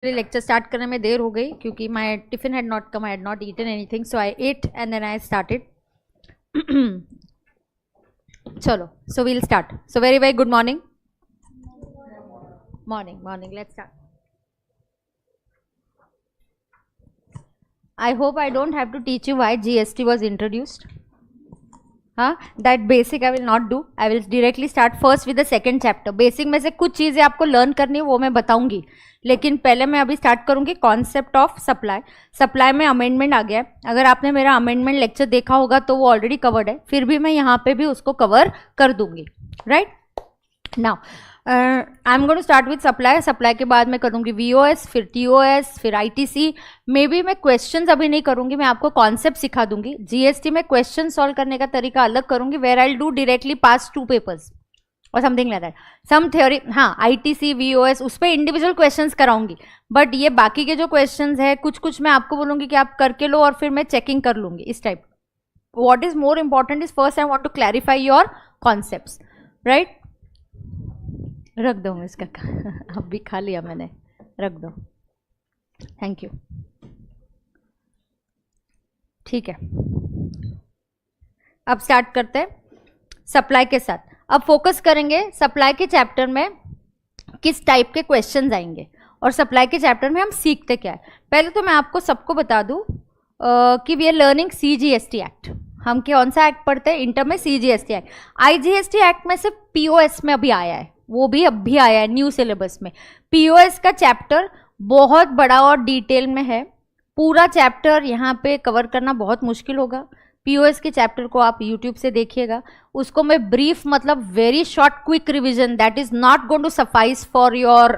Lecture start करने में देर हो गई क्योंकि my tiffin had not come, I had not eaten anything, so I ate and then I started. चलो, so we'll start. So very very good morning. Morning, let's start. I hope I don't have to teach you why GST was introduced. That basic I will not do. I will directly start first with the second chapter. Basic में से कुछ चीज़ें आपको learn करनी है वो मैं बताऊंगी, लेकिन पहले मैं अभी स्टार्ट करूंगी कॉन्सेप्ट ऑफ सप्लाई. सप्लाई में अमेंडमेंट आ गया है. अगर आपने मेरा अमेंडमेंट लेक्चर देखा होगा तो वो ऑलरेडी कवर्ड है, फिर भी मैं यहाँ पे भी उसको कवर कर दूंगी. Right now I am going to start with supply. Supply के बाद मैं करूंगी VOS, फिर TOS, फिर ITC. मे बी मैं क्वेश्चंस अभी नहीं करूंगी, मैं आपको कॉन्सेप्ट सिखा दूंगी. GST में क्वेश्चन सॉल्व करने का तरीका अलग करूंगी, where I will do directly past 2 papers और something like that. Some theory, हाँ ITC VOS उस पर इंडिविजुअल क्वेश्चंस कराऊंगी, बट ये बाकी के जो क्वेश्चंस है कुछ मैं आपको बोलूंगी कि आप करके लो और फिर मैं चेकिंग कर लूंगी इस type. What is more important is first I want to clarify your concepts. Right, रख दो इसका अब भी खा लिया मैंने, रख दो. Thank you. ठीक है, अब स्टार्ट करते हैं सप्लाई के साथ. अब फोकस करेंगे सप्लाई के चैप्टर में किस टाइप के क्वेश्चंस आएंगे और सप्लाई के चैप्टर में हम सीखते क्या है. पहले तो मैं आपको सबको बता दूं कि we are learning CGST act. हम कौन सा एक्ट पढ़ते हैं इंटर में? CGST act. IGST एक्ट में से POS में अभी आया है, वो भी अभी आया है न्यू सिलेबस में. POS का चैप्टर बहुत बड़ा और डिटेल में है. पूरा चैप्टर यहाँ पे कवर करना बहुत मुश्किल होगा. POS के चैप्टर को आप YouTube से देखिएगा. उसको मैं ब्रीफ मतलब very short quick revision, that is not going to suffice for your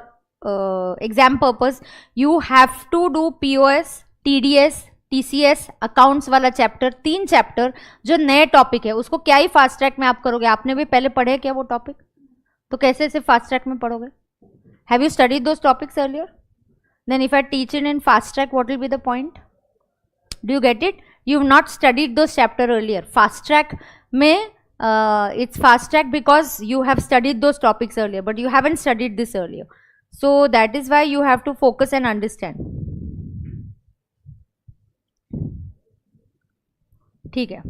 exam purpose. You have to do POS, TDS, TCS, accounts वाला चैप्टर. 3 चैप्टर जो नए टॉपिक है उसको क्या ही फास्ट ट्रैक में आप करोगे. आपने भी पहले पढ़े क्या वो टॉपिक? तो कैसे इसे फास्ट ट्रैक में पढ़ोगे? Have you studied those topics earlier? Then if I teach it in fast track what will be the point? Do you get it? You have not studied those chapter earlier. Fast track में it's fast track because you have studied those topics earlier but you haven't studied this earlier, so that is why you have to focus and understand. ठीक है,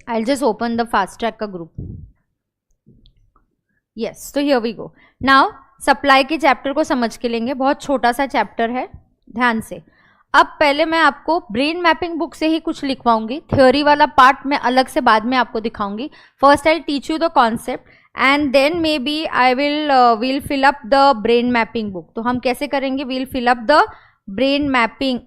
I'll just open the fast track का group. Yes, so here we go. Now supply के chapter को समझ के लेंगे. बहुत छोटा सा चैप्टर है, ध्यान से. अब पहले मैं आपको ब्रेन मैपिंग बुक से ही कुछ लिखवाऊंगी. थ्योरी वाला पार्ट मैं अलग से बाद में आपको दिखाऊंगी. First I teach you the concept and then maybe I will fill up the brain mapping book. तो हम कैसे करेंगे? Will fill up the brain mapping.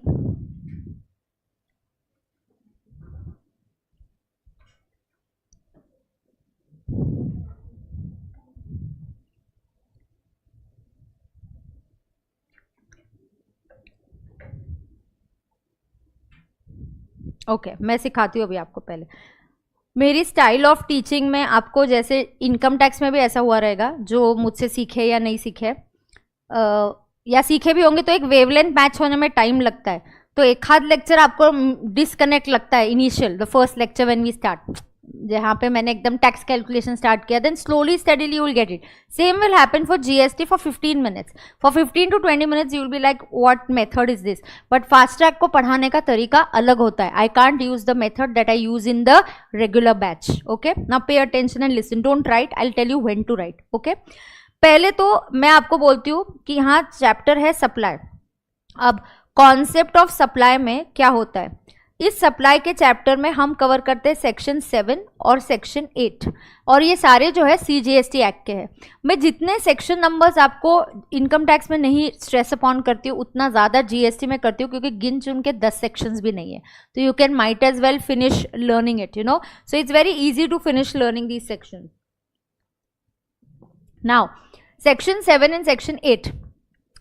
Okay, मैं सिखाती हूँ अभी आपको. पहले मेरी स्टाइल ऑफ टीचिंग में आपको जैसे इनकम टैक्स में भी ऐसा हुआ रहेगा, जो मुझसे सीखे या नहीं सीखे या सीखे भी होंगे तो एक वेवलेंथ मैच होने में टाइम लगता है. तो एक आध लेक्चर आपको डिसकनेक्ट लगता है initial, the first lecture when we start, जहाँ पे मैंने एकदम टैक्स कैलकुलेशन स्टार्ट किया. Then slowly steadily you will get it. Same will happen for GST for 15 minutes. For 15 to 20 minutes you will be like what method is this. But fast track को पढ़ाने का तरीका अलग होता है. I can't use the method that I use in the regular batch. Okay, now pay attention and listen. Don't write, I will tell you when to write. Okay, पहले तो मैं आपको बोलती हूँ कि यहाँ चैप्टर है सप्लाई. अब कॉन्सेप्ट ऑफ सप्लाई में क्या होता है? इस सप्लाई के चैप्टर में हम कवर करते हैं सेक्शन 7 और सेक्शन 8, और ये सारे जो है CGST एक्ट के हैं. मैं जितने सेक्शन नंबर्स आपको इनकम टैक्स में नहीं स्ट्रेस अपॉन करती हूँ उतना ज़्यादा GST में करती हूँ, क्योंकि गिन चुन के 10 सेक्शंस भी नहीं है. तो you can might as well finish learning it, you know. So it's very easy to finish learning these section. Now section 7 and section 8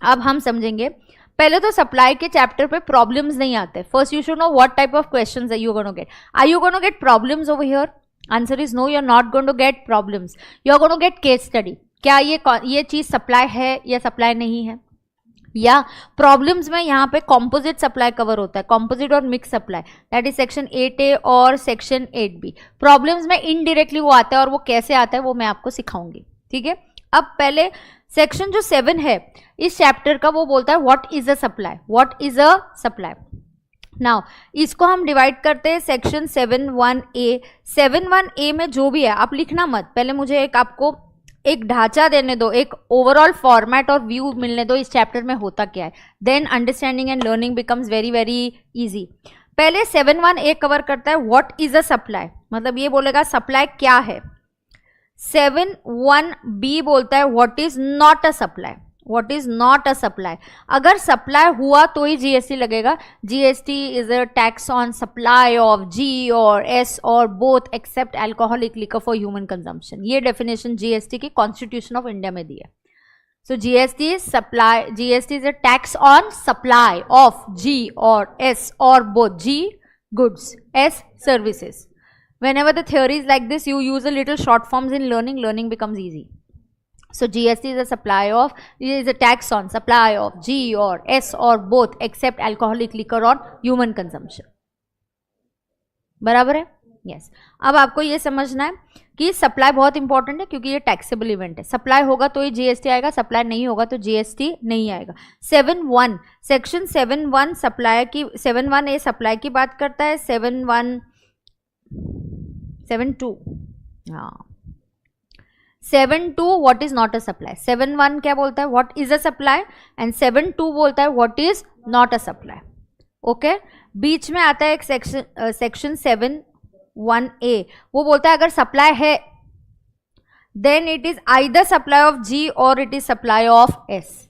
अब हम समझेंगे. पहले तो सप्लाई के चैप्टर पे प्रॉब्लम्स नहीं आते. First you should know what type of questions are you going to get. Are you going to get problems over here? Answer is no, you are not going to get problems. You are going to get case study. क्या ये चीज supply है या supply नहीं है. या problems में यहाँ पे कॉम्पोजिट सप्लाई कवर होता है, कॉम्पोजिट और mix supply, that is section 8A और सेक्शन 8B। प्रॉब्लम्स में इनडायरेक्टली वो आता है और वो कैसे आता है वो मैं आपको सिखाऊंगी, ठीक है। अब पहले सेक्शन जो 7 है इस चैप्टर का, वो बोलता है what is a supply, what is a supply. Now इसको हम डिवाइड करते हैं सेक्शन 7(1)(a। 7(1)(a) में जो भी है आप लिखना मत, पहले मुझे आपको एक ढांचा देने दो, एक ओवरऑल फॉर्मेट और व्यू मिलने दो इस चैप्टर में होता क्या है, then understanding and learning becomes very very easy. पहले 7(1)(a) कवर करता है व्हाट इज अ सप्लाई, मतलब ये बोलेगा सप्लाई क्या है। 7(1)(b) बोलता है what is not a supply, what is not a supply. अगर सप्लाई हुआ तो ही जीएसटी लगेगा। GST is a tax on supply of G और S or both except alcoholic liquor for human consumption. ये डेफिनेशन जीएसटी की constitution of India में दी है। So GST supply, GST is a tax on supply of G और S or both, G goods, S services. Whenever the theory is like this, you use a little short forms in learning, learning becomes easy. So GST is a supply of, is a tax on supply of G or S or both except alcoholic liquor on human consumption. बराबर है? Yes. अब आपको ये समझना है कि supply बहुत important है क्योंकि ये टैक्सेबल इवेंट है। सप्लाई होगा तो ही जीएसटी आएगा, सप्लाई नहीं होगा तो जीएसटी नहीं आएगा। 7(1) सेक्शन 7(1) सप्लाई की, 7(1)(a) सप्लाई की बात करता है। 7(2) हाँ 7(2) what is not a supply. 7(1) क्या बोलता है what is a supply and 7(2) बोलता है what is not a supply. Okay, बीच में आता है एक सेक्शन 7(1)(a, वो बोलता है अगर सप्लाई है then it is either supply of G or it is supply of S.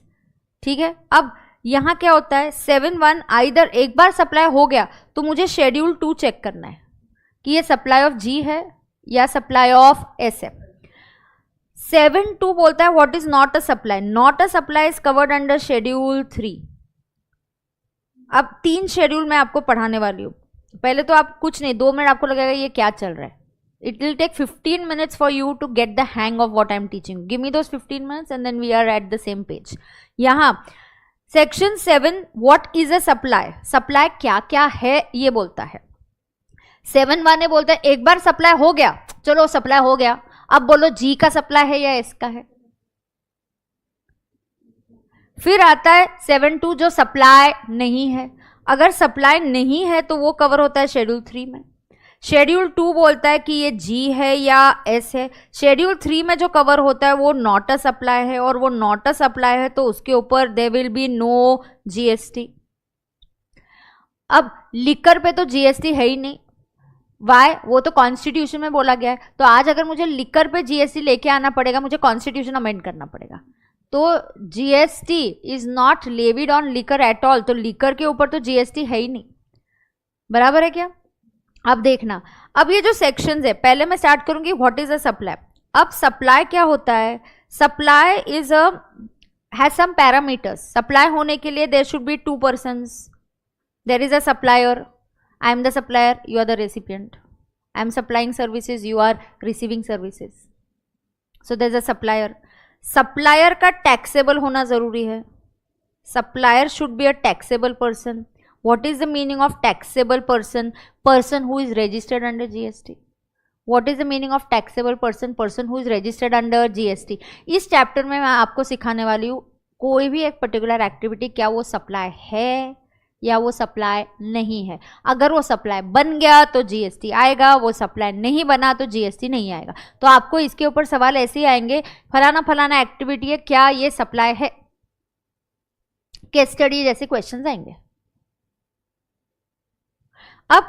ठीक है, अब यहां क्या होता है 7(1) आइदर एक बार सप्लाई हो गया तो मुझे शेड्यूल 2 चेक करना है कि ये सप्लाई ऑफ जी है या सप्लाई ऑफ एस है। 7(2) बोलता है what is not a supply. Not a supply is covered under schedule 3। अब 3 शेड्यूल मैं आपको पढ़ाने वाली हूँ। पहले तो आप कुछ नहीं, 2 मिनट आपको लगेगा ये क्या चल रहा है। It will take 15 minutes for you to get the hang of what I am teaching. Give me those 15 minutes and then we are at the same page. यहाँ section 7 what is a supply, supply क्या क्या है ये बोलता है। 7(1) बोलता है एक बार सप्लाई हो गया, चलो सप्लाई हो गया, अब बोलो जी का सप्लाई है या एस का है। फिर आता है 7(2) जो सप्लाई नहीं है। अगर सप्लाई नहीं है तो वो कवर होता है शेड्यूल 3 में। शेड्यूल 2 बोलता है कि ये जी है या एस है। शेड्यूल 3 में जो कवर होता है वो नॉट अ सप्लाई है, और वो नॉट अ सप्लाई है तो उसके ऊपर there will be no GST. अब लिकर पे तो जीएसटी है ही नहीं, वाई, वो तो कॉन्स्टिट्यूशन में बोला गया है। तो आज अगर मुझे लिकर पे जीएसटी लेके आना पड़ेगा, मुझे कॉन्स्टिट्यूशन अमेंड करना पड़ेगा। तो GST is not levied on liquor at all, तो लिकर के ऊपर तो जीएसटी है ही नहीं। बराबर है क्या? अब देखना, अब ये जो सेक्शंस है, पहले मैं स्टार्ट करूंगी व्हाट इज अ सप्लाई। अब सप्लाई क्या होता है, supply is a has some parameters. Supply होने के लिए there should be 2 persons। There is a supplier, I am the supplier, you are the recipient. I am supplying services, you are receiving services. So there is a supplier. Supplier का taxable होना जरूरी है। Supplier should be a taxable person. What is the meaning of taxable person? Person who is registered under GST. What is the meaning of taxable person? Person who is registered under GST. इस chapter में मैं आपको सिखाने वाली हूँ कोई भी एक पर्टिकुलर एक्टिविटी, क्या वो सप्लाई है या वो सप्लाई नहीं है। अगर वो सप्लाई बन गया तो जीएसटी आएगा, वो सप्लाई नहीं बना तो जीएसटी नहीं आएगा। तो आपको इसके ऊपर सवाल ऐसे ही आएंगे, फलाना फलाना एक्टिविटी है, क्या ये सप्लाई है? केस स्टडी जैसे क्वेश्चंस आएंगे। अब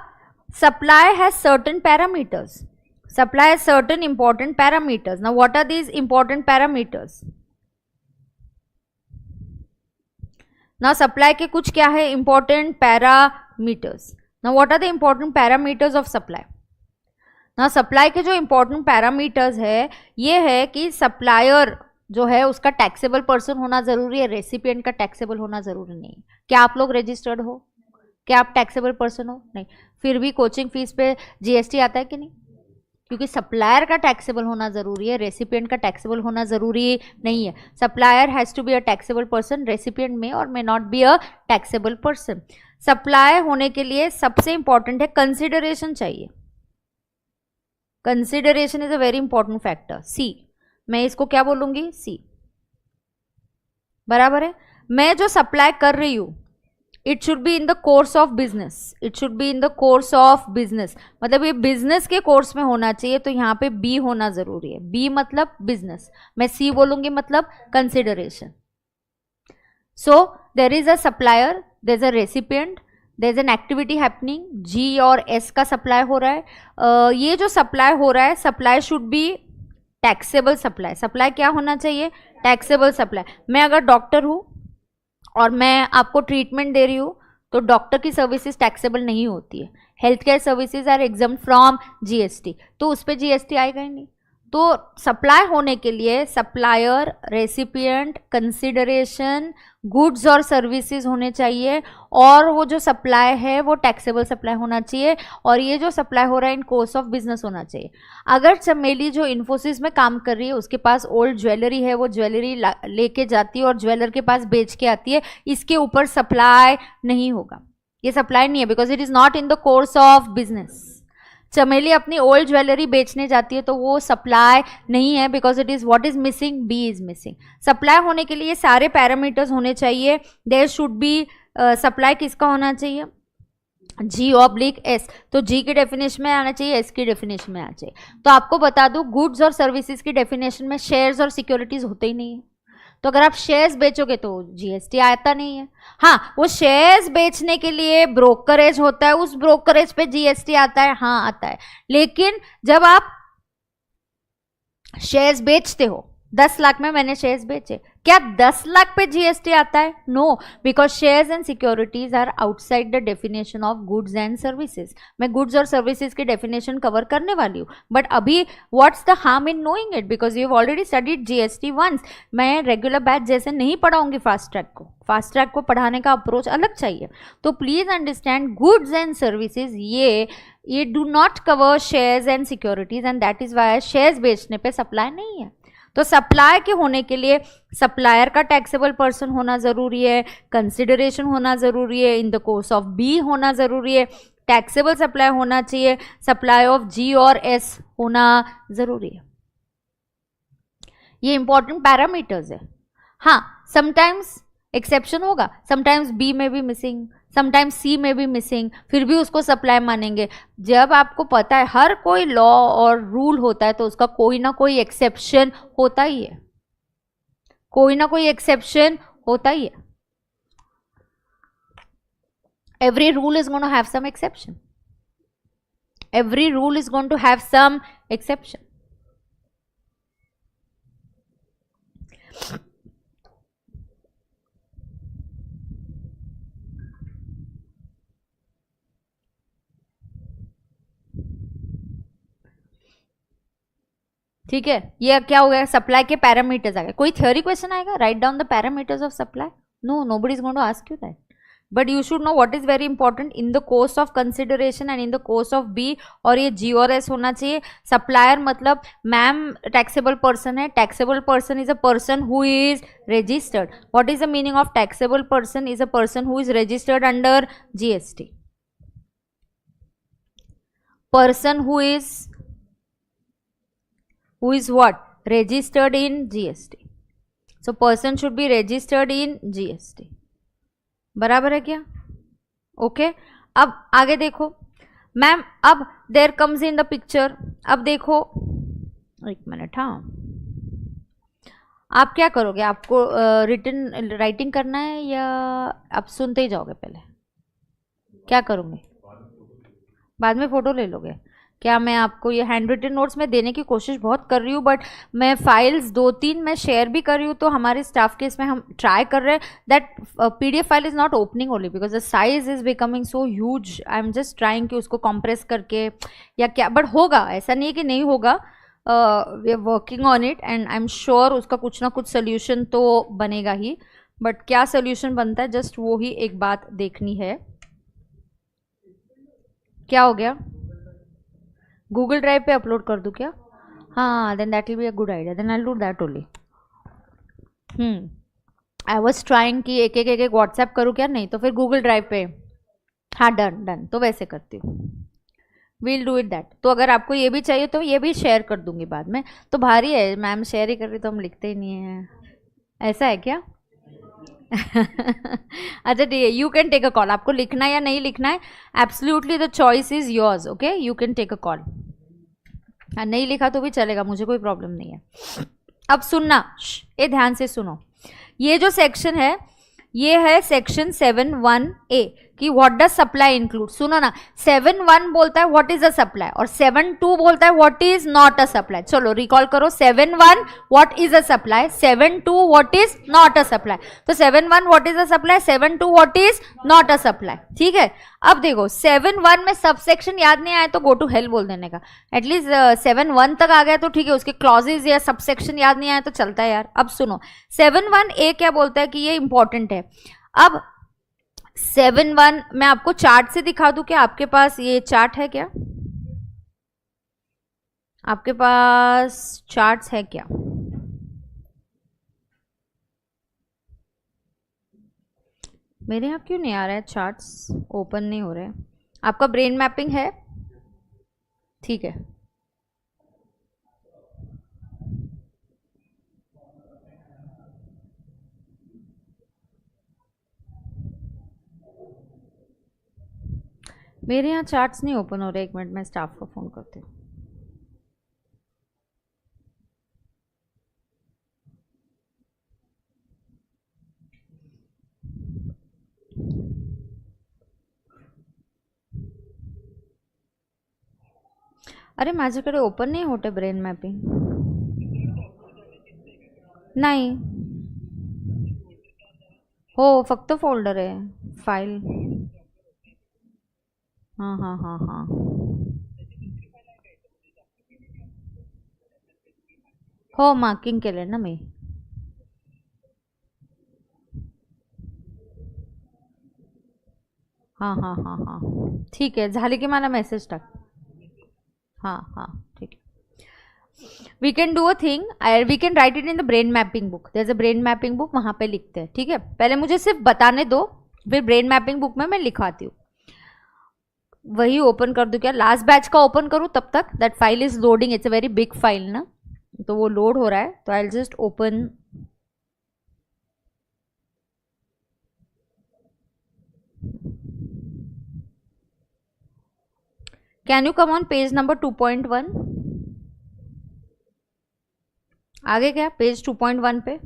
supply has certain parameters. Supply has certain important parameters. Now what are these important parameters? ना सप्लाई के कुछ क्या है इंपॉर्टेंट पैरामीटर्स। ना what are the important parameters of supply? ना सप्लाई के जो इंपॉर्टेंट पैरामीटर्स है ये है कि सप्लायर जो है उसका टैक्सेबल पर्सन होना जरूरी है, रेसिपिएंट का टैक्सेबल होना जरूरी नहीं। क्या आप लोग रजिस्टर्ड हो? क्या आप टैक्सेबल पर्सन हो? नहीं, फिर भी कोचिंग फीस पे जीएसटी आता है कि नहीं? क्योंकि सप्लायर का टैक्सेबल होना जरूरी है, रेसिपिएंट का टैक्सेबल होना जरूरी नहीं है। Supplier has to be a taxable person, recipient may or may not be a taxable person. Supply होने के लिए सबसे इंपॉर्टेंट है कंसिडरेशन चाहिए। Consideration is a very important factor. See, मैं इसको क्या बोलूंगी? सी, बराबर है। मैं जो सप्लाई कर रही हूं, it should be in the course of business, it should be in the course of business, मतलब ये बिजनेस के कोर्स में होना चाहिए, तो यहाँ पे बी होना जरूरी है। बी मतलब बिजनेस, मैं सी बोलूंगी मतलब consideration. So there is a supplier, there is a recipient, there is an activity happening, G और एस का सप्लाई हो रहा है। ये जो सप्लाई हो रहा है, supply should be taxable supply. Supply क्या होना चाहिए? Taxable supply. मैं अगर डॉक्टर हूं और मैं आपको ट्रीटमेंट दे रही हूँ, तो डॉक्टर की सर्विसेज टैक्सेबल नहीं होती है। Health care services are exempt from GST, तो उस पर जीएसटी आएगा ही नहीं। तो सप्लाई होने के लिए सप्लायर, रेसिपिएंट, कंसिडरेशन, गुड्स और सर्विसेज होने चाहिए, और वो जो सप्लाई है वो टैक्सेबल सप्लाई होना चाहिए, और ये जो सप्लाई हो रहा है इन कोर्स ऑफ बिजनेस होना चाहिए। अगर चमेली जो इन्फोसिस में काम कर रही है, उसके पास ओल्ड ज्वेलरी है, वो ज्वेलरी लेके जाती है और ज्वेलर के पास बेच के आती है, इसके ऊपर सप्लाई नहीं होगा, ये सप्लाई नहीं है, because it is not in the course of business. चमेली अपनी ओल्ड ज्वेलरी बेचने जाती है तो वो सप्लाई नहीं है, because it is what is missing? B is missing. Supply होने के लिए ये सारे पैरामीटर्स होने चाहिए। देयर शुड बी सप्लाई किसका होना चाहिए? जी ऑब्लिक एस, तो जी की डेफिनेशन में आना चाहिए, एस की डेफिनेशन में आना चाहिए। तो आपको बता दूं, गुड्स और सर्विसेज की डेफिनेशन में शेयर्स और सिक्योरिटीज होते ही नहीं है, तो अगर आप शेयर्स बेचोगे तो जीएसटी आता नहीं है। हाँ, वो शेयर्स बेचने के लिए ब्रोकरेज होता है, उस ब्रोकरेज पे जीएसटी आता है, हाँ आता है। लेकिन जब आप शेयर्स बेचते हो, 10 लाख में मैंने शेयर्स बेचे, क्या 10 लाख पे जीएसटी आता है? No, because shares and securities are outside the definition of goods and services. मैं गुड्स और सर्विसेज की डेफिनेशन कवर करने वाली हूँ, बट अभी what's the harm in knowing it, because you have already studied GST once. मैं regular batch जैसे नहीं पढ़ाऊंगी फास्ट ट्रैक को, फास्ट ट्रैक को पढ़ाने का अप्रोच अलग चाहिए। तो please understand, goods and services ये do not cover shares and securities, and that is why shares बेचने पे सप्लाई नहीं है। तो सप्लाई के होने के लिए सप्लायर का टैक्सेबल पर्सन होना जरूरी है, कंसिडरेशन होना जरूरी है, in the course of B होना जरूरी है, टैक्सेबल सप्लाई होना चाहिए, सप्लाई ऑफ जी और एस होना जरूरी है। ये इंपॉर्टेंट पैरामीटर्स है। हाँ, समटाइम्स एक्सेप्शन होगा, समटाइम्स बी में भी मिसिंग, समटाइम्स सी में भी मिसिंग, फिर भी उसको सप्लाई मानेंगे। जब आपको पता है हर कोई लॉ और रूल होता है तो उसका कोई ना कोई एक्सेप्शन होता ही है, कोई ना कोई एक्सेप्शन होता ही है। Every rule is going to have some exception, every rule is going to have some exception. ठीक है, ये क्या हो गया? सप्लाई के पैरामीटर्स आ गए। कोई थ्योरी क्वेश्चन आएगा, write down the parameters of supply? No, nobody is going to ask you that, but you should know what is very important in the course of consideration and in the course of B, और ये G और S होना चाहिए। Supplier मतलब ma'am taxable person है, taxable person is a person who is registered. What is the meaning of taxable person? Is a person who is registered under GST. Person who is what? Registered in GST. So person should be registered in GST. बराबर है क्या? Okay अब आगे देखो ma'am, अब there comes in the picture. अब देखो, एक मिनट, हाँ आप क्या करोगे? आपको रिटन राइटिंग करना है या आप सुनते ही जाओगे? पहले क्या करोगे? बाद में फोटो ले लोगे क्या? मैं आपको ये हैंड रिटन नोट्स में देने की कोशिश बहुत कर रही हूँ, बट मैं फाइल्स 2-3 मैं शेयर भी कर रही हूँ, तो हमारे स्टाफ के इसमें हम ट्राई कर रहे हैं that PDF file is not opening only because the size is becoming so huge. I am just trying कि उसको कंप्रेस करके या क्या, बट होगा, ऐसा नहीं है कि नहीं होगा। We are working on it and I am sure उसका कुछ ना कुछ सोल्यूशन तो बनेगा ही, बट क्या सोल्यूशन बनता है जस्ट वो ही एक बात देखनी है। क्या हो गया? गूगल ड्राइव पे अपलोड कर दूँ क्या? हाँ, then that will be a good idea, then I will do that only. I was trying कि एक एक व्हाट्सएप करूँ क्या, नहीं तो फिर गूगल ड्राइव पे। हाँ डन डन, तो वैसे करती हूँ, वील डू इट दैट। तो अगर आपको ये भी चाहिए तो ये भी शेयर कर दूंगी बाद में। तो भारी है मैम, शेयर ही कर रही तो हम लिखते ही नहीं हैं, ऐसा है क्या? अच्छा ठीक है, you can take a call. आपको लिखना है या नहीं लिखना है, absolutely the choice is yours, okay, you can take a call. नहीं लिखा तो भी चलेगा, मुझे कोई प्रॉब्लम नहीं है। अब सुनना, ये ध्यान से सुनो, ये जो सेक्शन है ये है सेक्शन 7(1)(a कि व्हाट डज सप्लाई इंक्लूड। सुनो ना, 7(1) बोलता है व्हाट इज अ सप्लाई और 7(2) बोलता है what is not a supply. चलो रिकॉल करो, 7(1) what is a supply, 7(2) what is not a supply. तो 7(1) what is a supply, 7(2) what is not a supply. ठीक है, अब देखो 7(1) में सब सेक्शन याद नहीं आए तो गो टू हेल बोल देने का। एटलीस्ट 7(1) तक आ गया तो ठीक है, उसके क्लॉजेज या सब सेक्शन याद नहीं आए तो चलता है यार। अब सुनो 7(1)(a क्या बोलता है कि ये इंपॉर्टेंट है। अब 7(1) मैं आपको चार्ट से दिखा दूं क्या? आपके पास ये चार्ट है क्या? आपके पास चार्ट्स है क्या? मेरे यहाँ क्यों नहीं आ रहा है चार्ट्स, ओपन नहीं हो रहे। आपका ब्रेन मैपिंग है? ठीक है, मेरे यहाँ चार्ट्स नहीं ओपन हो रहे। एक मिनट, मैं स्टाफ को फोन करती हूँ। अरे माझ्याकडे ओपन नाही होते ब्रेन मॅपिंग, नाही हो, फक्त फोल्डर आहे, फाईल। हाँ हाँ हाँ हाँ, हो मार्किंग केले ना मी। हाँ हाँ हाँ हाँ, ठीक है, झाली की मला मेसेज टाक। हाँ हाँ ठीक है, we can do a thing, we can write it in the brain mapping book. There is a brain mapping book, वहां पे लिखते हैं। ठीक है, पहले मुझे सिर्फ बताने दो, फिर ब्रेन मैपिंग बुक में मैं लिखवाती हूँ। वही ओपन कर दूं क्या? लास्ट बैच का ओपन करूँ तब तक? That file is loading, it's a very big file ना, तो वो लोड हो रहा है, तो I will just open. Can you come on page number 2.1? आगे क्या पेज 2.1 पे?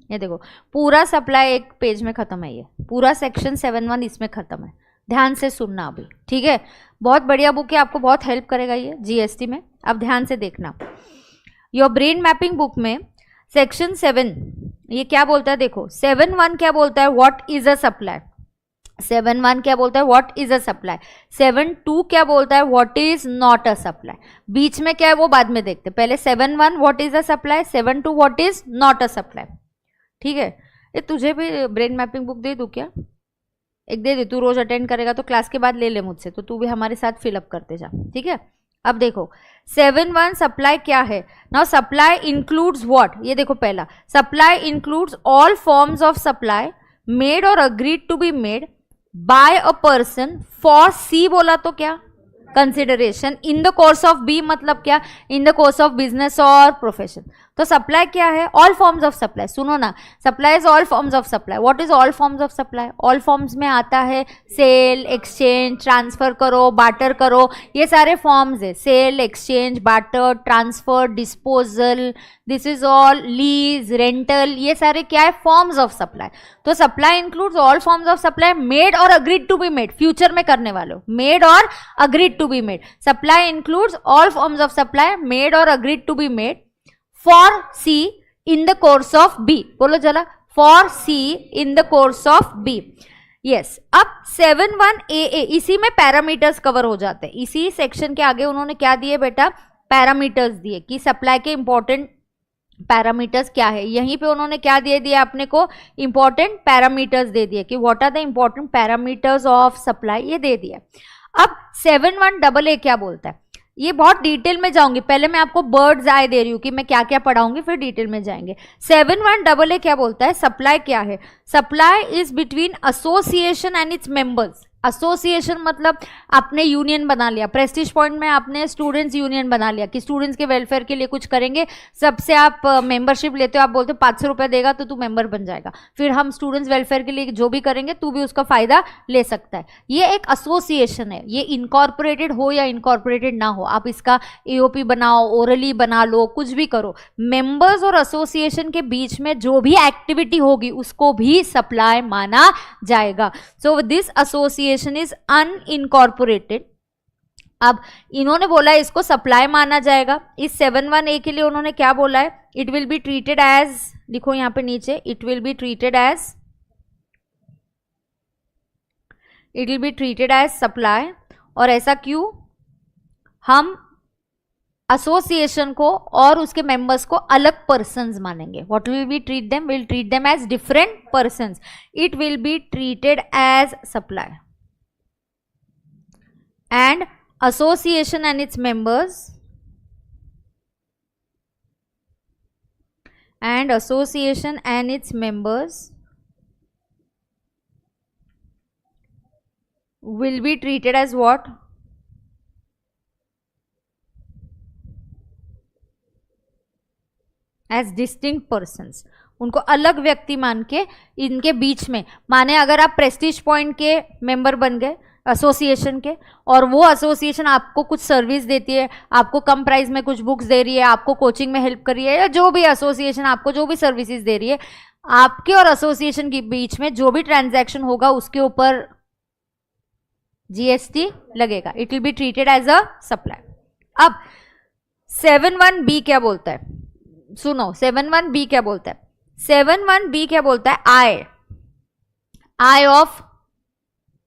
ये देखो पूरा सप्लाई एक पेज में खत्म है, ये पूरा सेक्शन 7(1) इसमें खत्म है। ध्यान से सुनना अभी, ठीक है? बहुत बढ़िया बुक है, आपको बहुत हेल्प करेगा ये जीएसटी में। अब ध्यान से देखना, योर ब्रेन मैपिंग बुक में सेक्शन 7 ये क्या बोलता है? देखो 7(1) क्या बोलता है? What is a supply. 7(1) क्या बोलता है? What is a supply. 7(2) क्या बोलता है? What is not a supply. बीच में क्या है वो बाद में देखते, पहले 7(1) what is a supply, 7(2) what is not a supply. ठीक है, ये तुझे भी ब्रेन मैपिंग बुक दे दूं क्या? एक दे दे, तू रोज अटेंड करेगा तो क्लास के बाद ले ले मुझसे, तो तू भी हमारे साथ फिलअप करते जा। ठीक है, अब देखो 7(1) सप्लाई क्या है। नाउ सप्लाई इंक्लूड्स व्हाट, ये देखो पहला, supply includes all forms of supply made or agreed to be made by a person for C बोला तो क्या? Consideration in the course of B मतलब क्या? In the course of business or profession. तो supply क्या है? All forms of supply. सुनो ना, supply is all forms of supply. What is all forms of supply? All forms में आता है सेल, एक्सचेंज, ट्रांसफर करो, बार्टर करो, ये सारे फॉर्म्स है। Sale, exchange, barter, transfer, disposal, this is all, lease, rental, ये सारे क्या है? Forms of supply. तो supply includes all forms of supply made or agreed to be made, future में करने वाले हो, made or agreed to be made. Supply includes all forms of supply made or agreed to be made for C in the course of B. बोलो जरा, for C in the course of B. Yes, अब 7(1)(a) इसी में parameters cover हो जाते हैं। इसी section के आगे उन्होंने क्या दिए बेटा? पैरामीटर्स दिए कि सप्लाई के इंपॉर्टेंट पैरामीटर्स क्या है। यहीं पे उन्होंने क्या दे दिया अपने को? इंपॉर्टेंट पैरामीटर्स दे दिए कि what are the important parameters of supply, ये दे दिया। अब 7(1)(a) क्या बोलता है? ये बहुत डिटेल में जाऊंगी, पहले मैं आपको बर्ड्स आई दे रही हूँ कि मैं क्या क्या पढ़ाऊंगी, फिर डिटेल में जाएंगे। 71AA क्या बोलता है? सप्लाई क्या है? Supply is between association and its members. Association मतलब आपने यूनियन बना लिया, प्रेस्टीज पॉइंट में आपने स्टूडेंट्स यूनियन बना लिया कि स्टूडेंट्स के वेलफेयर के लिए कुछ करेंगे, सबसे आप मेंबरशिप लेते हो, आप बोलते हो 500 रुपये देगा तो तू मेंबर बन जाएगा, फिर हम स्टूडेंट्स वेलफेयर के लिए जो भी करेंगे तू भी उसका फायदा ले सकता है। ये एक एसोसिएशन है, ये इनकॉर्पोरेटेड हो या इनकॉर्पोरेटेड ना हो, आप इसका एओपी बनाओ, ओरली बना लो, कुछ भी करो, मेंबर्स और एसोसिएशन के बीच में जो भी एक्टिविटी होगी उसको भी सप्लाई माना जाएगा। So this association is unincorporated. अब इन्होंने बोला है इसको सप्लाई माना जाएगा। इस 71A के लिए उन्होंने क्या बोला है? It will be treated as, लिखो यहां पे नीचे, it will be treated as supply. और ऐसा क्यों? हम एसोसिएशन को और उसके मेंबर्स को अलग पर्सन्स मानेंगे। What will be treat them? Will treat them as different persons. It will be treated as supply and association and its members will be treated as what? As distinct persons। उनको अलग व्यक्ति मान के इनके बीच में, माने अगर आप प्रेस्टीज पॉइंट के मेंबर बन गए एसोसिएशन के, और वो एसोसिएशन आपको कुछ सर्विस देती है, आपको कम प्राइस में कुछ बुक्स दे रही है, आपको कोचिंग में हेल्प कर रही है, या जो भी एसोसिएशन आपको जो भी सर्विसेज दे रही है, आपके और एसोसिएशन के बीच में जो भी ट्रांजैक्शन होगा उसके ऊपर जीएसटी लगेगा। It will be treated as a supply. अब 71B क्या बोलता है? सुनो, 71B क्या बोलता है? 71B क्या बोलता है?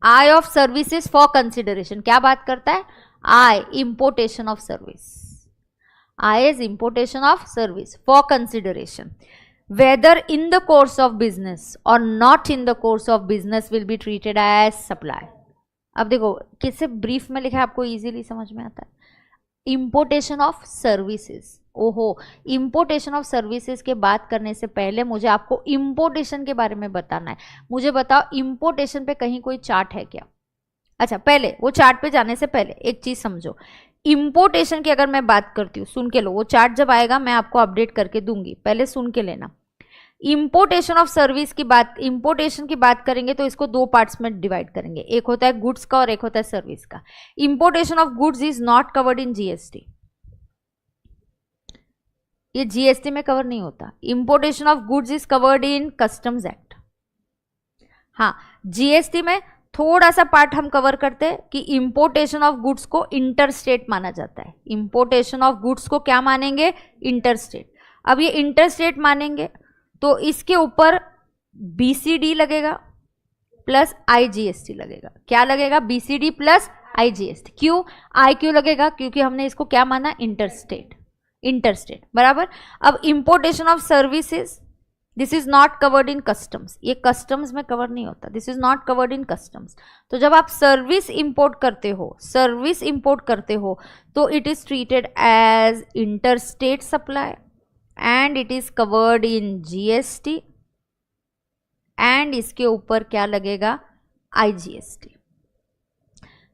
I of services for consideration. क्या बात करता है? I, importation of service. I is importation of service for consideration, whether in the course of business or not in the course of business will be treated as supply. अब देखो किससे brief में लिखा है, आपको इजीली समझ में आता है। Importation of services. ओहो, इंपोर्टेशन ऑफ सर्विसेज के बात करने से पहले मुझे आपको इंपोर्टेशन के बारे में बताना है। मुझे बताओ इंपोर्टेशन पे कहीं कोई चार्ट है क्या? अच्छा, पहले वो चार्ट पे जाने से पहले एक चीज समझो। इंपोर्टेशन की अगर मैं बात करती हूँ, सुन के लो, वो चार्ट जब आएगा मैं आपको अपडेट करके दूंगी, पहले सुन के लेना। इंपोर्टेशन ऑफ सर्विस की बात, इंपोर्टेशन की बात करेंगे तो इसको दो पार्ट्स में डिवाइड करेंगे, एक होता है गुड्स का और एक होता है सर्विस का। Importation of goods is not covered in GST, ये जीएसटी में कवर नहीं होता। Importation of goods is covered in customs act. हाँ, जीएसटी में थोड़ा सा पार्ट हम कवर करते हैं कि इंपोर्टेशन ऑफ गुड्स को इंटरस्टेट माना जाता है। इंपोर्टेशन ऑफ गुड्स को क्या मानेंगे? इंटरस्टेट। अब ये इंटरस्टेट मानेंगे तो इसके ऊपर बीसीडी लगेगा प्लस आईजीएसटी लगेगा। क्या लगेगा? BCD plus IGST. क्यों आई क्यों लगेगा? क्योंकि हमने इसको क्या माना? इंटरस्टेट। इंटरस्टेट बराबर। अब importation of services, this is not covered in customs, ये कस्टम्स में कवर नहीं होता, this is not covered in customs. तो जब आप सर्विस इंपोर्ट करते हो, सर्विस इंपोर्ट करते हो तो it is treated as interstate supply and it is covered in GST and इसके ऊपर क्या लगेगा? IGST.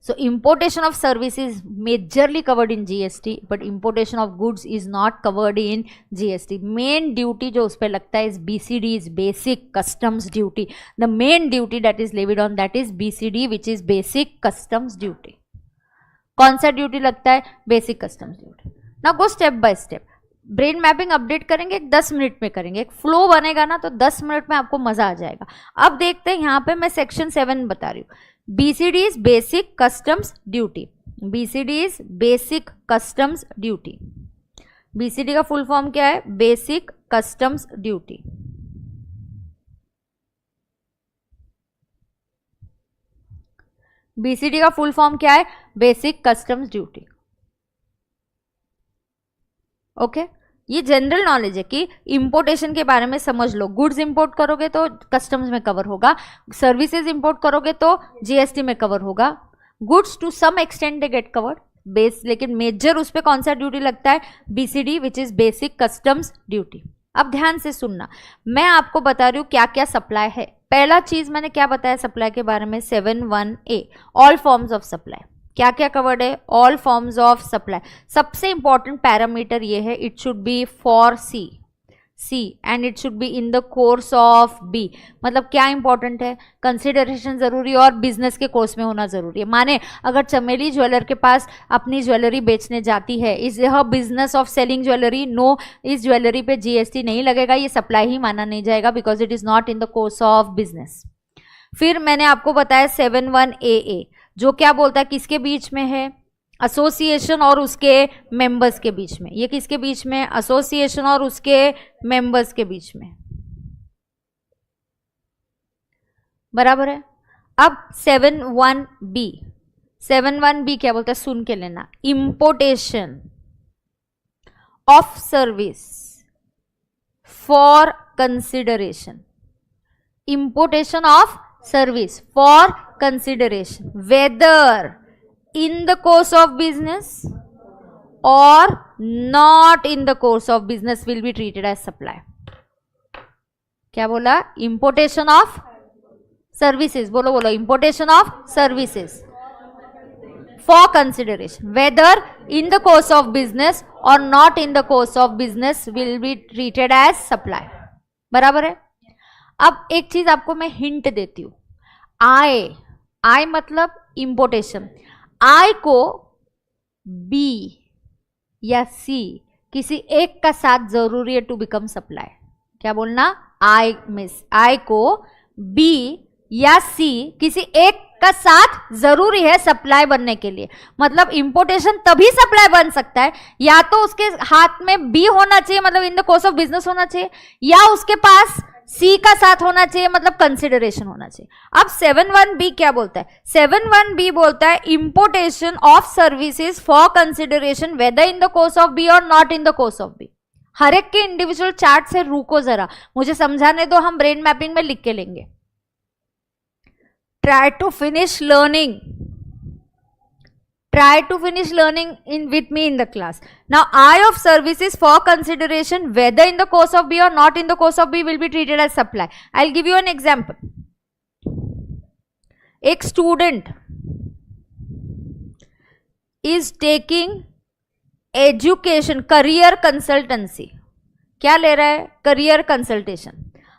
So importation of service is majorly covered in GST, but importation of goods is not covered in GST. Main duty जो उस पर लगता है is BCD, is basic customs duty. The main duty that is levied on that is BCD, which is basic customs duty. कौन सा duty लगता है? Basic customs duty. Now go step by step. Brain mapping update करेंगे, 10 minute में करेंगे, एक flow बनेगा ना तो 10 मिनट में आपको मजा आ जाएगा। अब देखते हैं, यहाँ पे मैं सेक्शन 7 बता रही हूँ। BCD is basic customs duty. BCD is basic customs duty. BCD का फुल फॉर्म क्या है? Basic customs duty. BCD का फुल फॉर्म क्या है? Basic customs duty. ओके, ये जनरल नॉलेज है कि इंपोर्टेशन के बारे में समझ लो। गुड्स इंपोर्ट करोगे तो कस्टम्स में कवर होगा, सर्विसेज इंपोर्ट करोगे तो जीएसटी में कवर होगा। Goods to some extent they get covered, base, लेकिन मेजर उस पर कौन सा ड्यूटी लगता है, BCD, which is basic customs duty. अब ध्यान से सुनना, मैं आपको बता रही हूँ क्या क्या सप्लाई है। पहला चीज मैंने क्या बताया सप्लाई के बारे में, 7(1)(a), all forms of supply. क्या क्या कवर्ड है, ऑल फॉर्म्स ऑफ सप्लाई। सबसे इंपॉर्टेंट पैरामीटर ये है, it should be for C and it should be in the course of B। मतलब क्या इंपॉर्टेंट है, कंसिडरेशन जरूरी और बिजनेस के कोर्स में होना जरूरी है। माने अगर चमेली ज्वेलर के पास अपनी ज्वेलरी बेचने जाती है, is her business of selling jewellery, no, इस ज्वेलरी पे GST नहीं लगेगा, ये सप्लाई ही माना नहीं जाएगा, because it is not in the course of business. फिर मैंने आपको बताया 7(1)(a) जो क्या बोलता है, किसके बीच में है, एसोसिएशन और उसके मेंबर्स के बीच में। ये किसके बीच में, एसोसिएशन और उसके मेंबर्स के बीच में, बराबर है। अब 7(1)(b) क्या बोलता है, सुन के लेना, importation of service for consideration, importation of service for consideration, whether in the course of business or not in the course of business will be treated as supply। क्या बोला, importation of services, बोलो बोलो, importation of services for consideration, whether in the course of business or not in the course of business will be treated as supply, बराबर है। अब एक चीज आपको मैं हिंट देती हूं, I मतलब importation, I को B या C किसी एक का साथ जरूरी है टू बिकम सप्लाई। क्या बोलना, I को B या C किसी एक का साथ जरूरी है सप्लाई बनने के लिए। मतलब इंपोर्टेशन तभी सप्लाई बन सकता है, या तो उसके हाथ में B होना चाहिए, मतलब इन द कोर्स ऑफ बिजनेस होना चाहिए, या उसके पास C का साथ होना चाहिए, मतलब कंसिडरेशन होना चाहिए। अब 7(1)(b) क्या बोलता है, 7(1)(b) बोलता है importation of services for consideration whether in the course of B और not in the course of B। हर एक के इंडिविजुअल चार्ट से रुको जरा, मुझे समझाने दो, हम ब्रेन मैपिंग में लिख के लेंगे। Try to finish learning with me in the class. Now I of services for consideration whether in the course of B or not in the course of B will be treated as supply. I'll give you an example. एक student is taking education career consultancy. क्या ले रहा है, career consultation.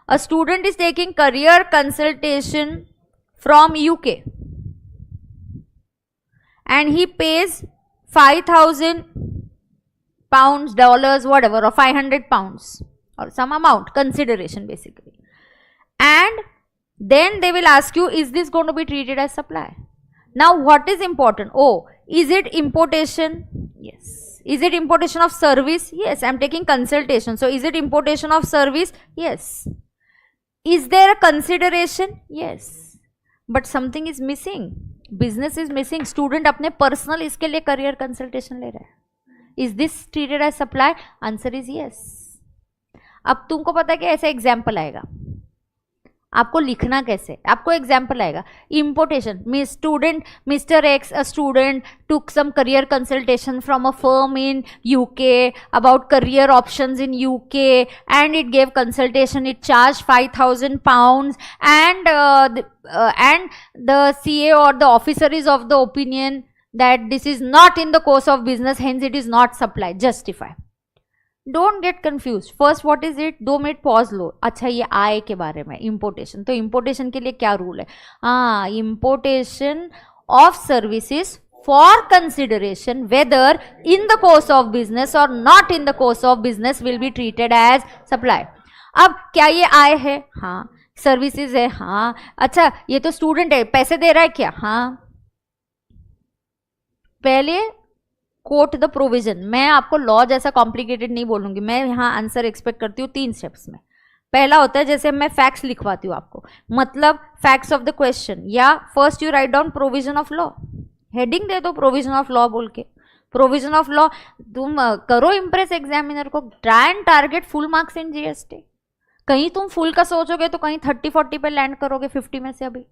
A student is taking career consultation from UK and he pays 5,000 pounds, dollars, whatever, or 500 pounds or some amount, consideration basically. And then they will ask you, is this going to be treated as supply? Now what is important? Oh, is it importation? Yes. Is it importation of service? Yes. I'm taking consultation. So is it importation of service? Yes. Is there a consideration? Yes. But something is missing. Business is missing. Student अपने personal इसके लिए career consultation ले रहा है। Is this treated as supply? Answer is yes. अब तुमको पता है कि ऐसा एग्जाम्पल आएगा, आपको लिखना कैसे, आपको एग्जाम्पल आएगा, importation, mister x a student took some career consultation from a firm in UK about career options in UK and it gave consultation, it charged 5,000 pounds and the CA or the officer is of the opinion that this is not in the course of business, hence it is not supply. Justify. Don't get confused. First what is it? 2 minute pause लो। अच्छा ये आय के बारे में, importation, तो importation के लिए क्या रूल है? हाँ, importation of services for consideration whether in the course of business or not in the course of business will be treated as supply. अब क्या ये आय है? हाँ। सर्विसेज है? हाँ। अच्छा ये तो स्टूडेंट है, पैसे दे रहा है क्या? हाँ। पहले कोट द प्रोविजन। मैं आपको लॉ जैसा कॉम्प्लिकेटेड नहीं बोलूंगी, मैं यहाँ आंसर एक्सपेक्ट करती हूँ 3 स्टेप्स में। पहला होता है जैसे मैं फैक्ट्स लिखवाती हूँ आपको, मतलब फैक्ट्स ऑफ द क्वेश्चन, या first you write down provision of law, heading दे दो प्रोविजन ऑफ लॉ बोल के। प्रोविजन ऑफ लॉ तुम करो इम्प्रेस एग्जामिनर को, try and target full marks in GST. कहीं तुम फुल का सोचोगे तो कहीं 30-40 पे लैंड करोगे 50 में से। अभी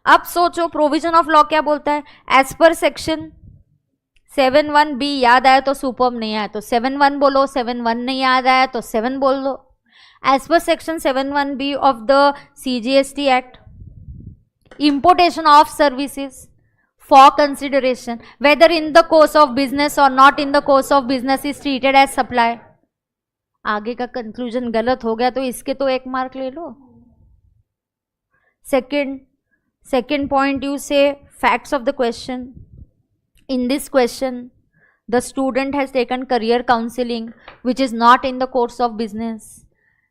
अब सोचो प्रोविजन ऑफ लॉ क्या बोलता है, एज पर सेक्शन 7(1)(b याद आया तो सुपर्ब, नहीं आया तो 7(1) बोलो, 7(1) नहीं याद आया तो 7 बोल दो. As per section 7(1)(b of the CGST act, importation of services for consideration whether in the course of business or not in the course of business is treated as supply. आगे का कंक्लूजन गलत हो गया तो इसके तो 1 mark ले लो. Second point, you say facts of the question. In this question, the student has taken career counseling which is not in the course of business.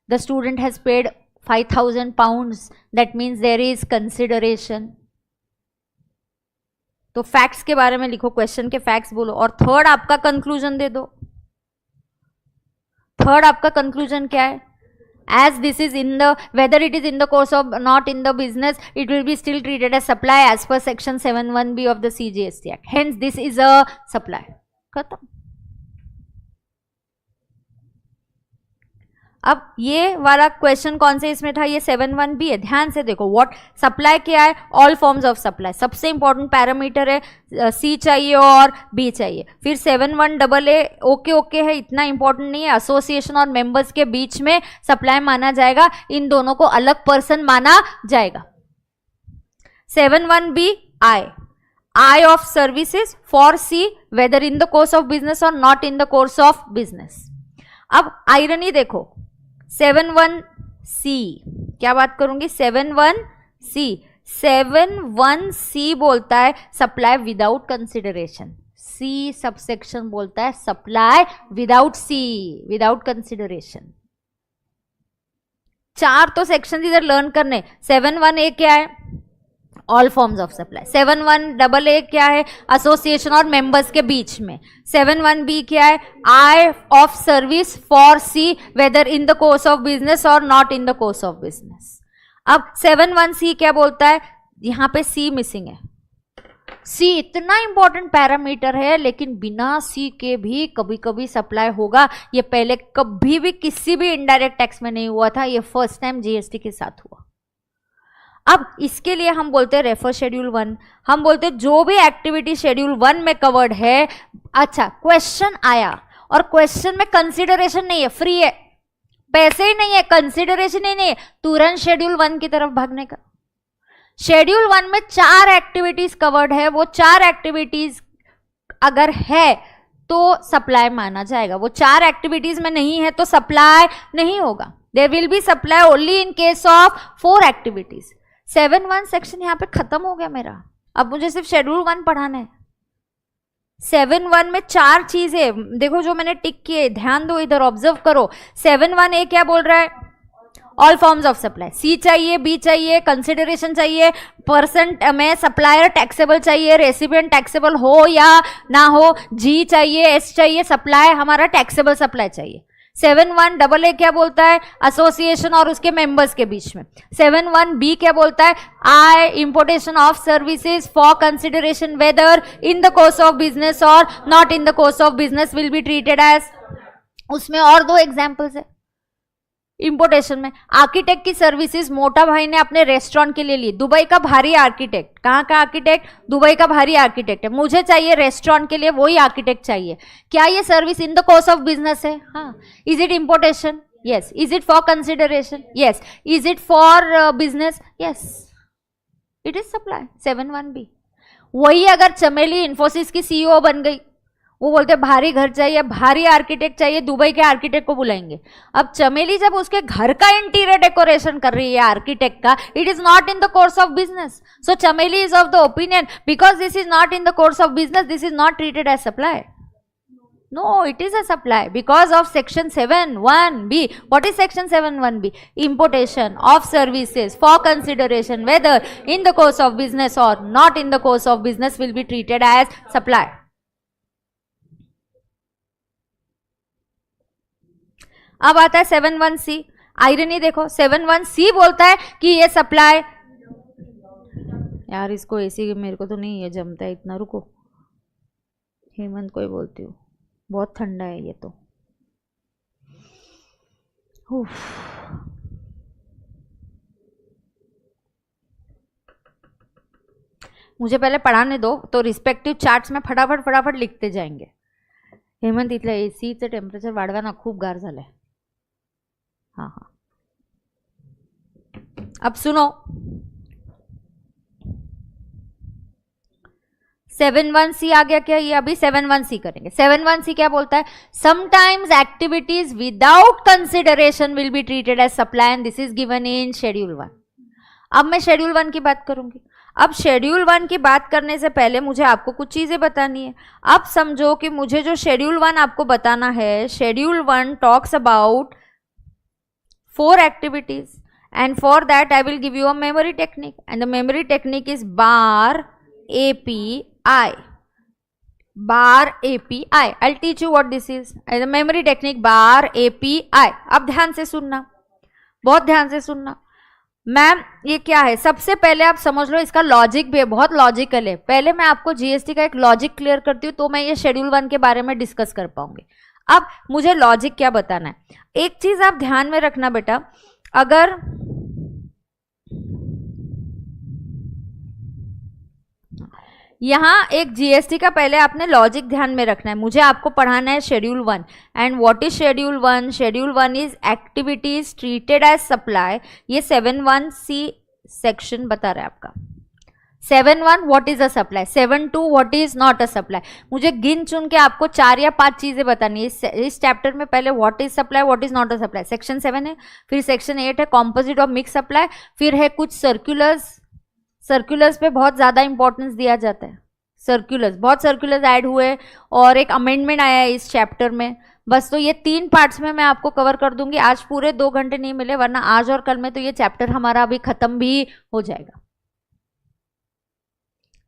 The student has paid 5,000 pounds. That means there is consideration. तो facts के बारे में लिखो, question के facts बोलो. और third आपका conclusion दे दो. थर्ड आपका कंक्लूजन क्या है? As this is in the, whether it is in the course of not in the business, it will be still treated as supply as per section 7(1)(b of the CGST Act. Hence this is a supply. खत्म. अब ये वाला question कौन से इसमें था? ये 7(1)(b है. ध्यान से देखो. व्हाट सप्लाई क्या है? All forms of supply. सबसे इंपॉर्टेंट पैरामीटर है. C चाहिए और B चाहिए. फिर 7(1)(a) ओके है, इतना इंपॉर्टेंट नहीं है. एसोसिएशन और मेंबर्स के बीच में सप्लाई माना जाएगा, इन दोनों को अलग पर्सन माना जाएगा. 7(1)(b) I of services for C whether in the course of business or not in the course of business. अब आयरनी देखो. 7(1)(c क्या बात करूंगी? 7(1)(c 7(1)(c बोलता है supply without consideration. C subsection बोलता है supply without C, without consideration. 4 तो सेक्शन इधर लर्न करने. 7(1)(a) क्या है? All forms of supply. 7(1)(a) क्या है? एसोसिएशन और मेंबर्स के बीच में. 7(1)(b) क्या है? I of service for C whether in the course of business or not in the course of business. अब 7(1)(c क्या बोलता है? यहां पे C मिसिंग है. C इतना इंपॉर्टेंट पैरामीटर है, लेकिन बिना C के भी कभी कभी सप्लाई होगा. ये पहले कभी भी किसी भी इनडायरेक्ट टैक्स में नहीं हुआ था, ये फर्स्ट टाइम GST के साथ हुआ. अब इसके लिए हम बोलते हैं रेफर शेड्यूल 1. हम बोलते हैं जो भी एक्टिविटी शेड्यूल 1 में कवर्ड है. अच्छा, क्वेश्चन आया और क्वेश्चन में कंसिडरेशन नहीं है, फ्री है, पैसे ही नहीं है, कंसिडरेशन ही नहीं है, तुरंत शेड्यूल 1 की तरफ भागने का. शेड्यूल 1 में 4 एक्टिविटीज कवर्ड है. वो 4 एक्टिविटीज अगर है तो सप्लाई माना जाएगा. वो 4 एक्टिविटीज में नहीं है तो सप्लाई नहीं होगा. There will be supply only in case of 4 activities. 7(1) section यहां पे खत्म हो गया मेरा. अब मुझे सिर्फ शेड्यूल 1 पढ़ाना है. 7(1) में 4 चीजें देखो जो मैंने टिक किए, ध्यान दो, इधर ऑब्जर्व करो. 7(1)(a) क्या बोल रहा है? All forms of supply. C चाहिए, B चाहिए, कंसिडरेशन चाहिए, पर्सन में सप्लायर टैक्सेबल चाहिए, रेसिपिएंट टैक्सेबल हो या ना हो, G चाहिए, S चाहिए, सप्लाई हमारा टैक्सेबल सप्लाई चाहिए. 7(1)(a) क्या बोलता है? एसोसिएशन और उसके मेंबर्स के बीच में. 7(1)(b) क्या बोलता है? I importation of services for consideration whether in the course of business or not in the course of business will be treated as. उसमें और 2 एग्जाम्पल्स है. इंपोर्टेशन में आर्किटेक्ट की सर्विसेज मोटा भाई ने अपने रेस्टोरेंट के लिए ली. दुबई का भारी आर्किटेक्ट. कहाँ का आर्किटेक्ट? दुबई का भारी आर्किटेक्ट है. मुझे चाहिए रेस्टोरेंट के लिए वही आर्किटेक्ट चाहिए. क्या ये service in the course of business है? हाँ. Is it importation? Yes. Is it for consideration? Yes. Is it for business? Yes. It is supply. 7(1)(b. वही अगर चमेली इन्फोसिस की CEO बन गई, वो बोलते भारी घर चाहिए, भारी आर्किटेक्ट चाहिए, दुबई के आर्किटेक्ट को बुलाएंगे. अब चमेली जब उसके घर का इंटीरियर डेकोरेशन कर रही है आर्किटेक्ट का, it is not in the course of business. So Chameli is of the opinion because this is not in the course of business, this is not treated as supply. No, it is a supply because of section 7(1)(b. What is section 7(1)(b)? Importation of services for consideration whether in the course of business or not in the course of business will be treated as supply. अब आता है 7(1)(c. Irony देखो. 7(1)(c बोलता है कि ये supply. यार इसको ऐसी मेरे को तो नहीं ये जमता है इतना. रुको, हेमंत को ही बोलती हूँ, बहुत ठंडा है ये तो. मुझे पहले पढ़ाने दो, तो रिस्पेक्टिव चार्ट्स में फटाफट लिखते जाएंगे. हेमंत इथलं एसीचं टेम्परेचर वाढवा ना, खूप गार झालंय. हाँ. अब सुनो, 7.1c आ गया क्या? ये अभी 7.1c करेंगे. 7.1c क्या बोलता है? Sometimes activities without consideration will be treated as supply and this is given in schedule 1. अब मैं शेड्यूल 1 की बात करूंगी. अब शेड्यूल 1 की बात करने से पहले मुझे आपको कुछ चीजें बतानी है. अब समझो कि मुझे जो शेड्यूल 1 आपको बताना है, schedule 1 talks about 4 activities and for that I will give you a memory technique and the memory technique is bar API. bar API. I'll teach you what this is. and the memory technique bar API. अब ध्यान से सुनना, बहुत ध्यान से सुनना. Ma'am ये क्या है? सबसे पहले आप समझ लो, इसका लॉजिक भी है, बहुत लॉजिकल है. पहले मैं आपको जीएसटी का एक लॉजिक क्लियर करती हूँ, तो मैं ये शेड्यूल 1 के बारे में डिस्कस कर पाऊंगी. अब मुझे लॉजिक क्या बताना है, एक चीज आप ध्यान में रखना बेटा. अगर यहां एक जीएसटी का पहले आपने लॉजिक ध्यान में रखना है. मुझे आपको पढ़ाना है schedule 1. And what is schedule 1? Schedule 1 is activities treated as supply. ये 7.1c सेक्शन बता रहा है आपका. 7.1 what is a supply, 7.2 what is not a supply. मुझे गिन चुन के आपको 4 या 5 चीजें बतानी है इस चैप्टर में. पहले what is supply, what is not a supply, section 7 है. फिर सेक्शन 8 है कॉम्पोजिट ऑफ मिक्स सप्लाई. फिर है कुछ सर्कुलर्स पे बहुत ज्यादा इंपॉर्टेंस दिया जाता है. सर्कुलर्स, बहुत सर्कुलर्स ऐड हुए और एक अमेंडमेंट आया है इस चैप्टर में. बस तो ये 3 पार्ट्स में मैं आपको कवर कर दूंगी. आज पूरे 2 घंटे नहीं मिले, वरना आज और कल में तो ये चैप्टर हमारा अभी खत्म भी हो जाएगा.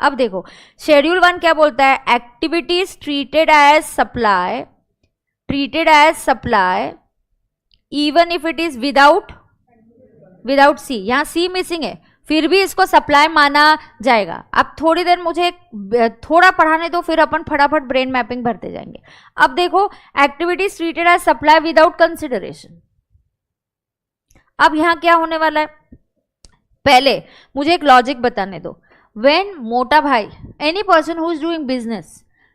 अब देखो शेड्यूल 1 क्या बोलता है? Activities treated as supply even if it is without C. यहां सी मिसिंग है, फिर भी इसको सप्लाई माना जाएगा. अब थोड़ी देर मुझे थोड़ा पढ़ाने दो, फिर अपन फटाफट ब्रेन मैपिंग भरते जाएंगे. अब देखो activities treated as supply without consideration. अब यहां क्या होने वाला है? पहले मुझे एक लॉजिक बताने दो. When Mota Bhai, any person who is doing business,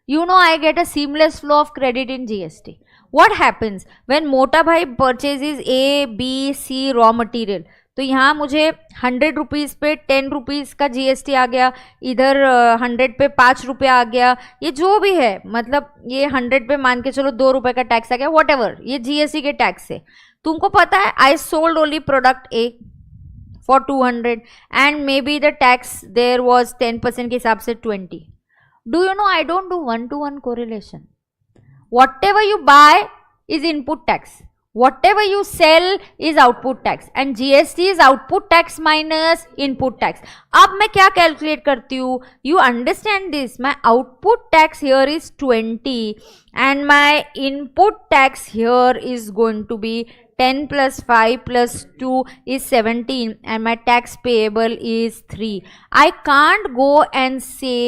you know I get a seamless flow of credit in GST. What happens when Mota Bhai purchases A, B, C raw material? तो यहाँ मुझे 100 rupees पे 10 rupees का GST आ गया, इधर 100 पे 5 रुपया आ गया. ये जो भी है, मतलब ये 100 पे मान के चलो 2 रुपये का टैक्स आ गया, वॉट एवर, ये GST के टैक्स से. तुमको पता है I sold only product A for 200 and maybe the tax there was 10% के हिसाब से 20. Do you know I don't do 1-to-1 correlation. Whatever you buy is input tax, whatever you sell is output tax and GST is output tax minus input tax. अब मैं क्या calculate करती हूँ? You understand this, my output tax here is 20 and my input tax here is going to be 10 plus 5 plus 2 is 17 and my tax payable is 3. I can't go and say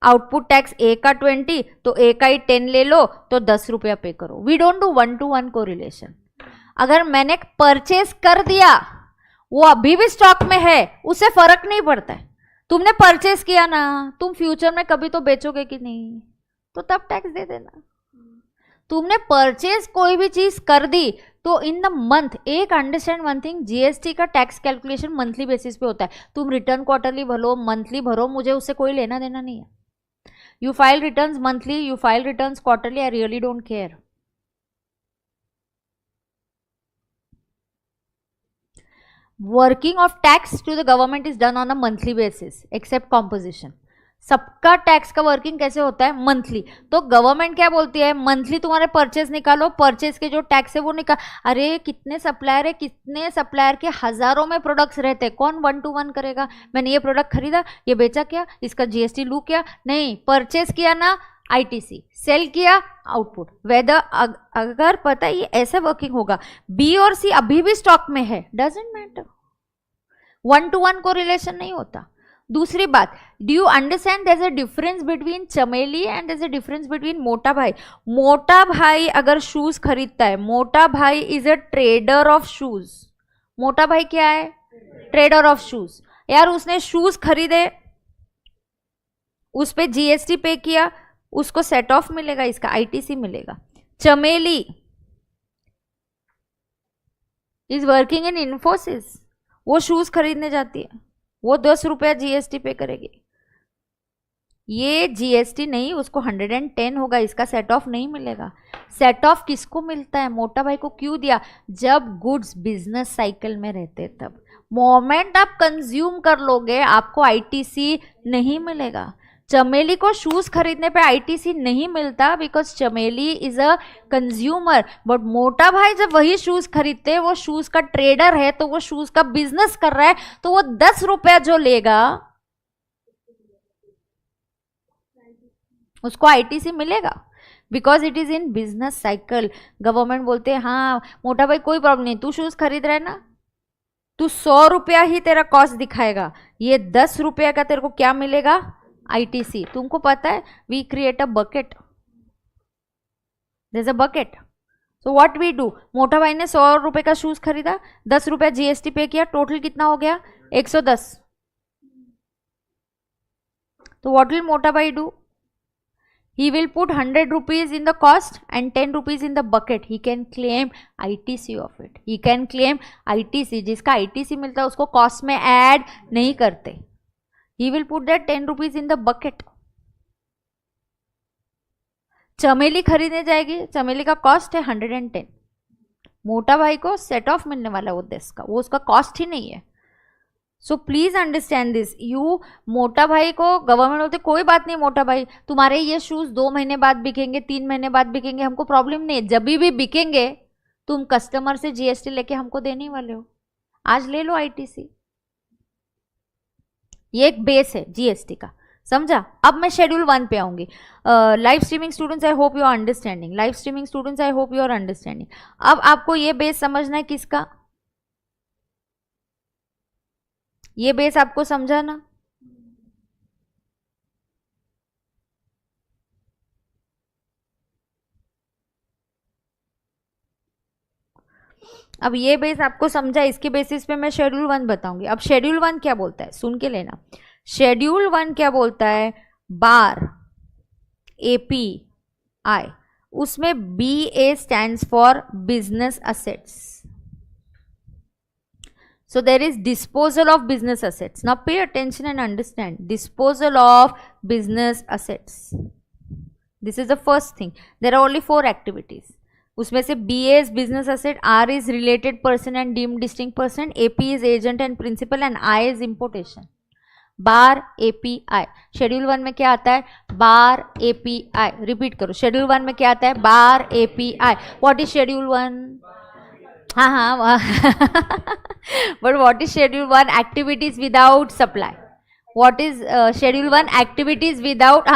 output tax A का 20 तो ए का ही 10 ले लो तो 10 रुपया pay करो. We don't do 1-to-1 correlation. अगर मैंने purchase कर दिया, वो अभी भी स्टॉक में है, उससे फर्क नहीं पड़ता है. तुमने परचेस किया ना, तुम फ्यूचर में कभी तो बेचोगे कि नहीं, तो तब टैक्स दे देना. तुमने परचेज कोई भी चीज कर दी तो इन द मंथ, एक अंडरस्टैंड वन थिंग, जीएसटी का टैक्स कैलकुलेशन मंथली बेसिस पे होता है. तुम रिटर्न क्वार्टरली भरो, मंथली भरो, मुझे उससे कोई लेना देना नहीं है. You file returns monthly, you file returns quarterly, I really don't care. Working of tax to the government is done on a monthly basis except composition. सबका टैक्स का वर्किंग कैसे होता है? मंथली. तो गवर्नमेंट क्या बोलती है? मंथली तुम्हारे परचेज निकालो, परचेज के जो टैक्स है वो निकाल. अरे कितने सप्लायर है, कितने सप्लायर के हजारों में प्रोडक्ट्स रहते हैं, कौन 1-to-1 करेगा? मैंने ये प्रोडक्ट खरीदा, ये बेचा क्या, इसका जीएसटी लू क्या? नहीं, परचेज किया ना आईटीसी, सेल किया आउटपुट. वेदर अगर पता है ये ऐसे वर्किंग होगा, बी और सी अभी भी स्टॉक में है, डजंट मैटर. 1-to-1 को रिलेशन नहीं होता. दूसरी बात, do you understand there is a difference between Chameli and there is a difference between Mota bhai. मोटा भाई अगर शूज खरीदता है, मोटा भाई is a trader of shoes. मोटा भाई क्या है? Trader of shoes. यार उसने शूज खरीदे, उस पे जीएसटी पे किया, उसको सेट ऑफ मिलेगा, इसका आईटीसी मिलेगा। चमेली इज वर्किंग इन इन्फोसिस, वो शूज खरीदने जाती है, वो 10 रुपया जीएसटी पे करेगी। ये जीएसटी नहीं, उसको 110 होगा, इसका सेट ऑफ नहीं मिलेगा। सेट ऑफ किसको मिलता है? मोटा भाई को क्यों दिया? जब गुड्स बिजनेस साइकिल में रहते तब। मोमेंट आप कंज्यूम कर लोगे आपको आईटीसी नहीं मिलेगा। चमेली को शूज खरीदने पे आईटीसी नहीं मिलता बिकॉज चमेली इज अ कंज्यूमर। बट मोटा भाई जब वही शूज खरीदते हैं, वो शूज का ट्रेडर है, तो वो शूज का बिजनेस कर रहा है, तो वो 10 रुपया जो लेगा उसको आईटीसी मिलेगा because it is in business cycle. Government बोलते हैं हाँ मोटा भाई कोई प्रॉब्लम नहीं, तू शूज खरीद रहा है ना, तू 100 रुपया ही तेरा कॉस्ट दिखाएगा, ये 10 रुपया का तेरे को क्या मिलेगा? आईटीसी। तुमको पता है we create a bucket, there is a bucket. So what we do, मोटा भाई ने 100 रुपए का शूज खरीदा, 10 रुपया जीएसटी पे किया, टोटल कितना हो गया? 110। तो व्हाट विल मोटा भाई do? He will put 100 rupees in the cost and 10 rupees in the bucket. He can claim ITC of it. He can claim ITC. जिसका ITC मिलता है उसको cost में add नहीं करते. He will put that 10 rupees in the bucket. चमेली खरीदने जाएगी, चमेली का कॉस्ट है 110। मोटा भाई को सेट ऑफ मिलने वाला है वो 10 का, वो उसका कॉस्ट ही नहीं है। सो प्लीज अंडरस्टैंड दिस। यू मोटा भाई को गवर्नमेंट बोलते कोई बात नहीं मोटा भाई, तुम्हारे ये शूज 2 महीने बाद बिकेंगे, 3 महीने बाद बिकेंगे, हमको प्रॉब्लम नहीं है, जब भी बिकेंगे तुम कस्टमर से जीएसटी लेके हमको देने वाले हो, आज ले लो आईटीसी। ये एक बेस है जीएसटी का, समझा? अब मैं शेड्यूल 1 पे आऊंगी। Live streaming students I hope you are understanding, live streaming students I hope you are understanding. अब आपको ये बेस समझना है किसका? ये बेस आपको समझा ना? अब ये बेस आपको समझा, इसके बेसिस पे मैं शेड्यूल 1 बताऊंगी। अब शेड्यूल 1 क्या बोलता है सुन के लेना। शेड्यूल 1 क्या बोलता है? बार एपी आई, उसमें BA stands for business assets. So there is disposal of business assets. Now pay attention and understand. Disposal of business assets. This is the first thing. There are only 4 activities. उसमें से BA is business asset, R is related person and deemed distinct person, AP is agent and principal and I is importation. Bar API. Schedule 1 में क्या आता है? बार API. Repeat करो, schedule 1 में क्या आता है? बार API. What is schedule 1? हाँ but what is schedule 1? Activities without supply. What is schedule 1? Activities without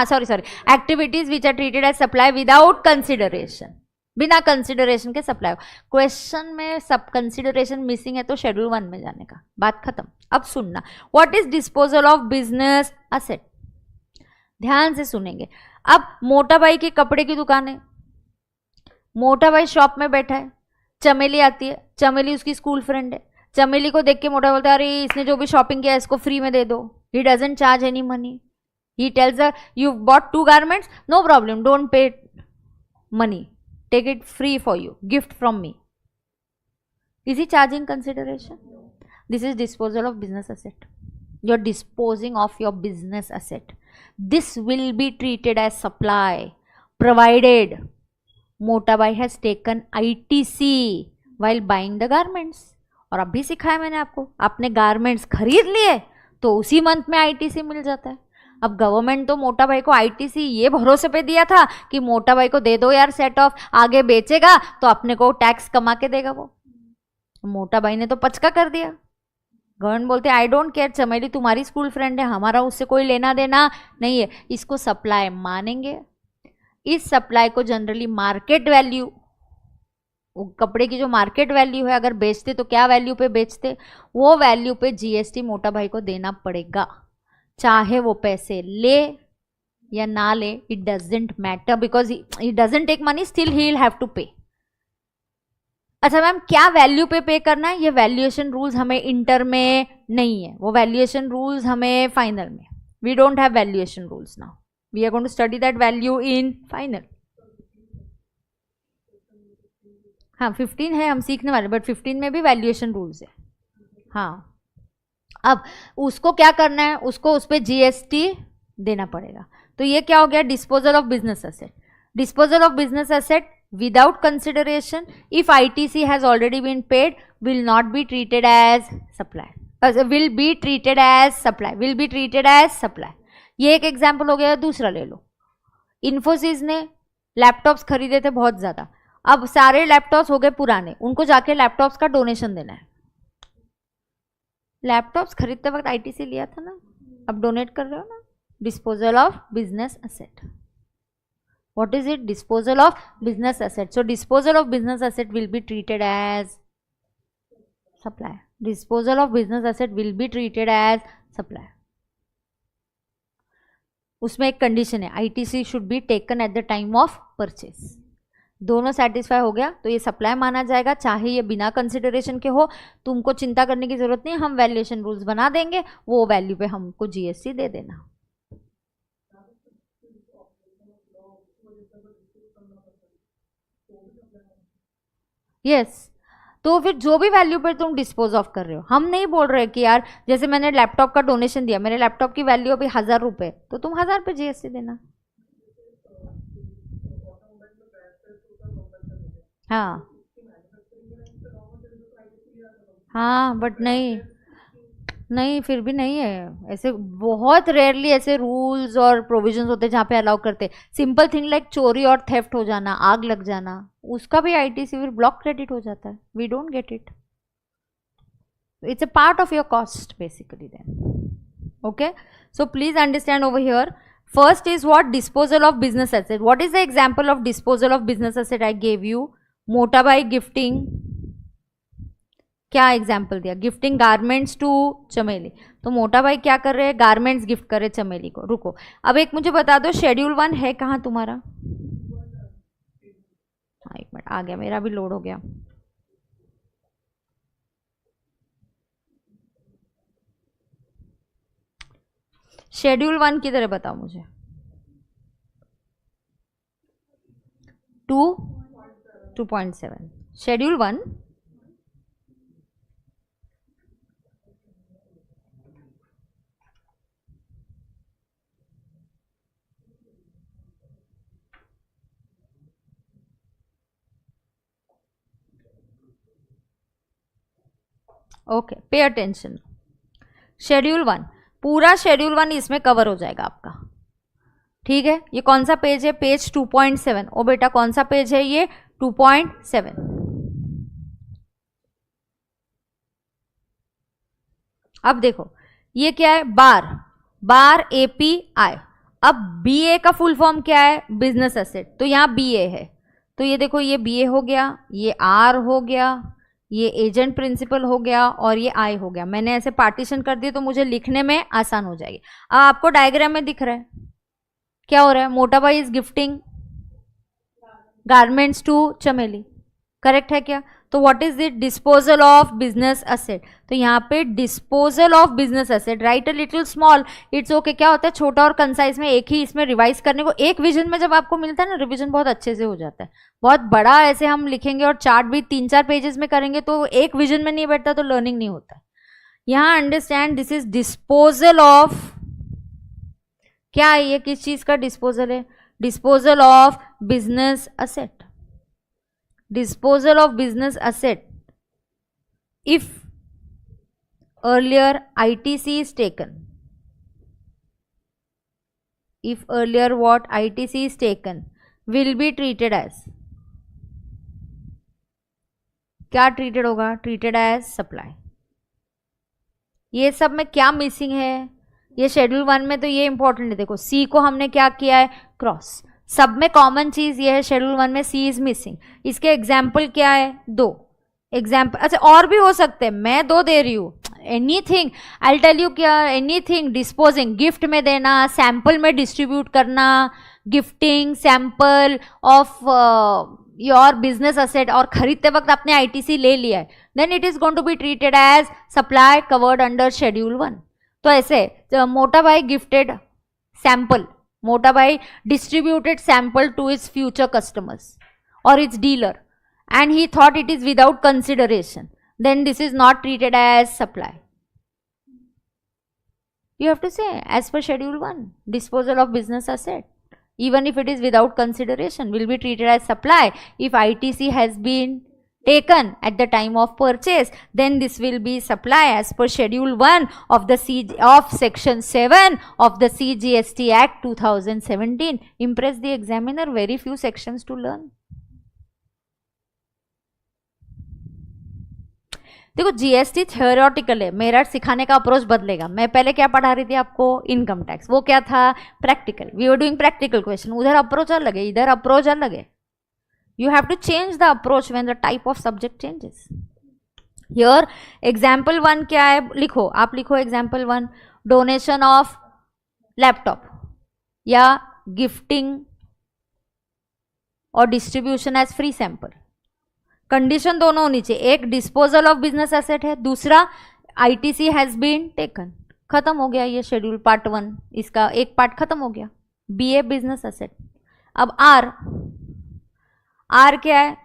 activities which are treated as supply without consideration. बिना कंसिडरेशन के सप्लाई हो। क्वेश्चन में सब कंसिडरेशन मिसिंग है तो शेड्यूल 1 में जाने का, बात खत्म। अब सुनना, what is disposal of business asset? ध्यान से सुनेंगे। अब मोटा भाई की कपड़े की दुकान है, मोटा भाई शॉप में बैठा है, चमेली आती है, चमेली उसकी स्कूल फ्रेंड है, चमेली को देख के मोटा बोलता है अरे इसने जो भी शॉपिंग किया इसको फ्री में दे दो। He doesn't charge any money, he tells her you bought 2 garments, no problem, don't pay money, take it free for you, gift from me. Is he charging consideration? This is disposal of business asset. You are disposing of your business asset. This will be treated as supply provided मोटा भाई has taken ITC while buying the garments। और अभी सिखाया मैंने आपको, आपने garments खरीद लिए तो उसी मंथ में ITC मिल जाता है। अब गवर्नमेंट तो मोटा भाई को ITC ये भरोसे पे दिया था कि मोटा भाई को दे दो यार सेट ऑफ, आगे बेचेगा तो अपने को टैक्स कमा के देगा वो। मोटा भाई ने तो पचका कर दिया। गवर्नमेंट बोलते आई डोंट केयर, चमेली तुम्हारी स्कूल फ्रेंड है, हमारा उससे कोई लेना देना नहीं है, इसको सप्लाई मानेंगे। इस सप्लाई को जनरली मार्केट वैल्यू, कपड़े की जो मार्केट वैल्यू है, अगर बेचते तो क्या वैल्यू पे बेचते, वो वैल्यू पे GST मोटा भाई को देना पड़ेगा, चाहे वो पैसे ले या ना ले, it doesn't matter because he doesn't take money, still he will have to pay. अच्छा मैम क्या वैल्यू पे करना है? ये वैल्यूएशन रूल्स हमें इंटर में नहीं है, वो वैल्यूएशन रूल्स हमें फाइनल में। We don't have valuation rules now. We are going to study that value in final. हाँ 15 है, हम सीखने वाले, बट 15 में भी वैल्यूएशन रूल्स है. हाँ, अब उसको क्या करना है, उसको उस पर जीएसटी देना पड़ेगा. तो ये क्या हो गया, disposal of business asset. Disposal of business asset without consideration if ITC has already been paid will not be treated as supply. Will be treated as supply. Will be treated as supply. ये एक example हो गया. दूसरा ले लो, इन्फोसिस ने laptops खरीदे थे बहुत ज्यादा, अब सारे लैपटॉप्स हो गए पुराने, उनको जाके लैपटॉप्स का डोनेशन देना है. लैपटॉप्स खरीदते वक्त आईटीसी लिया था ना, अब डोनेट कर रहे हो ना. Disposal of business asset. What is it, disposal of business asset. So disposal of business asset will be treated as supply. Disposal of business asset will be treated as supply. उसमें एक condition है, ITC should be taken at the time of purchase. दोनों satisfy हो गया तो ये supply माना जाएगा, चाहे ये बिना कंसिडरेशन के हो. तुमको चिंता करने की जरूरत नहीं, हम वैल्यूएशन रूल्स बना देंगे, वो वैल्यू पे हमको जीएसटी दे देना. यस. तो फिर जो भी वैल्यू पर तुम डिस्पोज ऑफ कर रहे हो, हम नहीं बोल रहे कि यार जैसे मैंने लैपटॉप का डोनेशन दिया, मेरे लैपटॉप की वैल्यू अभी 1000 रुपये, तो तुम 1000 पे जीएसटी देना. हाँ हाँ, बट नहीं फिर भी नहीं है ऐसे. बहुत रेयरली ऐसे रूल्स और प्रोविजंस होते हैं जहाँ पे अलाउ करते. सिंपल थिंग लाइक चोरी और थेफ्ट हो जाना, आग लग जाना, उसका भी आईटीसी फिर ब्लॉक क्रेडिट हो जाता है. We don't get it. It's a part of your cost basically then. Okay, so please understand over here. First is what, disposal of business asset. What is the example of disposal of business asset I gave you. Motabhai gifting, क्या example दिया, gifting garments to Chameli. तो मोटा भाई क्या कर रहे हैं, garments gift कर रहे चमेली को. रुको, अब एक मुझे बता दो, शेड्यूल 1 है कहाँ तुम्हारा. हाँ एक मिनट, आ गया, मेरा भी लोड हो गया. शेड्यूल 1 किधर है बताओ मुझे. 2.7 schedule 1. Okay, pay attention. Schedule 1, पूरा शेड्यूल 1 इसमें कवर हो जाएगा आपका. ठीक है, ये कौन सा पेज है, पेज 2.7. ओ बेटा कौन सा पेज है ये, 2.7. अब देखो ये क्या है, बार API. अब BA का फुल फॉर्म क्या है, बिजनेस एसेट. तो यहाँ BA है, तो ये देखो ये BA हो गया, ये R हो गया, ये एजेंट प्रिंसिपल हो गया, और ये I हो गया. मैंने ऐसे पार्टीशन कर दिए तो मुझे लिखने में आसान हो जाएगी. अब आपको डायग्राम में दिख रहा है क्या हो रहा है, मोटा भाई इज गिफ्टिंग गारमेंट्स टू चमेली. करेक्ट है क्या. तो what is it, disposal of business asset. तो यहाँ पे disposal of business asset, right a little small, it's okay. क्या होता है, छोटा और कंसाइज में एक ही इसमें रिवाइज करने को, एक विजन में जब आपको मिलता है ना, रिवीजन बहुत अच्छे से हो जाता है. बहुत बड़ा ऐसे हम लिखेंगे और चार्ट भी 3-4 पेजेस में करेंगे तो एक विजन में नहीं बैठता, तो लर्निंग नहीं होता. यहाँ understand, this is disposal of, क्या है ये, किस चीज का डिस्पोजल है, disposal of business asset. disposal of business asset if earlier ITC is taken. If earlier what ITC is taken will be treated as, क्या treated होगा, treated as supply. ये सब में क्या मिसिंग है, ये शेड्यूल 1 में तो ये इंपॉर्टेंट है. देखो C को हमने क्या किया है, क्रॉस. सब में कॉमन चीज ये है, शेड्यूल 1 में C इज मिसिंग. इसके एग्जाम्पल क्या है, 2 एग्जाम्पल. अच्छा और भी हो सकते हैं, मैं 2 दे रही हूँ. एनीथिंग आई टेल यू, क्या एनीथिंग डिस्पोजिंग, गिफ्ट में देना, सैंपल में डिस्ट्रीब्यूट करना, gifting sample of your business asset, और खरीदते वक्त आपने आईटीसी ले लिया है, then it is going to be treated as supply covered under schedule 1. तो ऐसे मोटा भाई गिफ्टेड सैंपल, मोटा भाई distributed sample to its future customers or its dealer and he thought it is without consideration, then this is not treated as supply. You have to say as per schedule 1, disposal of business asset, even if it is without consideration, will be treated as supply. If ITC has been taken at the time of purchase, then this will be supply as per schedule 1 of the section 7 of the CGST Act 2017. Impress the examiner, very few sections to learn. देखो GST theoretical है, मेरा सिखाने का approach बदलेगा. मैं पहले क्या पढ़ा रही थी आपको, इनकम टैक्स, वो क्या था, practical. We are doing practical question. उधर अप्रोच अलग है, इधर अप्रोच अलग है. You have to change the approach when the type of subject changes. Here example 1 क्या है, लिखो, आप लिखो example 1, donation of laptop या gifting और distribution as free sample. Condition दोनों होनी चाहिए, एक डिस्पोजल ऑफ बिजनेस एसेट है, दूसरा आईटीसी हैज बीन टेकन. खत्म हो गया ये शेड्यूल पार्ट 1, इसका एक पार्ट खत्म हो गया, बीए बिजनेस एसेट. अब आर क्या है,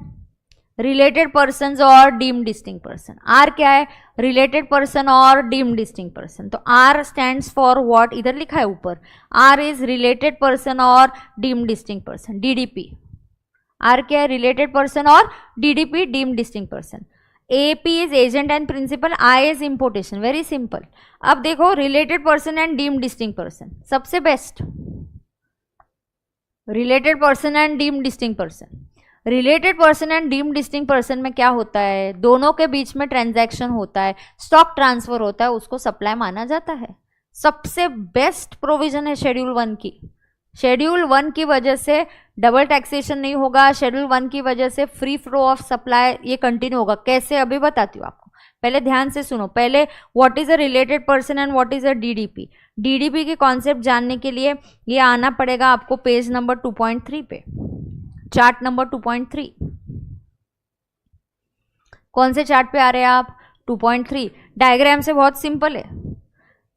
रिलेटेड पर्सन और डीम्ड डिस्टिंक्ट पर्सन. आर क्या है, रिलेटेड पर्सन और डीम्ड डिस्टिंक्ट पर्सन. तो आर स्टैंड्स फॉर व्हाट, इधर लिखा है ऊपर, आर इज रिलेटेड पर्सन और deemed distinct person. DDP, R क्या है, रिलेटेड पर्सन और DDP deemed distinct person. AP is agent and principal, I is importation. Very simple. अब देखो related person and deemed distinct person, सबसे best related person and deemed distinct person. Related person and deemed distinct person में क्या होता है, दोनों के बीच में ट्रांजैक्शन होता है, स्टॉक ट्रांसफर होता है, उसको सप्लाई माना जाता है. सबसे बेस्ट प्रोविजन है शेड्यूल 1 की. शेड्यूल 1 की वजह से डबल टैक्सेशन नहीं होगा, शेड्यूल 1 की वजह से फ्री फ्लो ऑफ सप्लाई ये कंटिन्यू होगा. कैसे, अभी बताती हूँ आपको, पहले ध्यान से सुनो. पहले what is a related person and what is a DDP. DDP की कॉन्सेप्ट जानने के लिए ये आना पड़ेगा आपको पेज नंबर 2.3 पे, चार्ट नंबर 2.3. कौन से चार्ट पे आ रहे हैं आप, 2.3. डायग्राम से बहुत सिंपल है.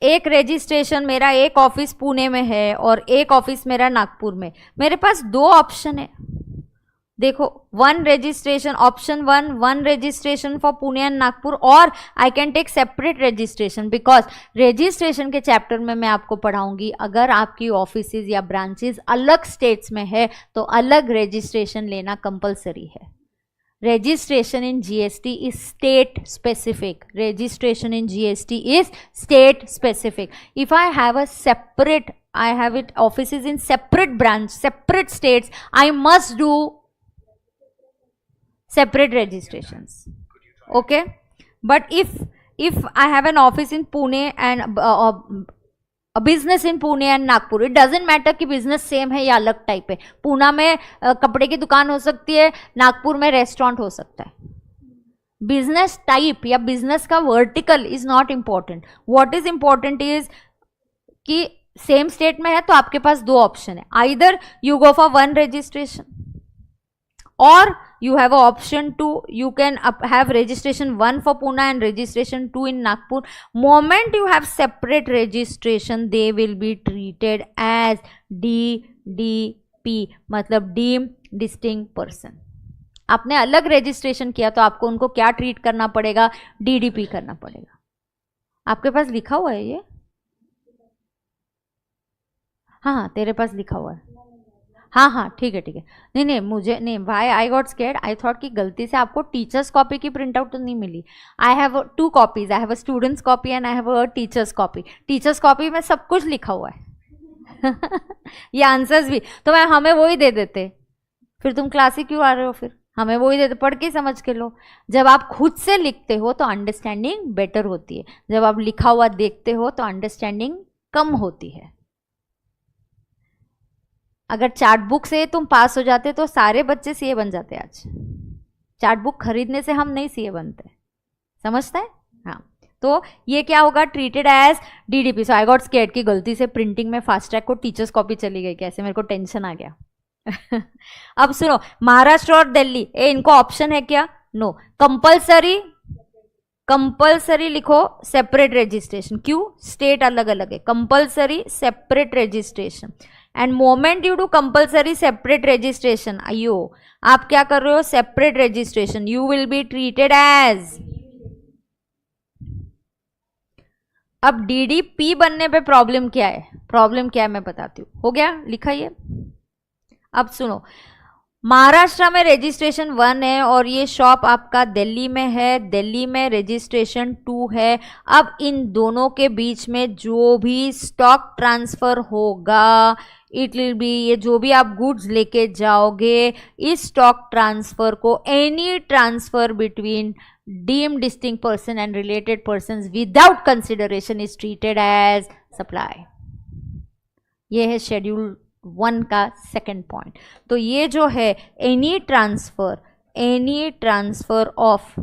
एक रजिस्ट्रेशन मेरा, एक ऑफिस पुणे में है और एक ऑफिस मेरा नागपुर में. मेरे पास 2 ऑप्शन है. देखो, 1 registration, option 1 registration for Pune and Nagpur, और I can take separate registration, because registration के चैप्टर में मैं आपको पढ़ाऊंगी अगर आपकी ऑफिसेज या ब्रांचेस अलग स्टेट्स में है तो अलग रजिस्ट्रेशन लेना कंपलसरी है. Registration in GST is state specific. Registration in GST is state specific. If I have a separate, I have it offices in separate branch, separate states, I must do separate registrations. Okay? But if I have an office in Pune and a business in Pune and Nagpur, it doesn't matter कि business same है या अलग type है. पूना में कपड़े की दुकान हो सकती है, नागपुर में रेस्टोरेंट हो सकता है. बिजनेस टाइप या बिजनेस का vertical is not important. What is important is कि सेम स्टेट में है तो आपके पास 2 ऑप्शन है. Either you go for 1 registration or you have an option to, you can have registration 1 for Pune and registration 2 in Nagpur. Moment you have separate registration, they will be treated as DDP, मतलब deemed distinct person. आपने अलग registration किया तो आपको उनको क्या treat करना पड़ेगा, DDP करना पड़ेगा. आपके पास लिखा हुआ है ये, हाँ तेरे पास लिखा हुआ है, हाँ ठीक है. नहीं मुझे नहीं, why I got scared, I thought कि गलती से आपको टीचर्स कॉपी की प्रिंट आउट तो नहीं मिली. I have 2 copies, I have a student's copy and I have a teacher's copy. Teacher's copy में सब कुछ लिखा हुआ है ये आंसर्स भी, तो मैं हमें वो ही दे देते, फिर तुम क्लास ही क्यों आ रहे हो, फिर हमें वो ही देते, पढ़ के समझ के लो. जब आप खुद से लिखते हो तो अंडरस्टैंडिंग बेटर होती है, जब आप लिखा हुआ देखते हो तो अंडरस्टैंडिंग कम होती है. अगर चार्ट बुक से तुम पास हो जाते तो सारे बच्चे सीए बन जाते. आज चार्ट बुक खरीदने से हम नहीं सीए बनते, समझता है. हाँ, तो ये क्या होगा, treated as DDP. So I got scared की गलती से प्रिंटिंग में फास्ट ट्रैक को टीचर्स कॉपी चली गई, कैसे मेरे को टेंशन आ गया अब सुनो, महाराष्ट्र और दिल्ली, इनको ऑप्शन है क्या, नो. कंपल्सरी कंपल्सरी लिखो सेपरेट रजिस्ट्रेशन, क्यों? स्टेट अलग अलग है, compulsory separate registration. And moment you do compulsory separate registration, अयो आप क्या कर रहे हो? Separate registration, you will be treated as. अब डीडीपी बनने पे प्रॉब्लम क्या है? प्रॉब्लम क्या है मैं बताती हूँ। हो गया लिखा ये? अब सुनो, महाराष्ट्र में रजिस्ट्रेशन 1 है और ये शॉप आपका दिल्ली में है, दिल्ली में रजिस्ट्रेशन 2 है। अब इन दोनों के बीच में जो भी स्टॉक ट्रांसफर होगा, इट विल बी, ये जो भी आप गुड्स लेके जाओगे, इस स्टॉक ट्रांसफर को any transfer between deemed distinct person and related persons without consideration is treated as supply. ये है शेड्यूल 1 का सेकेंड पॉइंट। तो ये जो है एनी ट्रांसफर ऑफ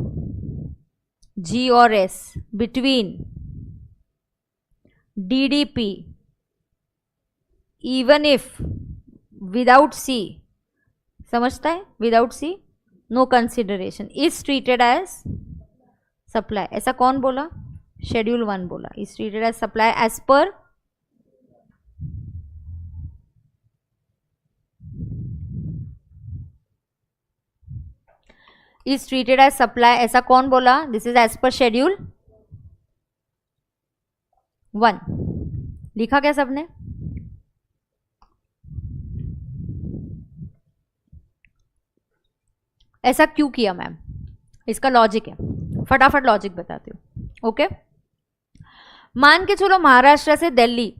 जी और S between DDP even if without C, समझता है? Without C no consideration is treated as supply. ऐसा कौन बोला? शेड्यूल 1 बोला, is treated as supply as per is treated as supply. ऐसा कौन बोला? This is as per schedule 1। लिखा क्या सबने? ऐसा क्यों किया मैम? इसका लॉजिक है, फटाफट लॉजिक बताती हूँ। ओके, मान के चलो महाराष्ट्र से दिल्ली,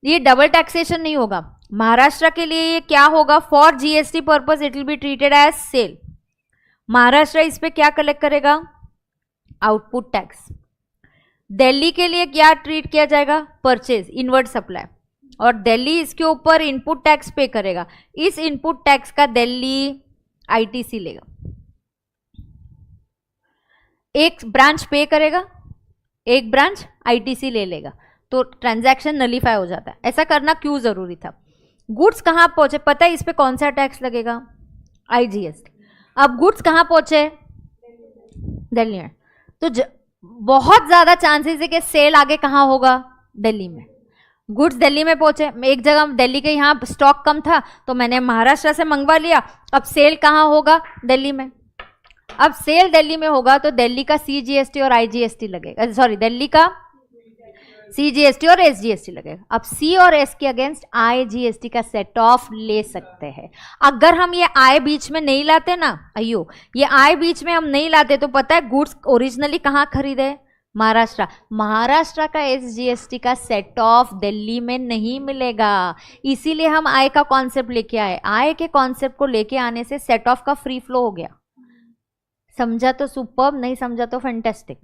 ये डबल टैक्सेशन नहीं होगा। महाराष्ट्र के लिए ये क्या होगा? For GST purpose it will be treated as sale. Maharashtra इस पे क्या कलेक्ट करेगा? Output tax. दिल्ली के लिए क्या ट्रीट किया जाएगा? Purchase, inward supply. और दिल्ली इसके ऊपर इनपुट टैक्स पे करेगा। इस इनपुट टैक्स का दिल्ली आईटीसी लेगा, एक ब्रांच पे करेगा, एक ब्रांच आईटीसी ले लेगा, तो ट्रांजैक्शन नलीफाई हो जाता है। ऐसा करना क्यों जरूरी था? गुड्स कहां पहुंचे पता है? इस पे कौन सा टैक्स लगेगा? आईजीएसटी। अब गुड्स कहां पहुंचे? दिल्ली में। तो बहुत ज्यादा चांसेस है कि सेल आगे कहां होगा? दिल्ली में। गुड्स दिल्ली में पहुंचे, एक जगह दिल्ली के यहाँ स्टॉक कम था तो मैंने महाराष्ट्र से मंगवा लिया, अब सेल कहाँ होगा? दिल्ली में। अब सेल दिल्ली में होगा तो दिल्ली का सीजीएसटी और आईजीएसटी लगेगा, सॉरी दिल्ली का सीजीएसटी और एसजीएसटी लगेगा। अब सी और एस के अगेंस्ट आईजीएसटी का सेट ऑफ ले सकते हैं। अगर हम ये आई बीच में नहीं लाते ना, अयो ये आई बीच में हम नहीं लाते तो पता है गुड्स ओरिजिनली कहाँ खरीदे? महाराष्ट्र। महाराष्ट्र का एसजीएसटी का सेट ऑफ दिल्ली में नहीं मिलेगा, इसीलिए हम आय का कॉन्सेप्ट लेके आए। आय के कॉन्सेप्ट को लेके आने से सेट ऑफ का फ्री फ्लो हो गया। समझा तो सुपर्ब, नहीं समझा तो फैंटास्टिक।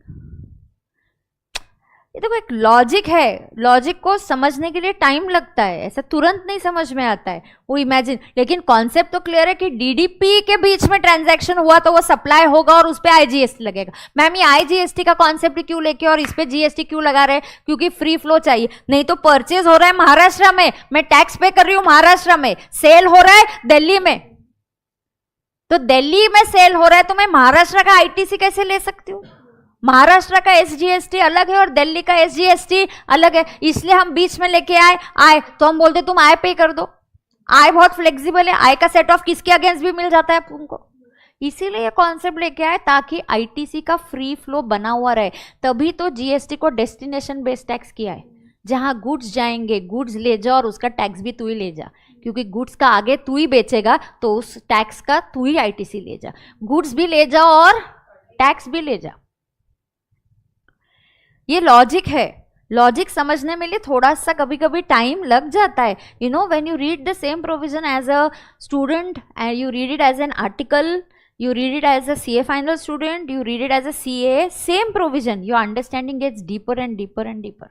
ये तो एक लॉजिक है, लॉजिक को समझने के लिए टाइम लगता है, ऐसा तुरंत नहीं समझ में आता है वो इमेजिन। लेकिन कॉन्सेप्ट तो क्लियर है कि डीडीपी के बीच में ट्रांजैक्शन हुआ तो वो सप्लाई होगा और उस पे आईजीएसटी लगेगा। मैम ये आईजीएसटी का कॉन्सेप्ट क्यों लेके और इस पे जीएसटी क्यों लगा रहे? क्योंकि फ्री फ्लो चाहिए। नहीं तो परचेज हो रहा है महाराष्ट्र में, मैं टैक्स पे कर रही हूं महाराष्ट्र में, सेल हो रहा है दिल्ली में, तो दिल्ली में सेल हो रहा है तो मैं महाराष्ट्र का आईटीसी कैसे ले सकती हूँ? महाराष्ट्र का एसजीएसटी अलग है और दिल्ली का एसजीएसटी अलग है, इसलिए हम बीच में लेके आए तो हम बोलते तुम आय पे कर दो। आय बहुत फ्लेक्सिबल है, आय का सेट ऑफ किसके अगेंस्ट भी मिल जाता है तुमको, इसीलिए ये कॉन्सेप्ट लेके आए ताकि आईटीसी का फ्री फ्लो बना हुआ रहे। तभी तो जीएसटी को डेस्टिनेशन बेस्ड टैक्स किया है, जहां गुड्स जाएंगे गुड्स ले जा और उसका टैक्स भी तू ही ले जा, क्योंकि गुड्स का आगे तू ही बेचेगा तो उस टैक्स का तू ही आईटीसी ले जा, गुड्स भी ले जा और टैक्स भी ले जा। ये लॉजिक है, लॉजिक समझने में लिए थोड़ा सा कभी कभी टाइम लग जाता है। You know when you read the same provision as a student and you read it as an article, you read it as a CA final student, you read it as a CA, same provision, your understanding gets deeper and deeper and deeper.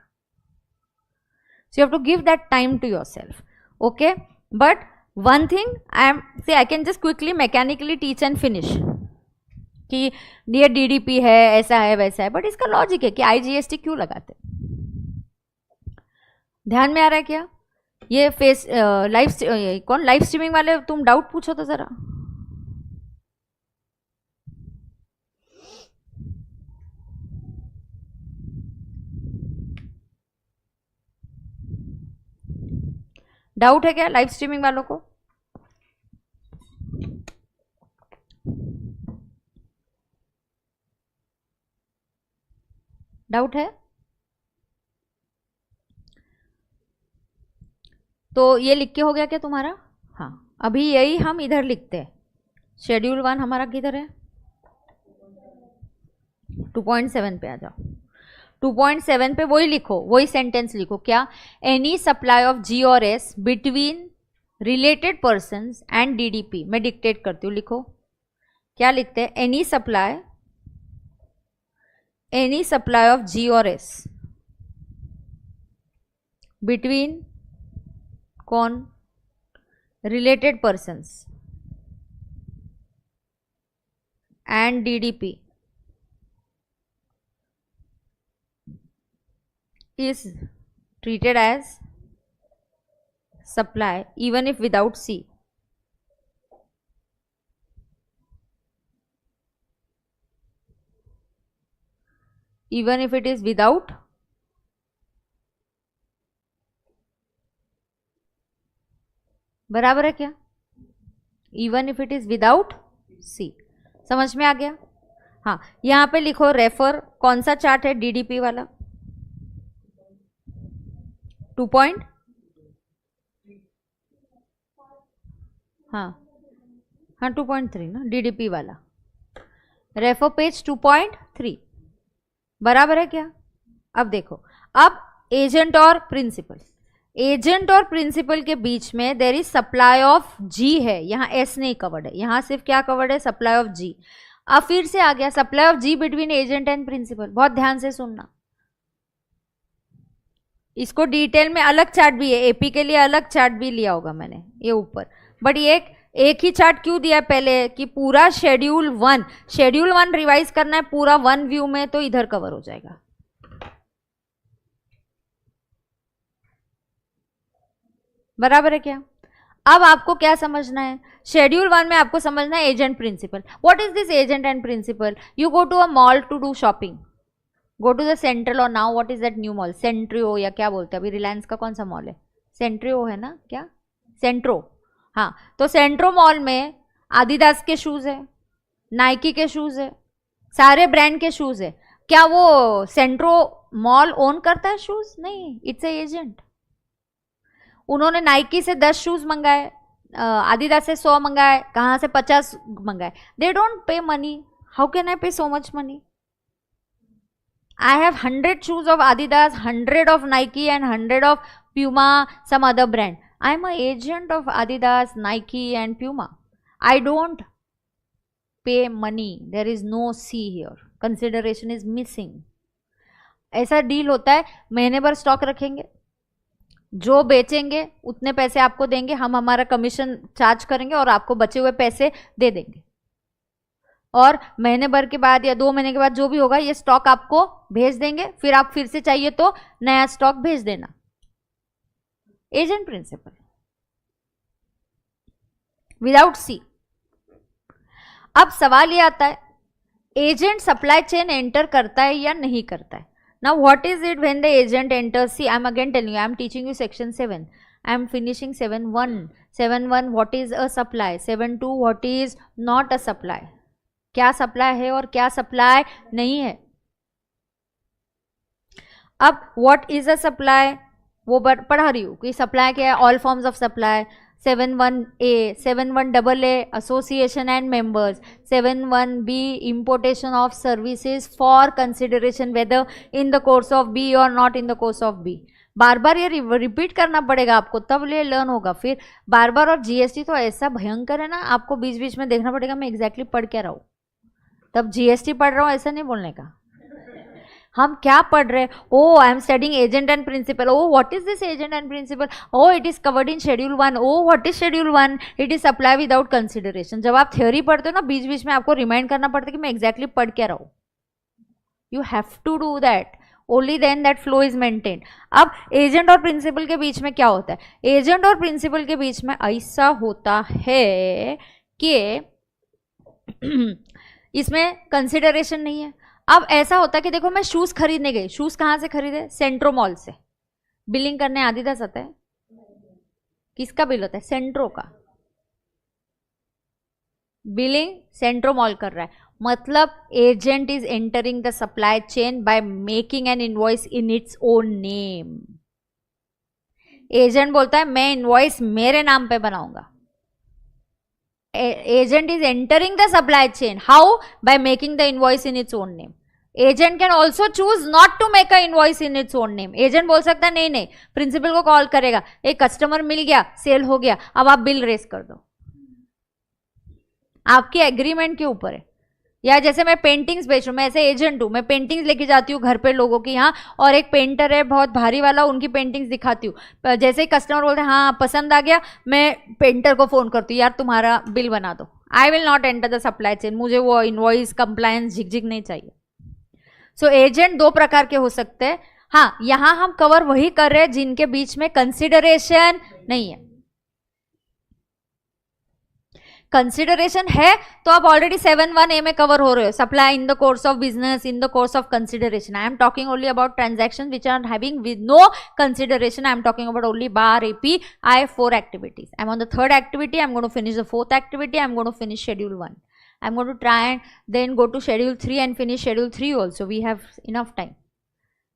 So you have to give that time to yourself, okay? But one thing I can just quickly mechanically teach and finish कि ये DDP है, ऐसा है वैसा है, but इसका logic है कि IGST क्यों लगाते? ध्यान में आ रहा है क्या? ये फेस लाइव स्ट्रीमिंग वाले तुम डाउट पूछो तो जरा। डाउट है क्या लाइव स्ट्रीमिंग वालों को? डाउट है? तो ये लिख के हो गया क्या तुम्हारा? हाँ, अभी यही हम इधर लिखते हैं। शेड्यूल 1 हमारा किधर है? 2.7 पे आ जाओ। 2.7 पे वही लिखो, वही सेंटेंस लिखो। क्या? एनी सप्लाई ऑफ जी और S between related persons and DDP. मैं डिक्टेट करती हूँ, लिखो। क्या लिखते हैं? एनी सप्लाई ऑफ जी और एस बिटवीन कौन? Related persons and DDP is treated as supply even if without C. Even if it is without बराबर है क्या? Even if it is without C. समझ में आ गया? हाँ, यहां पे लिखो रेफर। कौन सा चार्ट है? डीडीपी वाला 2 पॉइंट, हाँ 2.3 ना, डीडीपी वाला रेफर पेज 2.3 बराबर है क्या? अब देखो, अब एजेंट और प्रिंसिपल के बीच में देयर इज सप्लाई ऑफ जी है। यहाँ एस नहीं कवर्ड है, यहाँ सिर्फ क्या कवर्ड है? Supply of G. अब फिर से आ गया supply of G between agent and principal. बहुत ध्यान से सुनना, इसको डिटेल में अलग चार्ट भी है, एपी के लिए अलग चार्ट भी लिया होगा मैंने ये ऊपर। बट ये एक ही चार्ट क्यों दिया है पहले? कि पूरा शेड्यूल 1 रिवाइज करना है पूरा 1 व्यू में, तो इधर कवर हो जाएगा। बराबर है क्या? अब आपको क्या समझना है? शेड्यूल 1 में आपको समझना है agent principal. What is this agent and principal? You go to a mall to do shopping, go to the Central, और now what is that new mall? Centro या क्या बोलते हैं? अभी रिलायंस का कौन सा मॉल है? सेंट्रियो है ना? क्या? सेंट्रो। हाँ, तो सेंट्रो मॉल में आदिदास के शूज है, नाइकी के शूज है, सारे ब्रांड के शूज है। क्या वो सेंट्रो मॉल ओन करता है शूज? नहीं, इट्स ए एजेंट। उन्होंने नाइकी से 10 शूज मंगाए, आदिदास से 100 मंगाए, कहाँ से 50 मंगाए। They don't pay money. How can I pay so much money? I have 100 shoes of Adidas, 100 of Nike and 100 of Puma, some other brand. I am an agent of Adidas, Nike and Puma. I don't pay money. There is no C here. Consideration is missing. ऐसा deal होता है, महीने भर stock रखेंगे, जो बेचेंगे उतने पैसे आपको देंगे, हम हमारा कमीशन चार्ज करेंगे और आपको बचे हुए पैसे दे देंगे। और महीने भर के बाद या 2 महीने के बाद जो भी होगा, ये स्टॉक आपको भेज देंगे, फिर आप फिर से चाहिए तो नया स्टॉक भेज देना। एजेंट प्रिंसिपल विदाउट सी। अब सवाल ये आता है, एजेंट सप्लाई चेन एंटर करता है या नहीं करता है? Now what is it when the agent enters? See, I am again telling you, I am teaching you section 7, I am finishing 7.1 7.1 what is a supply, 7.2 what is not a supply. क्या supply है और क्या supply नहीं है। अब what is a supply वो पढ़ा रही हूँ कि सप्लाई क्या है, all forms of supply. 7.1a 7.1AA association and members, 7.1b importation of services for consideration whether in the course of B or not in the course of B. बार बार ये रिपीट करना पड़ेगा आपको, तब ये लर्न होगा। फिर बार बार, और जीएसटी तो ऐसा भयंकर है ना, आपको बीच बीच में देखना पड़ेगा मैं एग्जैक्टली पढ़ क्या रहा हूँ। तब जीएसटी पढ़ रहा हूँ ऐसा नहीं बोलने का। हम क्या पढ़ रहे हैं? Oh I am studying agent and principal. Oh what is this agent and principal? Oh it is covered in schedule 1। Oh what is schedule 1? It is supply without consideration. जब आप थ्योरी पढ़ते हो ना, बीच बीच में आपको रिमाइंड करना पड़ता है कि मैं एग्जैक्टली पढ़ क्या रहा हूँ। You have to do that, only then that flow is maintain. अब एजेंट और प्रिंसिपल के बीच में क्या होता है? एजेंट और प्रिंसिपल के बीच में ऐसा होता है कि इसमें कंसिडरेशन नहीं है। अब ऐसा होता है कि देखो, मैं शूज खरीदने गई, शूज कहाँ से खरीदे? सेंट्रो मॉल से। बिलिंग करने आदिदास आता है? किसका बिल होता है? सेंट्रो का। बिलिंग सेंट्रोमॉल कर रहा है, मतलब agent is entering the supply chain by making an invoice in its own name. Agent बोलता है मैं इनवॉइस मेरे नाम पे बनाऊंगा। Agent is entering the supply chain, how? By making the invoice in its own name. Agent can also choose not to make a invoice in its own name. Agent बोल सकता है नहीं नहीं, प्रिंसिपल को कॉल करेगा, एक customer मिल गया, cell हो गया, अब आप बिल रेस कर दो, आपके एग्रीमेंट के ऊपर है। या जैसे मैं पेंटिंग्स बेच रहा हूँ, मैं ऐसे एजेंट हूँ, मैं पेंटिंग्स लेके जाती हूँ घर पे लोगों की यहाँ, और एक पेंटर है बहुत भारी वाला, उनकी पेंटिंग्स दिखाती हूँ। जैसे ही कस्टमर बोलते हैं हाँ पसंद आ गया, मैं पेंटर को फोन करती हूँ यार तुम्हारा बिल बना दो। I will not enter the supply chain, मुझे वो इनवॉइस कंप्लायंस झिकझिक नहीं चाहिए। सो एजेंट दो प्रकार के हो सकते हैं। हाँ, यहां हम कवर वही कर रहे हैं जिनके बीच में कंसिडरेशन नहीं है। कंसिडरेशन है तो आप ऑलरेडी 7(1) में कवर हो रहे हो, supply in the course of business, in the course of consideration. I am talking only about transactions which are having with no consideration. I am talking about only bar AP. I have 4 activities. I am on the 3rd activity. I am going to finish the 4th activity. I am going to finish schedule 1. I'm going to try and then go to schedule 3 and finish schedule 3 also. We have enough time.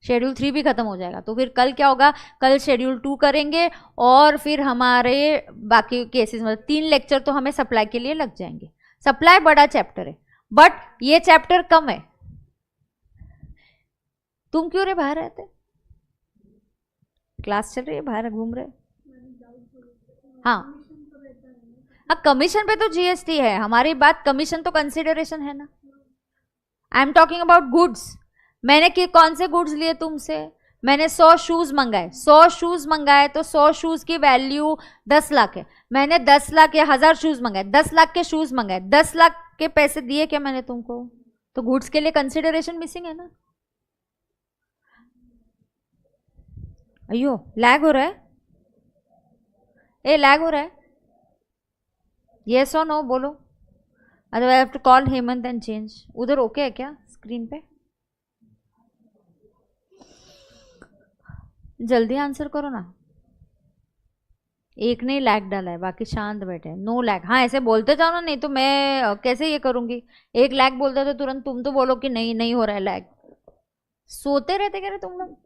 schedule 3 भी खत्म हो जाएगा, तो फिर कल क्या होगा? कल schedule 2 करेंगे और फिर हमारे बाकी केसेस में 3 लेक्चर तो हमें सप्लाई के लिए लग जाएंगे। सप्लाई बड़ा चैप्टर है, बट ये चैप्टर कम है। तुम क्यों रे बाहर रहते? क्लास चल रही है, बाहर घूम रहे? हाँ हाँ, कमीशन पे तो जीएसटी है, हमारी बात कमीशन तो कंसिडरेशन है ना। आई एम टॉकिंग अबाउट गुड्स। मैंने कौन से गुड्स लिए तुमसे? मैंने 100 शूज मंगाए, 100 शूज मंगाए तो 100 शूज की वैल्यू 10 लाख है। मैंने 10 लाख या 1000 शूज मंगाए, 10 लाख के शूज मंगाए, 10 लाख के पैसे दिए क्या मैंने तुमको? तो गुड्स के लिए कंसिडरेशन मिसिंग है ना। अयो लैग हो रहा है, ए लैग हो रहा है। येस और नो बोलो, otherwise I have to call Hemant and change. उधर ओके है क्या स्क्रीन पे? जल्दी आंसर करो ना। एक ने लैग डाला है, बाकी शांत बैठे हैं। No lag. हाँ ऐसे बोलते जाओ ना, नहीं तो मैं कैसे ये करूंगी? एक लैग बोलते तो तुरंत तुम तो बोलो कि नहीं नहीं हो रहा है लैग। सोते रहते क्या रे तुम लोग?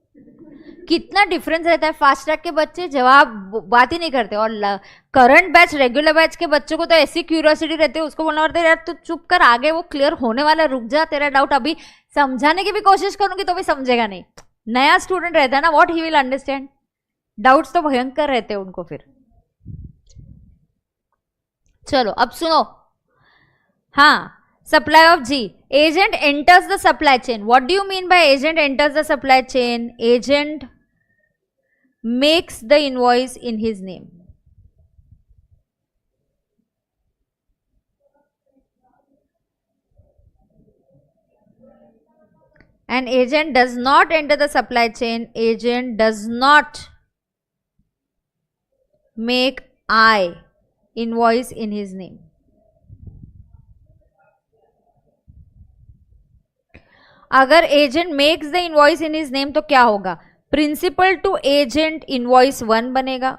कितना डिफरेंस रहता है। फास्ट ट्रैक के बच्चे जवाब बात ही नहीं करते, और करंट बैच रेगुलर बैच के बच्चों को तो ऐसी क्यूरियोसिटी रहती है, उसको बोलना पड़ता है यार तू चुप कर, आगे वो क्लियर होने वाला, रुक जा, तेरा डाउट अभी समझाने की भी कोशिश करूंगी तो भी समझेगा नहीं। नया स्टूडेंट रहता है ना, what he will understand. Doubts तो भयंकर रहते हैं उनको। फिर चलो अब सुनो। हाँ, supply of G. Agent enters the supply chain. What do you mean by agent enters the supply chain? Agent makes the invoice in his name. And agent does not enter the supply chain. Agent does not make I invoice in his name. अगर agent makes the invoice in his name तो क्या होगा? Principal to agent invoice 1 बनेगा।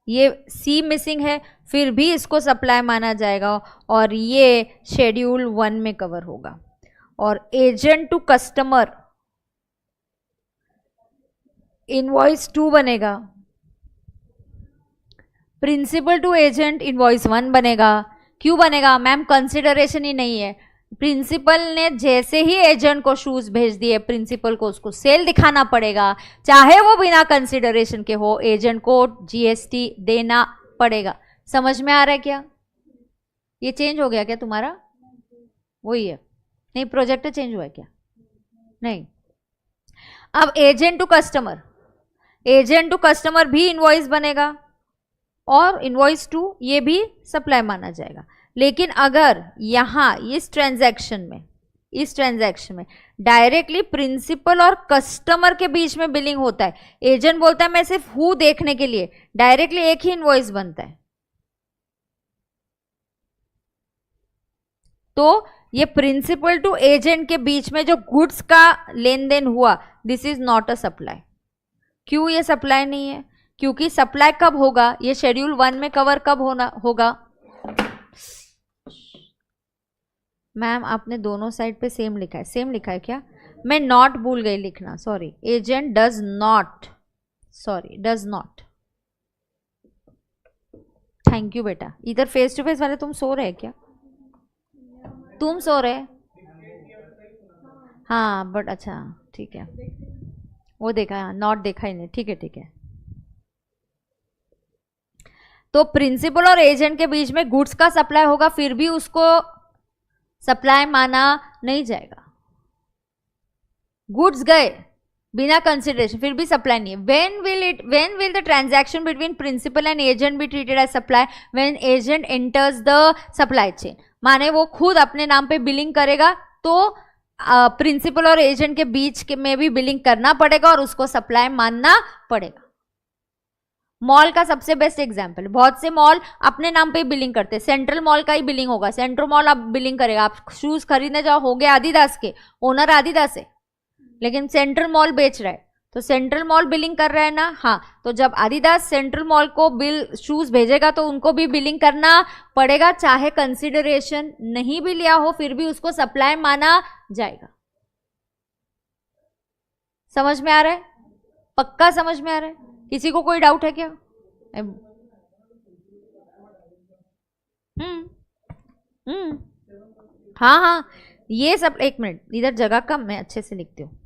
ये सी missing है, फिर भी इसको सप्लाई माना जाएगा और ये शेड्यूल 1 में कवर होगा। और एजेंट टू कस्टमर इनवॉइस 2 बनेगा। प्रिंसिपल टू एजेंट इनवॉइस 1 बनेगा। क्यों बनेगा मैम? कंसिडरेशन ही नहीं है। प्रिंसिपल ने जैसे ही एजेंट को शूज भेज दिए, प्रिंसिपल को उसको सेल दिखाना पड़ेगा, चाहे वो बिना कंसिडरेशन के हो, एजेंट को जीएसटी देना पड़ेगा। समझ में आ रहा है क्या? ये चेंज हो गया क्या तुम्हारा? वही है नहीं, प्रोजेक्ट चेंज हुआ है क्या? नहीं। अब agent to customer, agent to customer भी इनवॉइस बनेगा और इनवॉइस 2 ये भी सप्लाई माना जाएगा। लेकिन अगर यहां इस ट्रांजैक्शन में डायरेक्टली प्रिंसिपल और कस्टमर के बीच में बिलिंग होता है, एजेंट बोलता है मैं सिर्फ हूं देखने के लिए, डायरेक्टली एक ही इनवॉइस बनता है, तो ये प्रिंसिपल टू एजेंट के बीच में जो गुड्स का लेन देन हुआ, this is not a supply. क्यों ये सप्लाई नहीं है? क्योंकि सप्लाई कब होगा, ये शेड्यूल 1 में कवर कब होगा। मैम आपने दोनों साइड पे सेम लिखा है, सेम लिखा है क्या? मैं नॉट भूल गई लिखना, sorry. Agent does not, sorry does not. Thank you बेटा। इधर फेस टू फेस वाले तुम सो रहे क्या? तुम सो रहे? हाँ बट अच्छा ठीक है, वो देखा, नॉट देखा ही नहीं, ठीक है ठीक है। तो प्रिंसिपल और एजेंट के बीच में गुड्स का सप्लाई होगा, फिर भी उसको सप्लाई माना नहीं जाएगा। गुड्स गए बिना कंसिडरेशन, फिर भी सप्लाई नहीं है। when will the transaction between principal and agent be treated as supply? when agent enters the supply chain, माने वो खुद अपने नाम पे बिलिंग करेगा तो प्रिंसिपल और एजेंट के बीच में भी बिलिंग करना पड़ेगा और उसको सप्लाई मानना पड़ेगा। मॉल का सबसे बेस्ट एग्जांपल, बहुत से मॉल अपने नाम पे बिलिंग करते हैं, सेंट्रल मॉल का ही बिलिंग होगा, सेंट्रल मॉल आप बिलिंग करेगा। आप शूज खरीदने जाओ, हो गए आदिदास के, ओनर आदिदास है, लेकिन सेंट्रल मॉल बेच रहा है, तो सेंट्रल मॉल बिलिंग कर रहा है ना। हाँ, तो जब आदिदास सेंट्रल मॉल को बिल शूज भेजेगा तो उनको भी बिलिंग करना पड़ेगा, चाहे कंसिडरेशन नहीं भी लिया हो, फिर भी उसको सप्लाई माना जाएगा। समझ में आ रहा है? पक्का समझ में आ रहा है? किसी को कोई डाउट है क्या? हाँ हाँ, ये सब, एक मिनट इधर जगह कम, मैं अच्छे से लिखती हूँ।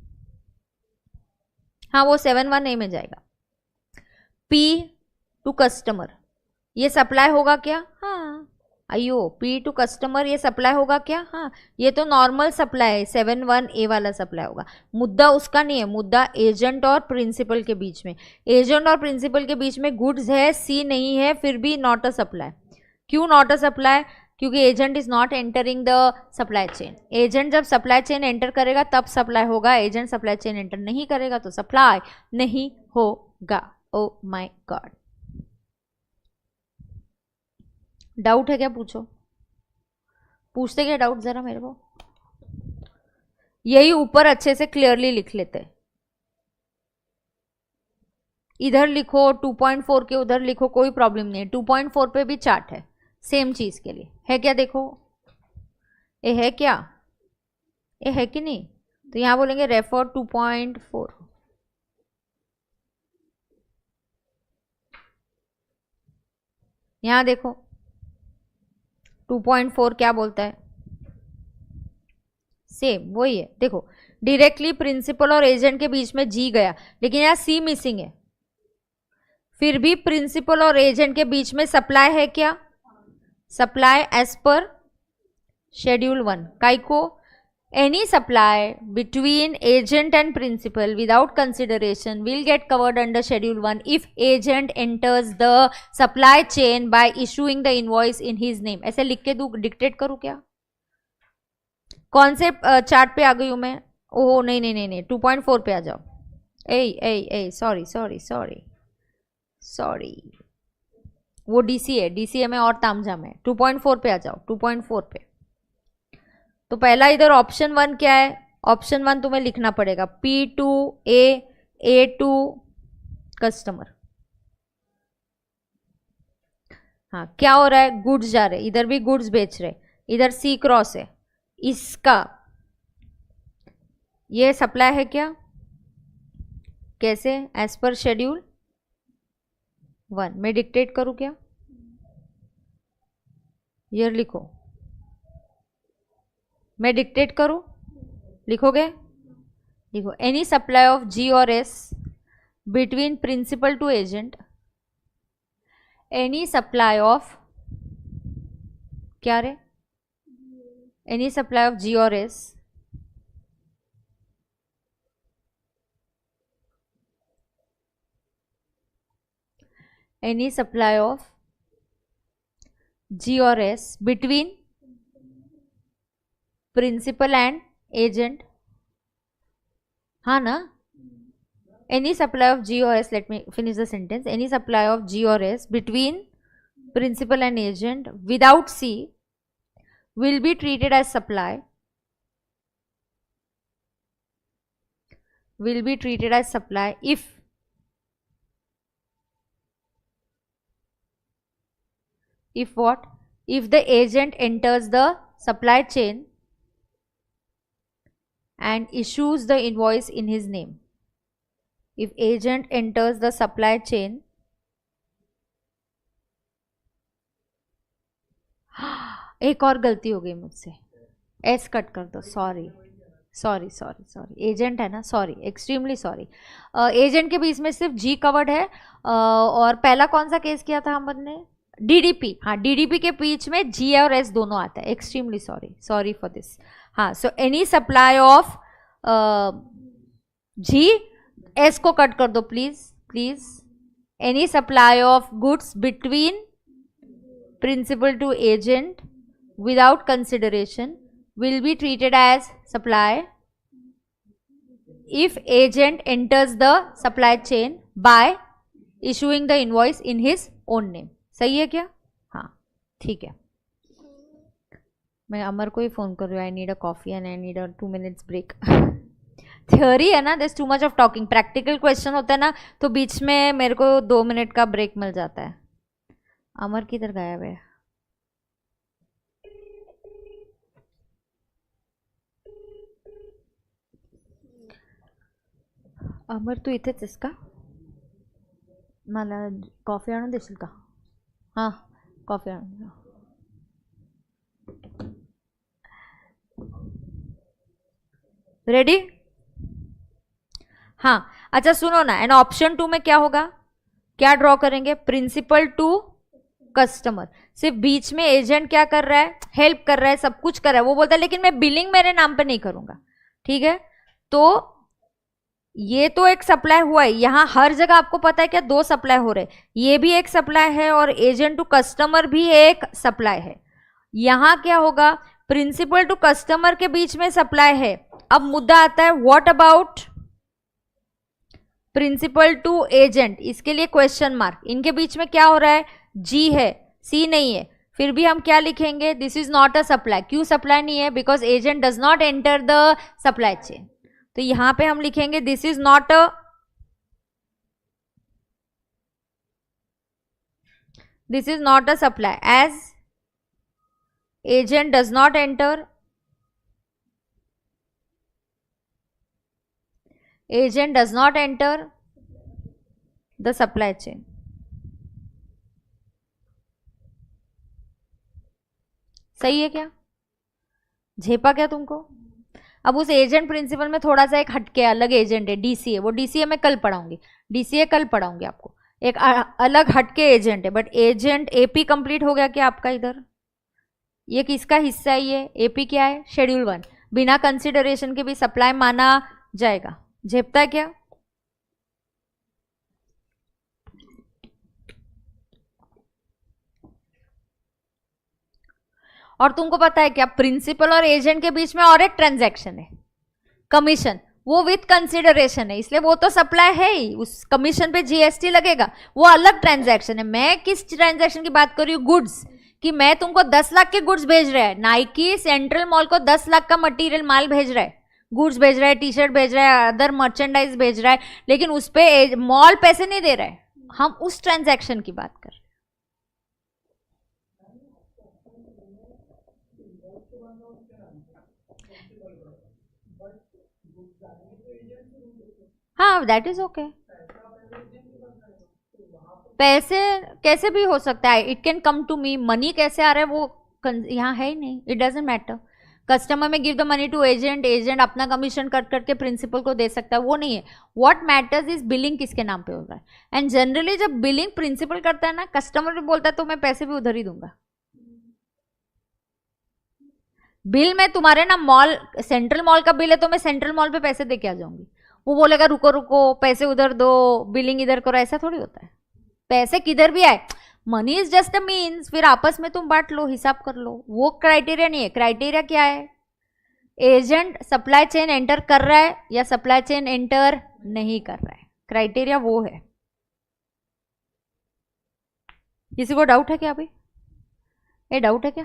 हाँ वो 7(1) में जाएगा। P टू कस्टमर, ये सप्लाई होगा क्या? हाँ। अयो, P टू कस्टमर ये सप्लाई होगा क्या? हाँ। ये तो नॉर्मल सप्लाई है, 7(1) वाला सप्लाई होगा। मुद्दा उसका नहीं है, मुद्दा एजेंट और प्रिंसिपल के बीच में। एजेंट और प्रिंसिपल के बीच में गुड्स है, सी नहीं है, फिर भी नॉट अ सप्लाई। क्यों नॉट अ सप्लाई? क्योंकि agent is not entering the supply chain. Agent जब सप्लाई चेन एंटर करेगा तब सप्लाई होगा, एजेंट सप्लाई चेन एंटर नहीं करेगा तो सप्लाई नहीं होगा। ओ माय गॉड, डाउट है क्या? पूछो, पूछते क्या डाउट जरा मेरे को। यही ऊपर अच्छे से क्लियरली लिख लेते, इधर लिखो 2.4 के उधर लिखो, कोई प्रॉब्लम नहीं है। 2.4 पे भी चार्ट है सेम चीज के लिए, है क्या? देखो ये है क्या, ये है कि नहीं? तो यहां बोलेंगे रेफर 2.4। यहां देखो 2.4 क्या बोलता है, सेम वही है। देखो डायरेक्टली प्रिंसिपल और एजेंट के बीच में जी गया, लेकिन यहाँ सी मिसिंग है, फिर भी प्रिंसिपल और एजेंट के बीच में सप्लाई है क्या? Supply as per schedule 1। काई को? Any supply between agent and principal without consideration will get covered under schedule 1 if agent enters the supply chain by issuing the invoice in his name. ऐसे लिख के दू, dictate करूं क्या? कौन से चार्ट पे आ गई हूं मैं? ओह नहीं नहीं नहीं नहीं, 2.4 पे आ जाओ। ए सॉरी सॉरी सॉरी सॉरी, वो डीसीए, डीसीए में और तामझाम है। 2.4 पे आ जाओ, 2.4 पे। तो पहला इधर ऑप्शन 1 क्या है? ऑप्शन 1 तुम्हें लिखना पड़ेगा, P2 A2 कस्टमर। हाँ, क्या हो रहा है? गुड्स जा रहे, इधर भी गुड्स बेच रहे, इधर C क्रॉस है, इसका ये सप्लाई है क्या? कैसे? As per schedule 1। मैं डिक्टेट करूं क्या? ये लिखो, मैं डिक्टेट करूं, लिखोगे? लिखो, एनी सप्लाई ऑफ G और S between principal to agent, any supply of, क्या रे? एनी सप्लाई ऑफ G और S any supply of G or S between principal and agent, हाँ ना? any supply of G or S, let me finish the sentence, any supply of G or S between principal and agent without C will be treated as supply, will be treated as supply if if what? If the agent enters the supply chain and issues the invoice in his name. If agent enters the supply chain, एक और गलती हो गई मुझसे, S cut कर दो, sorry sorry sorry sorry, agent है ना, सॉरी, एक्सट्रीमली सॉरी। एजेंट के बीच में सिर्फ जी कवर्ड है, और पहला कौन सा केस किया था हमने? डीडीपी। हाँ, डीडीपी के बीच में जी और एस दोनों आता है, extremely sorry, sorry for this. हाँ, so any supply of G, S को कट कर दो please please. Any supply of goods between principal to agent without consideration will be treated as supply if agent enters the supply chain by issuing the invoice in his own name। सही है क्या? हाँ, ठीक है। मैं अमर को ही phone कर रही हूँ, I need a coffee and I need a 2 minutes break. Theory है ना, there's too much of talking। Practical question होता है ना, तो बीच में मेरे को 2 minute का ब्रेक मिल जाता है। अमर किधर गायब है? अमर तू इथेच आहेस का? मला कॉफी आणून देशील का? हां, कॉफी आणून। रेडी? हाँ, अच्छा सुनो ना, एंड ऑप्शन 2 में क्या होगा? क्या ड्रॉ करेंगे? Principal to customer. सिर्फ बीच में एजेंट क्या कर रहा है? हेल्प कर रहा है, सब कुछ कर रहा है। वो बोलता है लेकिन मैं बिलिंग मेरे नाम पे नहीं करूंगा, ठीक है? तो ये तो एक सप्लाई हुआ है, यहां हर जगह आपको पता है क्या 2 सप्लाई हो रहे, ये भी एक सप्लाई है और एजेंट टू कस्टमर भी एक सप्लाई है। यहां क्या होगा? प्रिंसिपल टू कस्टमर के बीच में सप्लाई है। अब मुद्दा आता है what about principal to agent? इसके लिए क्वेश्चन मार्क। इनके बीच में क्या हो रहा है? जी है, सी नहीं है। फिर भी हम क्या लिखेंगे? This is not a supply. क्यों सप्लाई नहीं है? Because agent does not enter the supply chain. तो यहां पे हम लिखेंगे this is not a supply as agent does not enter the supply chain. सही है क्या? झेपा क्या तुमको? अब उस एजेंट प्रिंसिपल में थोड़ा सा एक हटके अलग एजेंट है, डीसीए। वो डीसीए मैं कल पढ़ाऊंगी, डीसीए कल पढ़ाऊंगी आपको। एक अलग हटके एजेंट है, बट एजेंट एपी कंप्लीट हो गया क्या आपका? इधर ये किसका हिस्सा है? ये एपी क्या है? शेड्यूल 1। बिना कंसिडरेशन के भी सप्लाई माना जाएगा। झेपता है क्या? और तुमको पता है क्या, प्रिंसिपल और एजेंट के बीच में और एक ट्रांजैक्शन है, कमीशन। वो विथ कंसिडरेशन है, इसलिए वो तो सप्लाई है ही, उस कमीशन पे जीएसटी लगेगा, वो अलग ट्रांजैक्शन है। मैं किस ट्रांजैक्शन की बात कर रही हूँ? गुड्स कि मैं तुमको 10 लाख के गुड्स भेज रहा है, नाइकी सेंट्रल मॉल को 10 लाख का मटेरियल माल भेज रहा है, गुड्स भेज रहा है, टी शर्ट भेज रहा है, अदर मर्चेंडाइज भेज रहा है, लेकिन उस पर मॉल पैसे नहीं दे रहा है। हम उस ट्रांजैक्शन की बात कर रहे हैं। हाँ, दैट इज ओके। पैसे कैसे भी हो सकता है, it can come to me. Money कैसे आ रहा है वो यहाँ है ही नहीं, it doesn't matter. Customer may give the money to agent, agent अपना कमीशन कट करके प्रिंसिपल को दे सकता है, वो नहीं है। व्हाट मैटर्स इज बिलिंग किसके नाम पे हो रहा है। एंड जनरली जब बिलिंग प्रिंसिपल करता है ना, कस्टमर भी बोलता है तो मैं पैसे भी उधर ही दूंगा। बिल में तुम्हारे ना मॉल, सेंट्रल मॉल का बिल है तो मैं सेंट्रल मॉल पे पैसे दे के आ जाऊंगी। वो बोलेगा रुको रुको, पैसे उधर दो, बिलिंग इधर करो, ऐसा थोड़ी होता है। पैसे किधर भी आए, money is just a means, फिर आपस में तुम बांट लो, हिसाब कर लो, वो क्राइटेरिया नहीं है। क्राइटेरिया क्या है? एजेंट सप्लाई चेन एंटर कर रहा है या सप्लाई चेन एंटर नहीं कर रहा है, क्राइटेरिया वो है। किसी को डाउट है क्या? अभी ये डाउट है क्या?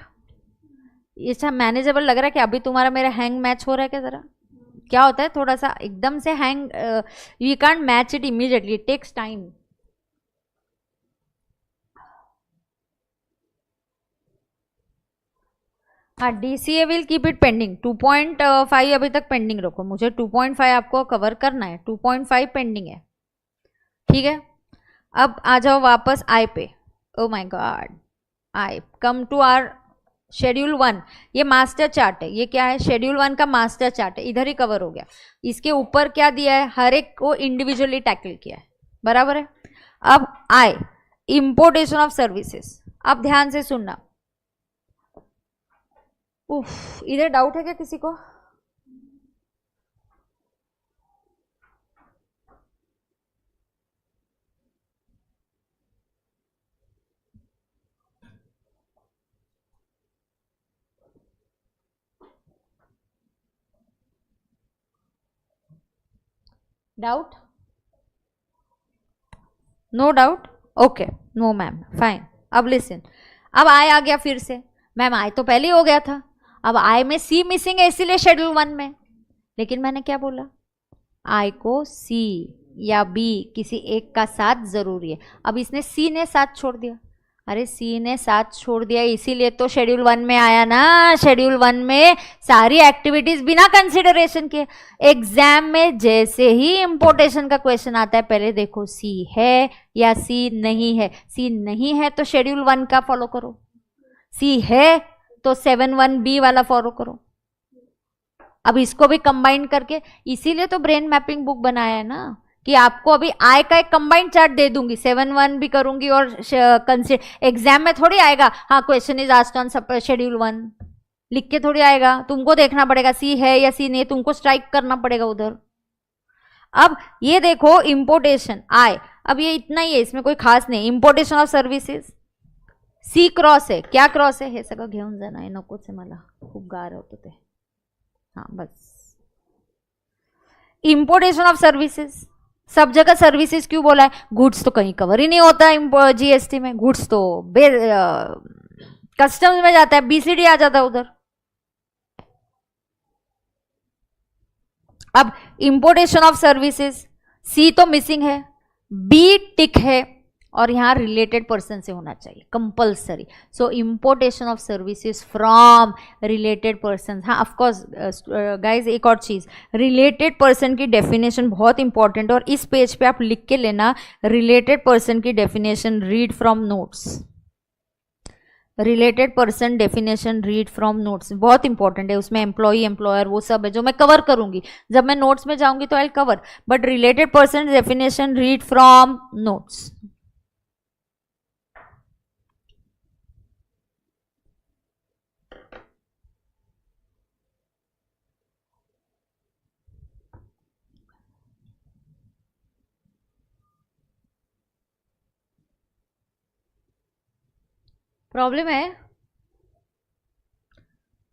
ये मैनेजेबल लग रहा है क्या? अभी तुम्हारा मेरा हैंग मैच हो रहा है क्या? जरा क्या होता है, थोड़ा सा एकदम से hang, you can't match it immediately, it takes time. हाँ, DCA will keep it pending. 2.5 अभी तक पेंडिंग रखो, मुझे 2.5 आपको कवर करना है, 2.5 पेंडिंग है, ठीक है। अब आ जाओ वापस आई पे। Oh my god, I come to our schedule 1। ये मास्टर चार्ट है, ये क्या है, शेड्यूल 1 का मास्टर चार्ट है, इधर ही कवर हो गया। इसके ऊपर क्या दिया है, हर एक को इंडिविजुअली टैकल किया है, बराबर है। अब आई इंपोर्टेशन ऑफ सर्विसेज। अब ध्यान से सुनना। उफ, इधर डाउट है क्या किसी को? Doubt? No doubt, okay, no ma'am, fine. अब लिसन, अब आई आ गया फिर से। मैम आई तो पहले ही हो गया था, अब आई में सी मिसिंग है इसीलिए शेड्यूल 1 में। लेकिन मैंने क्या बोला, आई को सी या बी किसी एक का साथ जरूरी है। अब इसने सी ने साथ छोड़ दिया, अरे सी ने साथ छोड़ दिया इसीलिए तो शेड्यूल 1 में आया ना। शेड्यूल 1 में सारी एक्टिविटीज बिना कंसिडरेशन के। एग्जाम में जैसे ही इंपोर्टेशन का क्वेश्चन आता है पहले देखो सी है या सी नहीं है। सी नहीं है तो शेड्यूल 1 का फॉलो करो, सी है तो 7(1)(b) वाला फॉलो करो। अब इसको भी कंबाइन करके, इसीलिए तो ब्रेन मैपिंग बुक बनाया है ना, कि आपको अभी आई का एक कंबाइंड चार्ट दे दूंगी, 7(1) भी करूंगी और एग्जाम में थोड़ी आएगा हाँ question is asked on schedule 1, लिख के थोड़ी आएगा। तुमको देखना पड़ेगा सी है या सी नहीं, तुमको स्ट्राइक करना पड़ेगा उधर। अब ये देखो इंपोर्टेशन आई, अब ये इतना ही है, इसमें कोई खास नहीं। Importation of services C cross है, क्या क्रॉस है, हे सगळं घेऊन जाना आहे नकोच आहे मला, खूप गार होत ते। हाँ बस, इंपोर्टेशन ऑफ सर्विसेज, सब जगह सर्विसेज क्यों बोला है, गुड्स तो कहीं कवर ही नहीं होता जीएसटी में, गुड्स तो कस्टम्स में जाता है, बीसीडी आ जाता है उधर। अब इंपोर्टेशन ऑफ सर्विसेज, सी तो मिसिंग है, बी टिक है, और यहां रिलेटेड पर्सन से होना चाहिए compulsory. So importation of services from related person. हाँ ऑफकोर्स गाइज, एक और चीज, रिलेटेड पर्सन की डेफिनेशन बहुत इंपॉर्टेंट, और इस पेज पे आप लिख के लेना रिलेटेड पर्सन की definition, read from notes. Related person definition read from notes बहुत इंपॉर्टेंट है, उसमें एम्प्लॉई एम्प्लॉयर वो सब है जो मैं कवर करूंगी, जब मैं नोट्स में जाऊंगी तो I cover, but related person definition read from notes. Problem है?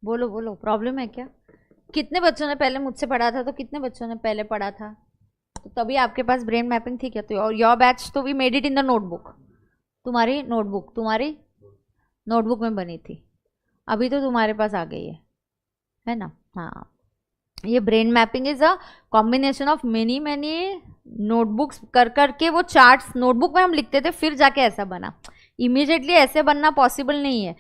बोलो बोलो, प्रॉब्लम है क्या? कितने बच्चों ने पहले मुझसे पढ़ा था, तो कितने बच्चों ने पहले पढ़ा था, तो तभी आपके पास ब्रेन मैपिंग थी क्या? तो योर बैच तो we made it in the notebook, तुम्हारी नोटबुक में बनी थी, अभी तो तुम्हारे पास आ गई है ना। हाँ, ये brain mapping is a combination of many notebooks कर करके वो चार्ट्स नोटबुक में हम लिखते थे, फिर जाके ऐसा बना। इमीडिएटली ऐसे बनना पॉसिबल नहीं है,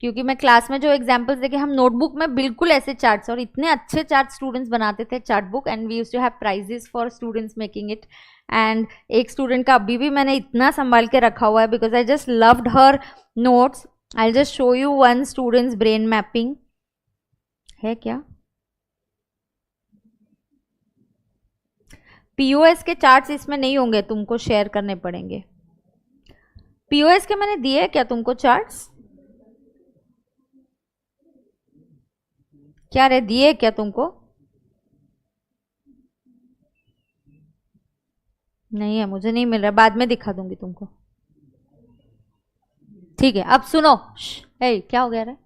क्योंकि मैं क्लास में जो एग्जांपल्स देखे, हम नोटबुक में बिल्कुल ऐसे चार्ट्स, और इतने अच्छे चार्ट स्टूडेंट्स बनाते थे chart book, and we used to have prizes for students making it. And एक स्टूडेंट का अभी भी मैंने इतना संभाल के रखा हुआ है, because I just loved her notes. I just show you one students brain mapping है क्या। पीओएस के चार्ट्स इसमें नहीं होंगे, तुमको शेयर करने पड़ेंगे। पीओएस के मैंने दिए क्या तुमको चार्ट्स? क्या रे, दिए क्या तुमको? नहीं है, मुझे नहीं मिल रहा, बाद में दिखा दूंगी तुमको, ठीक है। अब सुनो, क्या हो गया रे?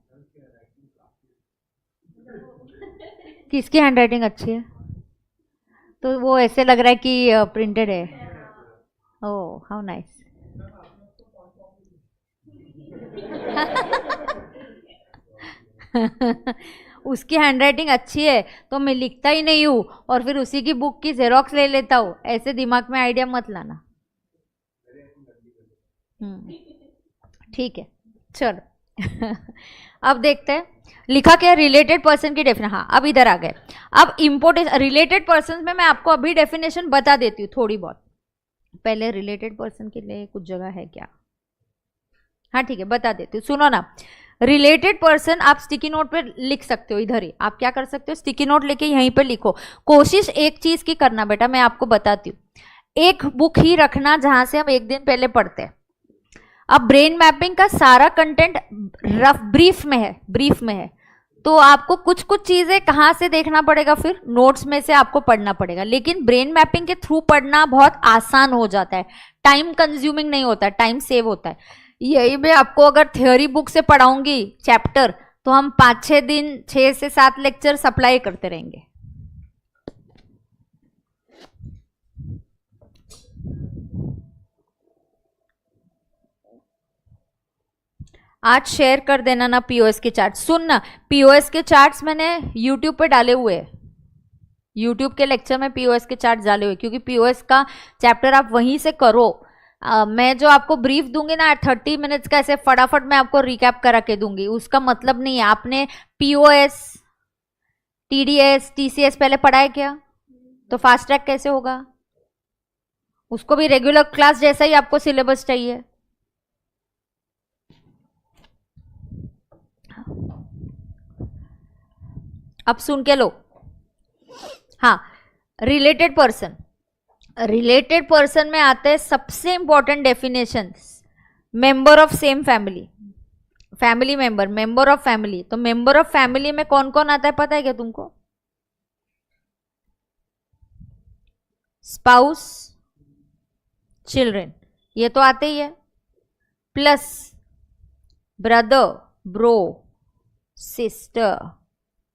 किसकी हैंडराइटिंग अच्छी है? तो वो ऐसे लग रहा है कि प्रिंटेड है। Oh how nice. उसकी हैंडराइटिंग अच्छी है तो मैं लिखता ही नहीं हूँ, और फिर उसी की बुक की जेरोक्स ले लेता हूँ, ऐसे दिमाग में आइडिया मत लाना। ठीक है, चलो अब देखते हैं लिखा क्या, रिलेटेड पर्सन की डेफिनेशन। हाँ अब इधर आ गए। अब इम्पोर्टेंट रिलेटेड पर्सन में मैं आपको अभी डेफिनेशन बता देती हूँ थोड़ी बहुत। पहले रिलेटेड पर्सन के लिए कुछ जगह है क्या? हाँ ठीक है, बता देती हूँ, सुनो ना। रिलेटेड पर्सन आप स्टिकी नोट पे लिख सकते हो, इधर ही आप क्या कर सकते हो, स्टिकी नोट लेके यहीं पे लिखो। कोशिश एक चीज की करना बेटा, मैं आपको बताती हूँ, एक बुक ही रखना जहां से हम एक दिन पहले पढ़ते हैं। अब ब्रेन मैपिंग का सारा कंटेंट रफ ब्रीफ में है, तो आपको कुछ कुछ चीजें कहां से देखना पड़ेगा, फिर नोट्स में से आपको पढ़ना पड़ेगा। लेकिन ब्रेन मैपिंग के थ्रू पढ़ना बहुत आसान हो जाता है, टाइम कंज्यूमिंग नहीं होता है, टाइम सेव होता है। यही मैं आपको अगर थ्योरी बुक से पढ़ाऊंगी चैप्टर, तो हम 5-6 दिन 6 से 7 लेक्चर सप्लाई करते रहेंगे। आज शेयर कर देना ना पीओएस के चार्ट। सुन ना, पीओएस के चार्ट्स मैंने यूट्यूब पे डाले हुए हैं, यूट्यूब के लेक्चर में पीओएस के चार्ट डाले हुए, क्योंकि पीओएस का चैप्टर आप वहीं से करो। मैं जो आपको ब्रीफ दूंगी ना 30 मिनट्स का, ऐसे फटाफट मैं आपको रिकैप करा के दूंगी, उसका मतलब नहीं है आपने पीओएस, टीडीएस, टीसीएस पहले पढ़ा है क्या, तो फास्ट ट्रैक कैसे होगा? उसको भी रेगुलर क्लास जैसा ही आपको सिलेबस चाहिए। अब सुन के लो। हाँ, रिलेटेड पर्सन में आते हैं सबसे important definition, member of same family, family member of family. तो मेंबर ऑफ फैमिली में कौन कौन आता है पता है क्या तुमको? स्पाउस, चिल्ड्रन, ये तो आते ही है, plus brother, bro, sister,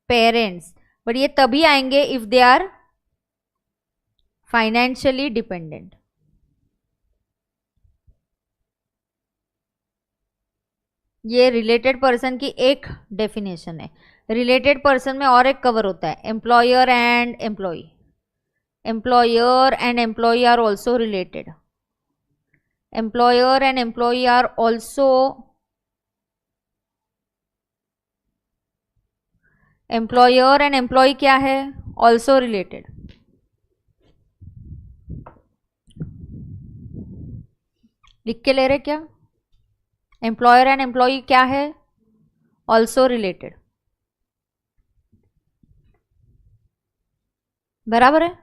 parents. But ये तभी आएंगे if they are financially dependent. ये रिलेटेड पर्सन की एक डेफिनेशन है। रिलेटेड पर्सन में और एक कवर होता है, employer and employee. Employer and employee are also related. Employer and employee are also, employer and employee क्या है, ऑल्सो रिलेटेड। लिख के ले रहे क्या? एम्प्लॉयर एंड एम्प्लॉई क्या है, ऑल्सो रिलेटेड, बराबर है।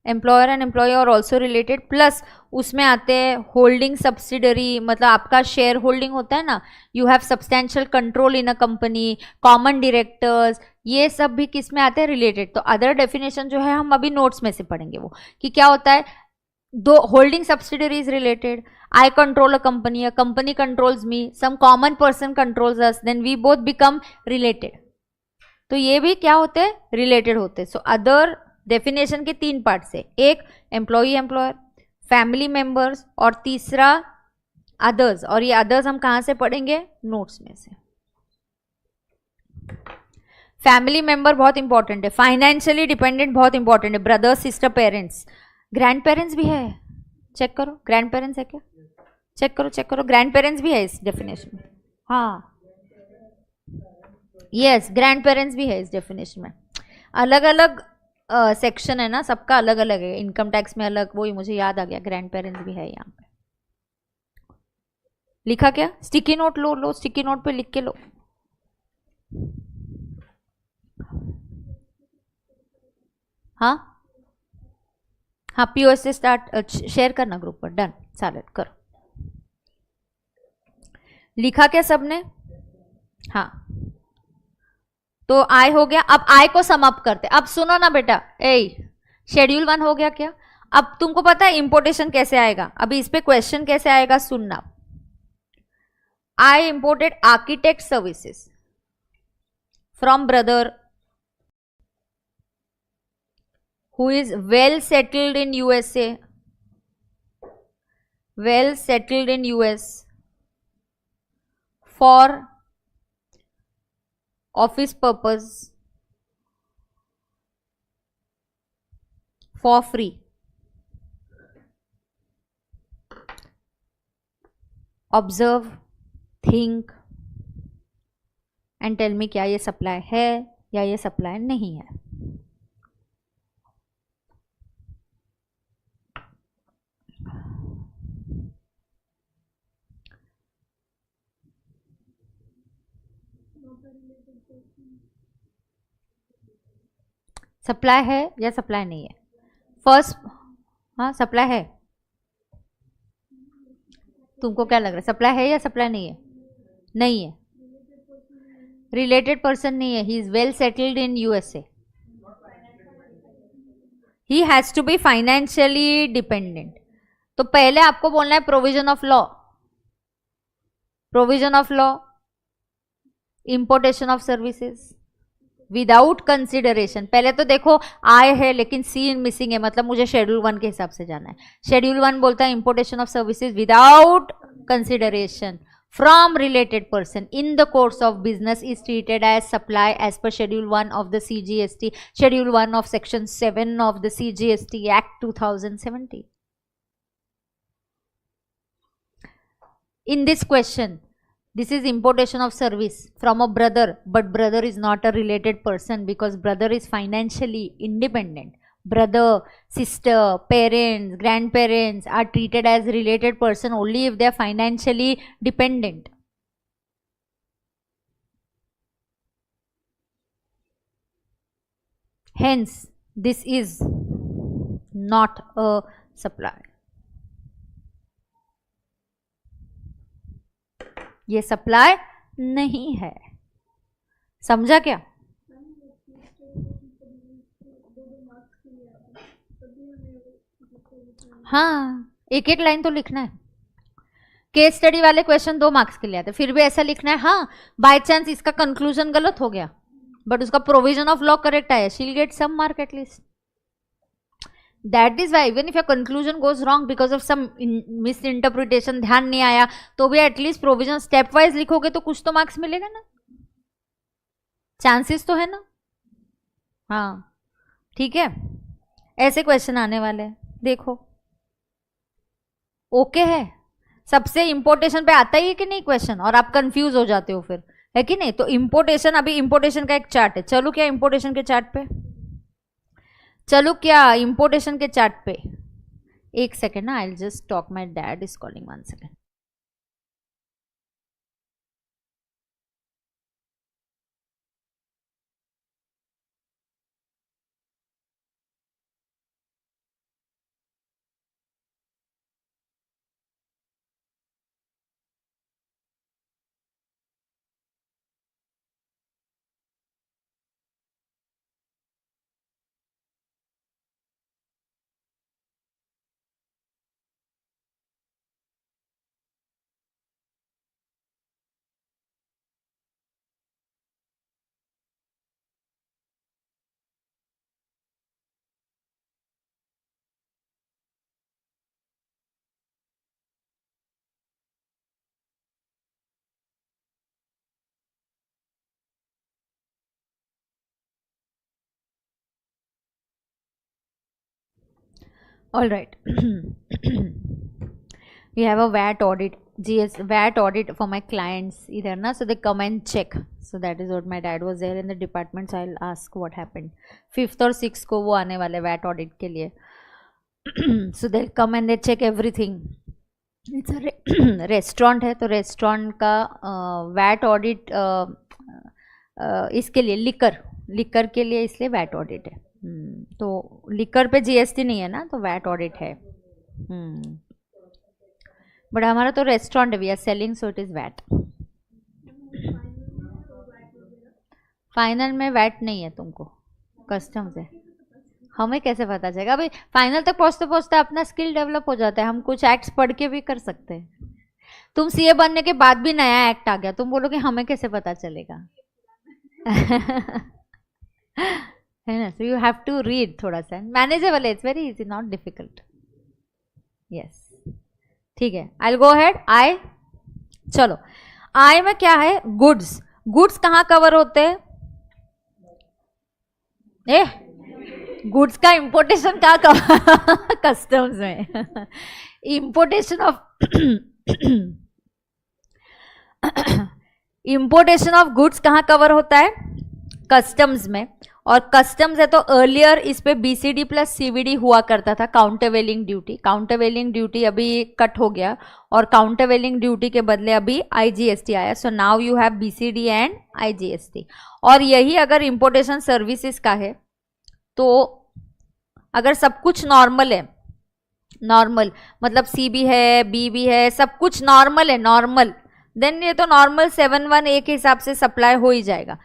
एम्प्लॉयर एंड एम्प्लॉय और ऑल्सो रिलेटेड, प्लस उसमें आते हैं होल्डिंग सब्सिडरी, मतलब आपका शेयर होल्डिंग होता है ना, you have substantial control in a company, common directors, ये सब भी किस में आते हैं, रिलेटेड। तो अदर डेफिनेशन जो है हम अभी नोट्स में से पढ़ेंगे वो, कि क्या होता है। दो, holding subsidiary is related, I control a company controls me, some common person controls us, then we both become related. तो ये भी क्या होते हैं, रिलेटेड होते हैं। सो अदर डेफिनेशन के 3 पार्ट से, एक एम्प्लॉई एम्प्लॉयर, फैमिली मेंबर्स, और तीसरा अदर्स। और ये अदर्स हम कहां से पढ़ेंगे, नोट्स में से। फैमिली मेंबर बहुत इंपॉर्टेंट है, फाइनेंशियली डिपेंडेंट बहुत इंपॉर्टेंट है, brother sister parents, grand parents भी है, चेक करो ग्रैंड पेरेंट्स है क्या, चेक करो ग्रैंड पेरेंट्स भी है इस डेफिनेशन में। हाँ यस, ग्रैंड पेरेंट्स भी है इस डेफिनेशन में। अलग अलग सेक्शन है ना, सबका अलग अलग है, इनकम टैक्स में अलग, वही मुझे याद आ गया, ग्रैंड पेरेंट्स भी है यहाँ पे। लिखा क्या, स्टिकी नोट लो, स्टिकी नोट पे लिख के लो। हाँ हाँ, पीओएस से स्टार्ट, शेयर करना ग्रुप पर, डन, चालेल करो। लिखा क्या सबने? हाँ, तो आई हो गया। अब आई को सम अप करते। अब सुनो ना बेटा, शेड्यूल 1 हो गया क्या? अब तुमको पता है इंपोर्टेशन कैसे आएगा, अभी इस पे क्वेश्चन कैसे आएगा, सुनना। I imported architect services from brother who is well settled in USA, for office purpose for free. Observe, think, and tell me क्या ये सप्लाई है या ये सप्लाई नहीं है. सप्लाई है या सप्लाई नहीं है. फर्स्ट, हाँ सप्लाई है. तुमको क्या लग रहा है, सप्लाई है या सप्लाई नहीं है? नहीं है. रिलेटेड पर्सन नहीं है. He is well settled in USA. He has to be financially dependent. तो पहले आपको बोलना है provision of law. Provision of law, importation of services without consideration. पहले तो देखो आय है लेकिन सी मिसिंग है, मतलब मुझे शेड्यूल 1 के हिसाब से जाना है. शेड्यूल 1 बोलता है importation of services without consideration from related person in the course of business is treated as supply as per schedule 1 of the CGST, schedule 1 of section 7 of the CGST Act 2017. In this question, this is importation of service from a brother, but brother is not a related person because brother is financially independent. Brother, sister, parents, grandparents are treated as related person only if they are financially dependent. Hence, this is not a supply. ये supply नहीं है. समझा क्या? हाँ, एक एक line तो लिखना है. केस स्टडी वाले क्वेश्चन 2 मार्क्स के लिए आते, फिर भी ऐसा लिखना है. हाँ, बाय चांस इसका कंक्लूजन गलत हो गया बट उसका प्रोविजन ऑफ लॉ करेक्ट आया, she will get some mark at least. That is why even if your conclusion goes wrong because of some misinterpretation, ध्यान नहीं आया, तो भी एटलीस्ट प्रोविजन स्टेप वाइज लिखोगे तो कुछ तो मार्क्स मिलेगा ना. चांसेस तो है ना. हाँ ठीक है, ऐसे क्वेश्चन आने वाले हैं. देखो ओके है, सबसे इंपोर्टेशन पे आता ही है कि नहीं क्वेश्चन, और आप कंफ्यूज हो जाते हो फिर, है कि नहीं. तो इंपोर्टेशन, अभी इंपोर्टेशन का एक चार्ट है. चलो क्या इंपोर्टेशन के चार्ट पे, चलो क्या इंपोर्टेशन के चार्ट पे. एक सेकेंड ना, I will just talk, my dad is calling, 1 second. All right. We have a VAT audit, VAT audit for my clients either na, so they come and check. So that is what my dad was there in the department, so I'll ask what happened. 5th और 6th को वो आने वाले VAT audit के लिए. So they'll come and they check everything. It's a restaurant है, तो restaurant का VAT audit इसके लिए लिकर के लिए इसलिए VAT audit है. तो लिकर पे जीएसटी नहीं है ना, तो वैट ऑडिट है. बट हमारा तो रेस्टोरेंट है, we are selling, so it is VAT. Final में वैट नहीं है तुमको, कस्टम्स है. हमें कैसे पता चलेगा? अभी फाइनल तक पहुंचते पहुंचते अपना स्किल डेवलप हो जाता है. हम कुछ एक्ट्स पढ़ के भी कर सकते हैं. तुम सीए बनने के बाद भी नया एक्ट आ गया, तुम बोलोगे हमें कैसे पता चलेगा? है ना. So you have to read थोड़ा सा. मैनेजेबल है, it's very easy, not difficult. Yes ठीक है, आई विल गो अहेड. आई, चलो आई में क्या है? गुड्स. गुड्स कहाँ कवर होते हैं? गुड्स का इंपोर्टेशन कहाँ कवर? कस्टम्स में. Importation of importation of goods कहाँ कवर होता है? कस्टम्स में। और कस्टम्स है तो अर्लियर इस पे बीसीडी प्लस सीवीडी हुआ करता था, काउंटरवेलिंग ड्यूटी। काउंटरवेलिंग ड्यूटी अभी कट हो गया और काउंटरवेलिंग ड्यूटी के बदले अभी आईजीएसटी आया। So now you have BCD and IGST. और यही अगर इंपोर्टेशन सर्विसेज का है तो अगर सब कुछ नॉर्मल है, नॉर्मल मतलब सी भी है, बी भी है, सब कुछ नॉर्मल है, नॉर्मल, देन ये तो नॉर्मल 7(1) के हिसाब से सप्लाई हो ही जाएगा।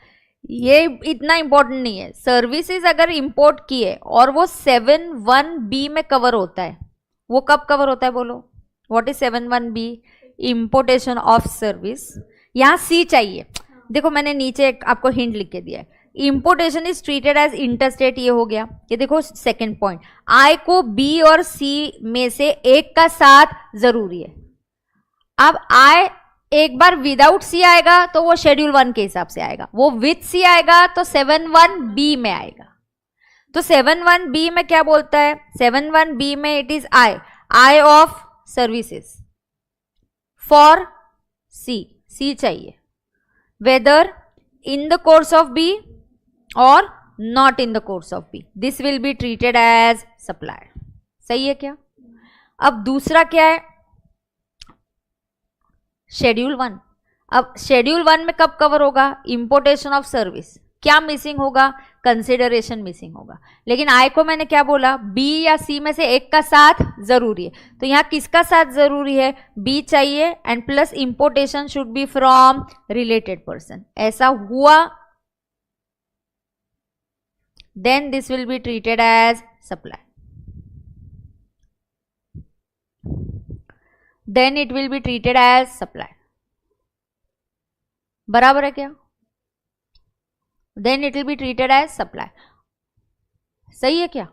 ये इतना इंपॉर्टेंट नहीं है। सर्विसेज अगर इंपोर्ट किए और वो 7(1)(b) में कवर होता है, वो कब कवर होता है बोलो? What is 7(1)(b)? Importation of service. यहाँ सी चाहिए। देखो मैंने नीचे आपको हिंट लिख के दिया है, importation is treated as interstate, ये हो गया। ये देखो सेकंड पॉइंट, आई को बी और सी में से एक का साथ जरूरी है। अब आई एक बार विदाउट सी आएगा तो वो शेड्यूल 1 के हिसाब से आएगा, वो विथ सी आएगा तो 7(1)(b) में आएगा। तो 7(1)(b) में क्या बोलता है? 7(1)(b) में it is I of services for C चाहिए, whether in the course of B or not in the course of B, this will be treated as supplier. सही है क्या? अब दूसरा क्या है? शेड्यूल 1। अब शेड्यूल 1 में कब कवर होगा? Importation of service. क्या मिसिंग होगा? कंसिडरेशन मिसिंग होगा। लेकिन आई को मैंने क्या बोला? बी या सी में से एक का साथ जरूरी है। तो यहां किसका साथ जरूरी है? बी चाहिए and plus importation should be from related person. ऐसा हुआ then this will be treated as supply, then it will be treated as supply. बराबर है क्या? Then it will be treated as supply. सही है क्या?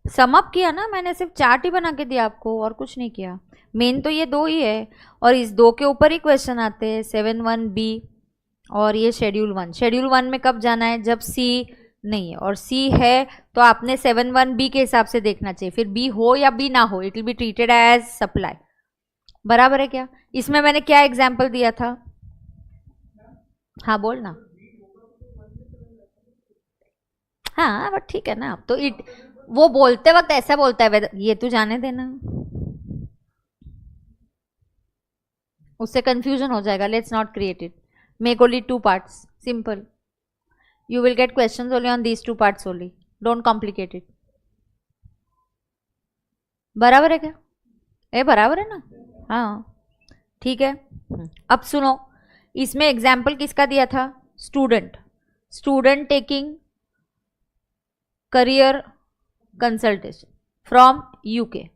सम अप किया ना मैंने, सिर्फ चार्ट ही बना के दिया आपको और कुछ नहीं किया। मेन तो ये दो ही है और इस दो के ऊपर ही क्वेश्चन आते हैं, 7(1)(b) और ये शेड्यूल 1। शेड्यूल 1 में कब जाना है? जब सी नहीं है, और सी है तो आपने 7(1)(b) के हिसाब से देखना चाहिए। फिर बी हो या बी ना हो, it will be treated as supply. बराबर है क्या? इसमें मैंने क्या एग्जाम्पल दिया था? हाँ बोल ना। हाँ बट ठीक है ना, अब तो इट वो बोलते वक्त ऐसा बोलता है, ये तू जाने देना, उससे कंफ्यूजन हो जाएगा। Let's not create it, make only 2 parts, simple. You will get questions only on these 2 parts only. Don't complicate it. बराबर है क्या? बराबर है ना? हाँ ठीक है। अब सुनो, इसमें एग्जाम्पल किसका दिया था? Student. Student taking career consultation from UK.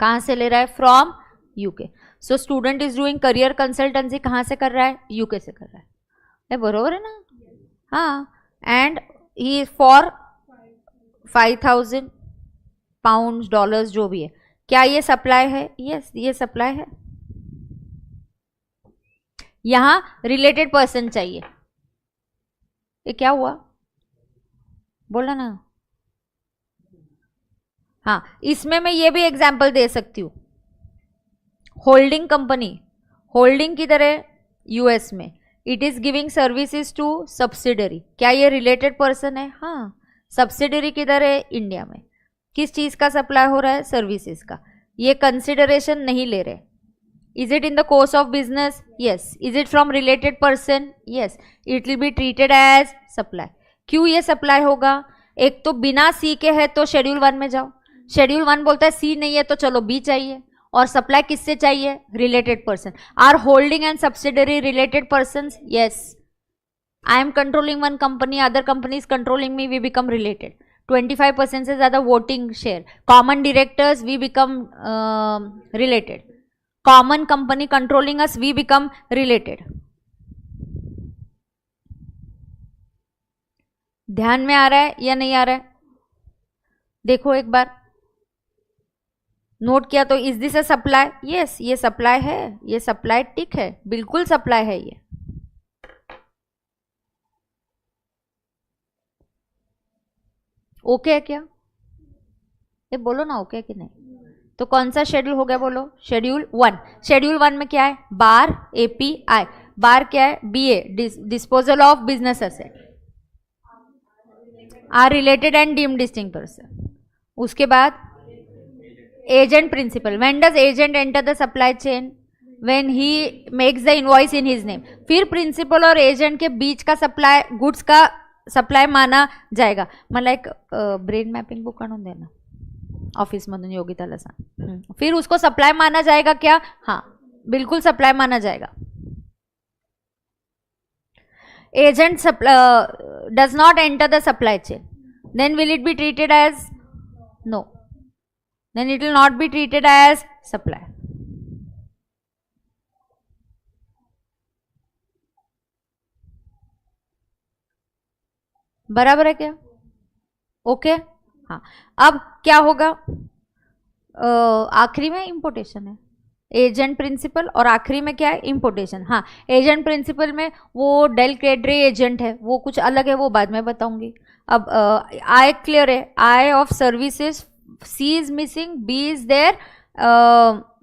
कहां से ले रहा है? From UK. So student is doing career consultancy, कहां से कर रहा है? यूके से कर रहा है। बरोबर है ना? हाँ। And he for 5,000 pound, dollars, जो भी है। क्या ये सप्लाई है? यस ये सप्लाई है। यहां रिलेटेड पर्सन चाहिए। ये क्या हुआ? बोला ना। हाँ इसमें मैं ये भी एग्जाम्पल दे सकती हूँ। होल्डिंग कंपनी, होल्डिंग किधर है? यूएस में। It is giving services to subsidiary, क्या ये रिलेटेड पर्सन है? हाँ। सब्सिडरी किधर है? इंडिया में। किस चीज का सप्लाई हो रहा है? सर्विसेज का। ये कंसिडरेशन नहीं ले रहे। Is it in the course of business? Yes. Is it from related person? Yes. It will be treated as supply. क्यों ये सप्लाई होगा? एक तो बिना सी के है तो शेड्यूल 1 में जाओ, शेड्यूल 1 बोलता है सी नहीं है तो चलो बी चाहिए, और सप्लाई किससे चाहिए? Related person. Are holding and subsidiary related person? Yes. I am controlling one company, other company is controlling me, we become related. 25% से ज्यादा voting share, common directors, we become related. Common company controlling us, we become related. ध्यान में आ रहा है या नहीं आ रहा है? देखो एक बार, नोट किया तो is this a supply? Yes ये सप्लाई है, ये सप्लाई टिक है, बिल्कुल सप्लाई है ये। ओके है क्या? ये बोलो ना ओके कि नहीं? तो कौन सा शेड्यूल हो गया बोलो? शेड्यूल 1। शेड्यूल 1 में क्या है? बार API। बार क्या है? BA, disposal of business asset are related and deemed distinct person. उसके बाद agent principal, when does agent enter the supply chain? When he makes the invoice in his name. फिर principal और agent के बीच का supply, goods का supply माना जाएगा। मला एक ब्रेन मॅपिंग बुक आणून दे ना ऑफिस मधून, योगिताला सांग। फिर उसको सप्लाई माना जाएगा क्या? हाँ बिल्कुल सप्लाई माना जाएगा। Agent does not enter the supply chain, then will it be treated as? No, then it will not be treated as supply. बराबर है क्या? ओके हाँ। अब क्या होगा? आखिरी में इंपोर्टेशन है, एजेंट प्रिंसिपल, और आखिरी में क्या है? इंपोर्टेशन। हाँ, एजेंट प्रिंसिपल में वो डेल क्रेडरे एजेंट है, वो कुछ अलग है, वो बाद में बताऊंगी। अब आई क्लियर है, I of services, C is missing, B is there,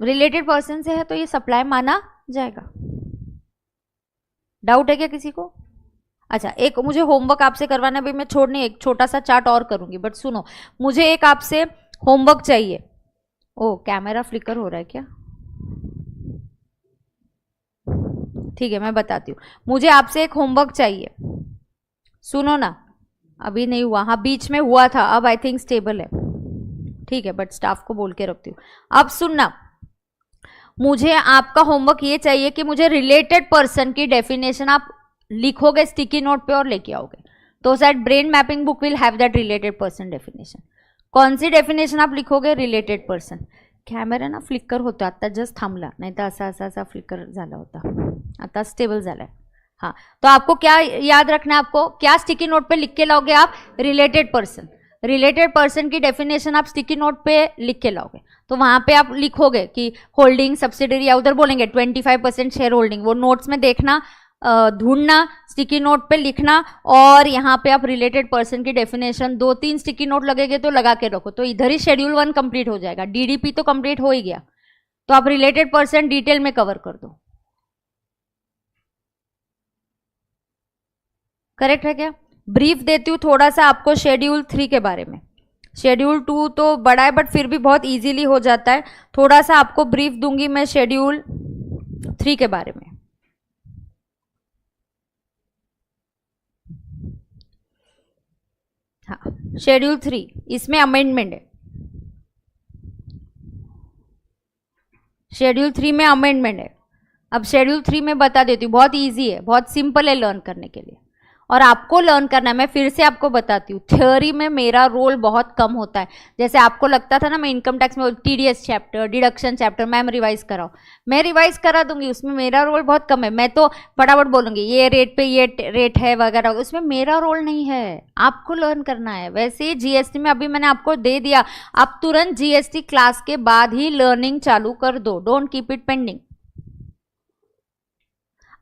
related person से है तो ये सप्लाई माना जाएगा। डाउट है क्या किसी को? अच्छा, एक मुझे होमवर्क आपसे करवाना भी, मैं छोड़ने एक छोटा सा चार्ट और करूंगी, बट सुनो, मुझे एक आपसे होमवर्क चाहिए। ओ कैमरा फ्लिकर हो रहा है क्या? ठीक है मैं बताती हूँ, मुझे आपसे एक होमवर्क चाहिए। सुनो ना, अभी नहीं हुआ, हाँ बीच में हुआ था, अब आई थिंक स्टेबल है, ठीक है, बट स्टाफ को बोल के रखती हूँ। अब सुनना, मुझे आपका होमवर्क ये चाहिए कि मुझे रिलेटेड पर्सन की डेफिनेशन आप लिखोगे स्टिकी नोट पे और लेके आओगे, तो that brain mapping book will have that related person definition. कौन सी डेफिनेशन आप लिखोगे? Related person. कॅमेरा ना फ्लिकर होतो आता, जस्ट थांबला, नाही तर असा असा असा फ्लिकर झाला होता, आता स्टेबल झालाय। हाँ, तो आपको क्या याद रखना है? आपको क्या स्टिकी नोट पे लिख के लाओगे आप? Related person. रिलेटेड पर्सन की डेफिनेशन आप स्टिकी नोट पे लिख के लाओगे, तो वहां पे आप लिखोगे कि होल्डिंग सब्सिडरी, या उधर बोलेंगे 25% शेयर होल्डिंग, वो नोट्स में देखना, ढूंढना, स्टिकी नोट पे लिखना, और यहाँ पे आप रिलेटेड पर्सन की डेफिनेशन 2-3 स्टिकी नोट लगेंगे तो लगा के रखो, तो इधर ही शेड्यूल 1 कंप्लीट हो जाएगा। डीडीपी तो कंप्लीट हो ही गया, तो आप रिलेटेड पर्सन डिटेल में कवर कर दो। करेक्ट है क्या? ब्रीफ देती हूँ थोड़ा सा आपको शेड्यूल 3 के बारे में। शेड्यूल 2 तो बड़ा है, बट फिर भी बहुत इजीली हो जाता है। थोड़ा सा आपको ब्रीफ दूंगी मैं शेड्यूल 3 के बारे में। हाँ, शेड्यूल 3, इसमें अमेंडमेंट है। शेड्यूल 3 में अमेंडमेंट है। अब शेड्यूल 3 में बता देती हूँ, बहुत इजी है, बहुत सिंपल है लर्न करने के लिए, और आपको लर्न करना है। मैं फिर से आपको बताती हूँ, थ्योरी में मेरा रोल बहुत कम होता है। जैसे आपको लगता था ना मैं इनकम टैक्स में TDS chapter, deduction chapter ma'am revise कराओ, मैं रिवाइज करा दूंगी, उसमें मेरा रोल बहुत कम है। मैं तो फटाफट बोलूंगी ये रेट पे ये रेट है वगैरह, उसमें मेरा रोल नहीं है, आपको लर्न करना है। वैसे ही जीएसटी में अभी मैंने आपको दे दिया, आप तुरंत जीएसटी क्लास के बाद ही लर्निंग चालू कर दो, डोंट कीप इट पेंडिंग।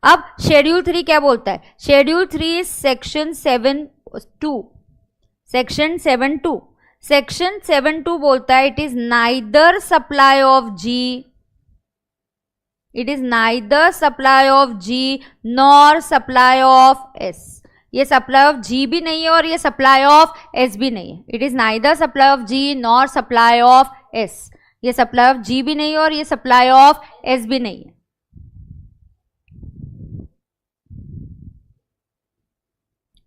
अब शेड्यूल 3 क्या बोलता है? Schedule 3 section 7(2). सेक्शन 7(2). सेक्शन 7(2) बोलता है it is neither supply of G, it is neither supply of G nor supply of S. ये सप्लाई ऑफ जी भी नहीं है और ये सप्लाई ऑफ एस भी नहीं है। It is neither supply of G nor supply of S. ये सप्लाई ऑफ जी भी नहीं है और ये सप्लाई ऑफ एस भी नहीं है।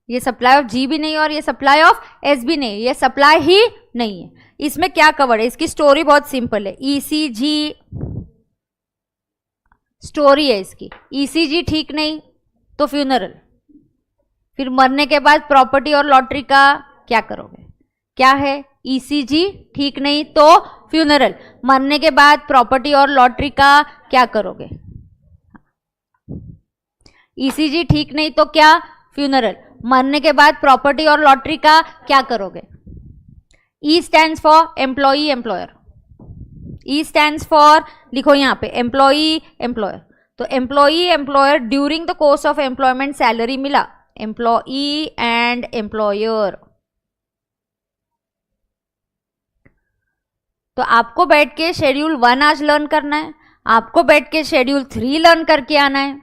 ये सप्लाई ऑफ जी भी नहीं और ये सप्लाई ऑफ एस भी नहीं, ये सप्लाई ही नहीं है। इसमें क्या कवर है? इसकी स्टोरी बहुत सिंपल है। ईसीजी स्टोरी है इसकी। ईसीजी ठीक नहीं तो फ्यूनरल, फिर मरने के बाद प्रॉपर्टी और लॉटरी का क्या करोगे? क्या है? ईसीजी ठीक नहीं तो फ्यूनरल, मरने के बाद प्रॉपर्टी और लॉटरी का क्या करोगे? ईसीजी ठीक नहीं तो क्या? फ्यूनरल, मरने के बाद प्रॉपर्टी और लॉटरी का क्या करोगे? ई stands for employee employer, E stands for, लिखो यहां पे एम्प्लॉई एम्प्लॉयर। तो employee employer during the course of employment salary मिला, एम्प्लॉई एंड एम्प्लॉयर। तो आपको बैठ के शेड्यूल 1 आज लर्न करना है, आपको बैठ के शेड्यूल 3 लर्न करके आना है।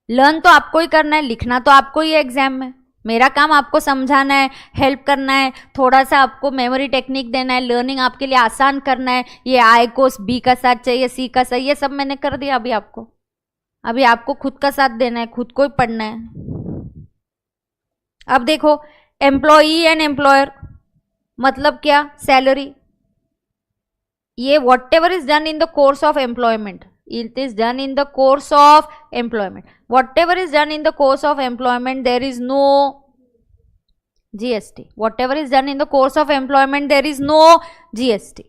लर्न तो आपको ही करना है, लिखना तो आपको ही है एग्जाम में। मेरा काम आपको समझाना है, हेल्प करना है, थोड़ा सा आपको मेमोरी टेक्निक देना है, लर्निंग आपके लिए आसान करना है। ये आई को बी का साथ चाहिए, सी का साथ, ये सब मैंने कर दिया। अभी आपको खुद का साथ देना है, खुद को ही पढ़ना है। अब देखो, एम्प्लॉई एंड एम्प्लॉयर मतलब क्या? सैलरी। ये what ever is done in the course of employment, it is done in the course of employment. Whatever is done in the course of employment, there is no GST. Whatever is done in the course of employment, there is no GST.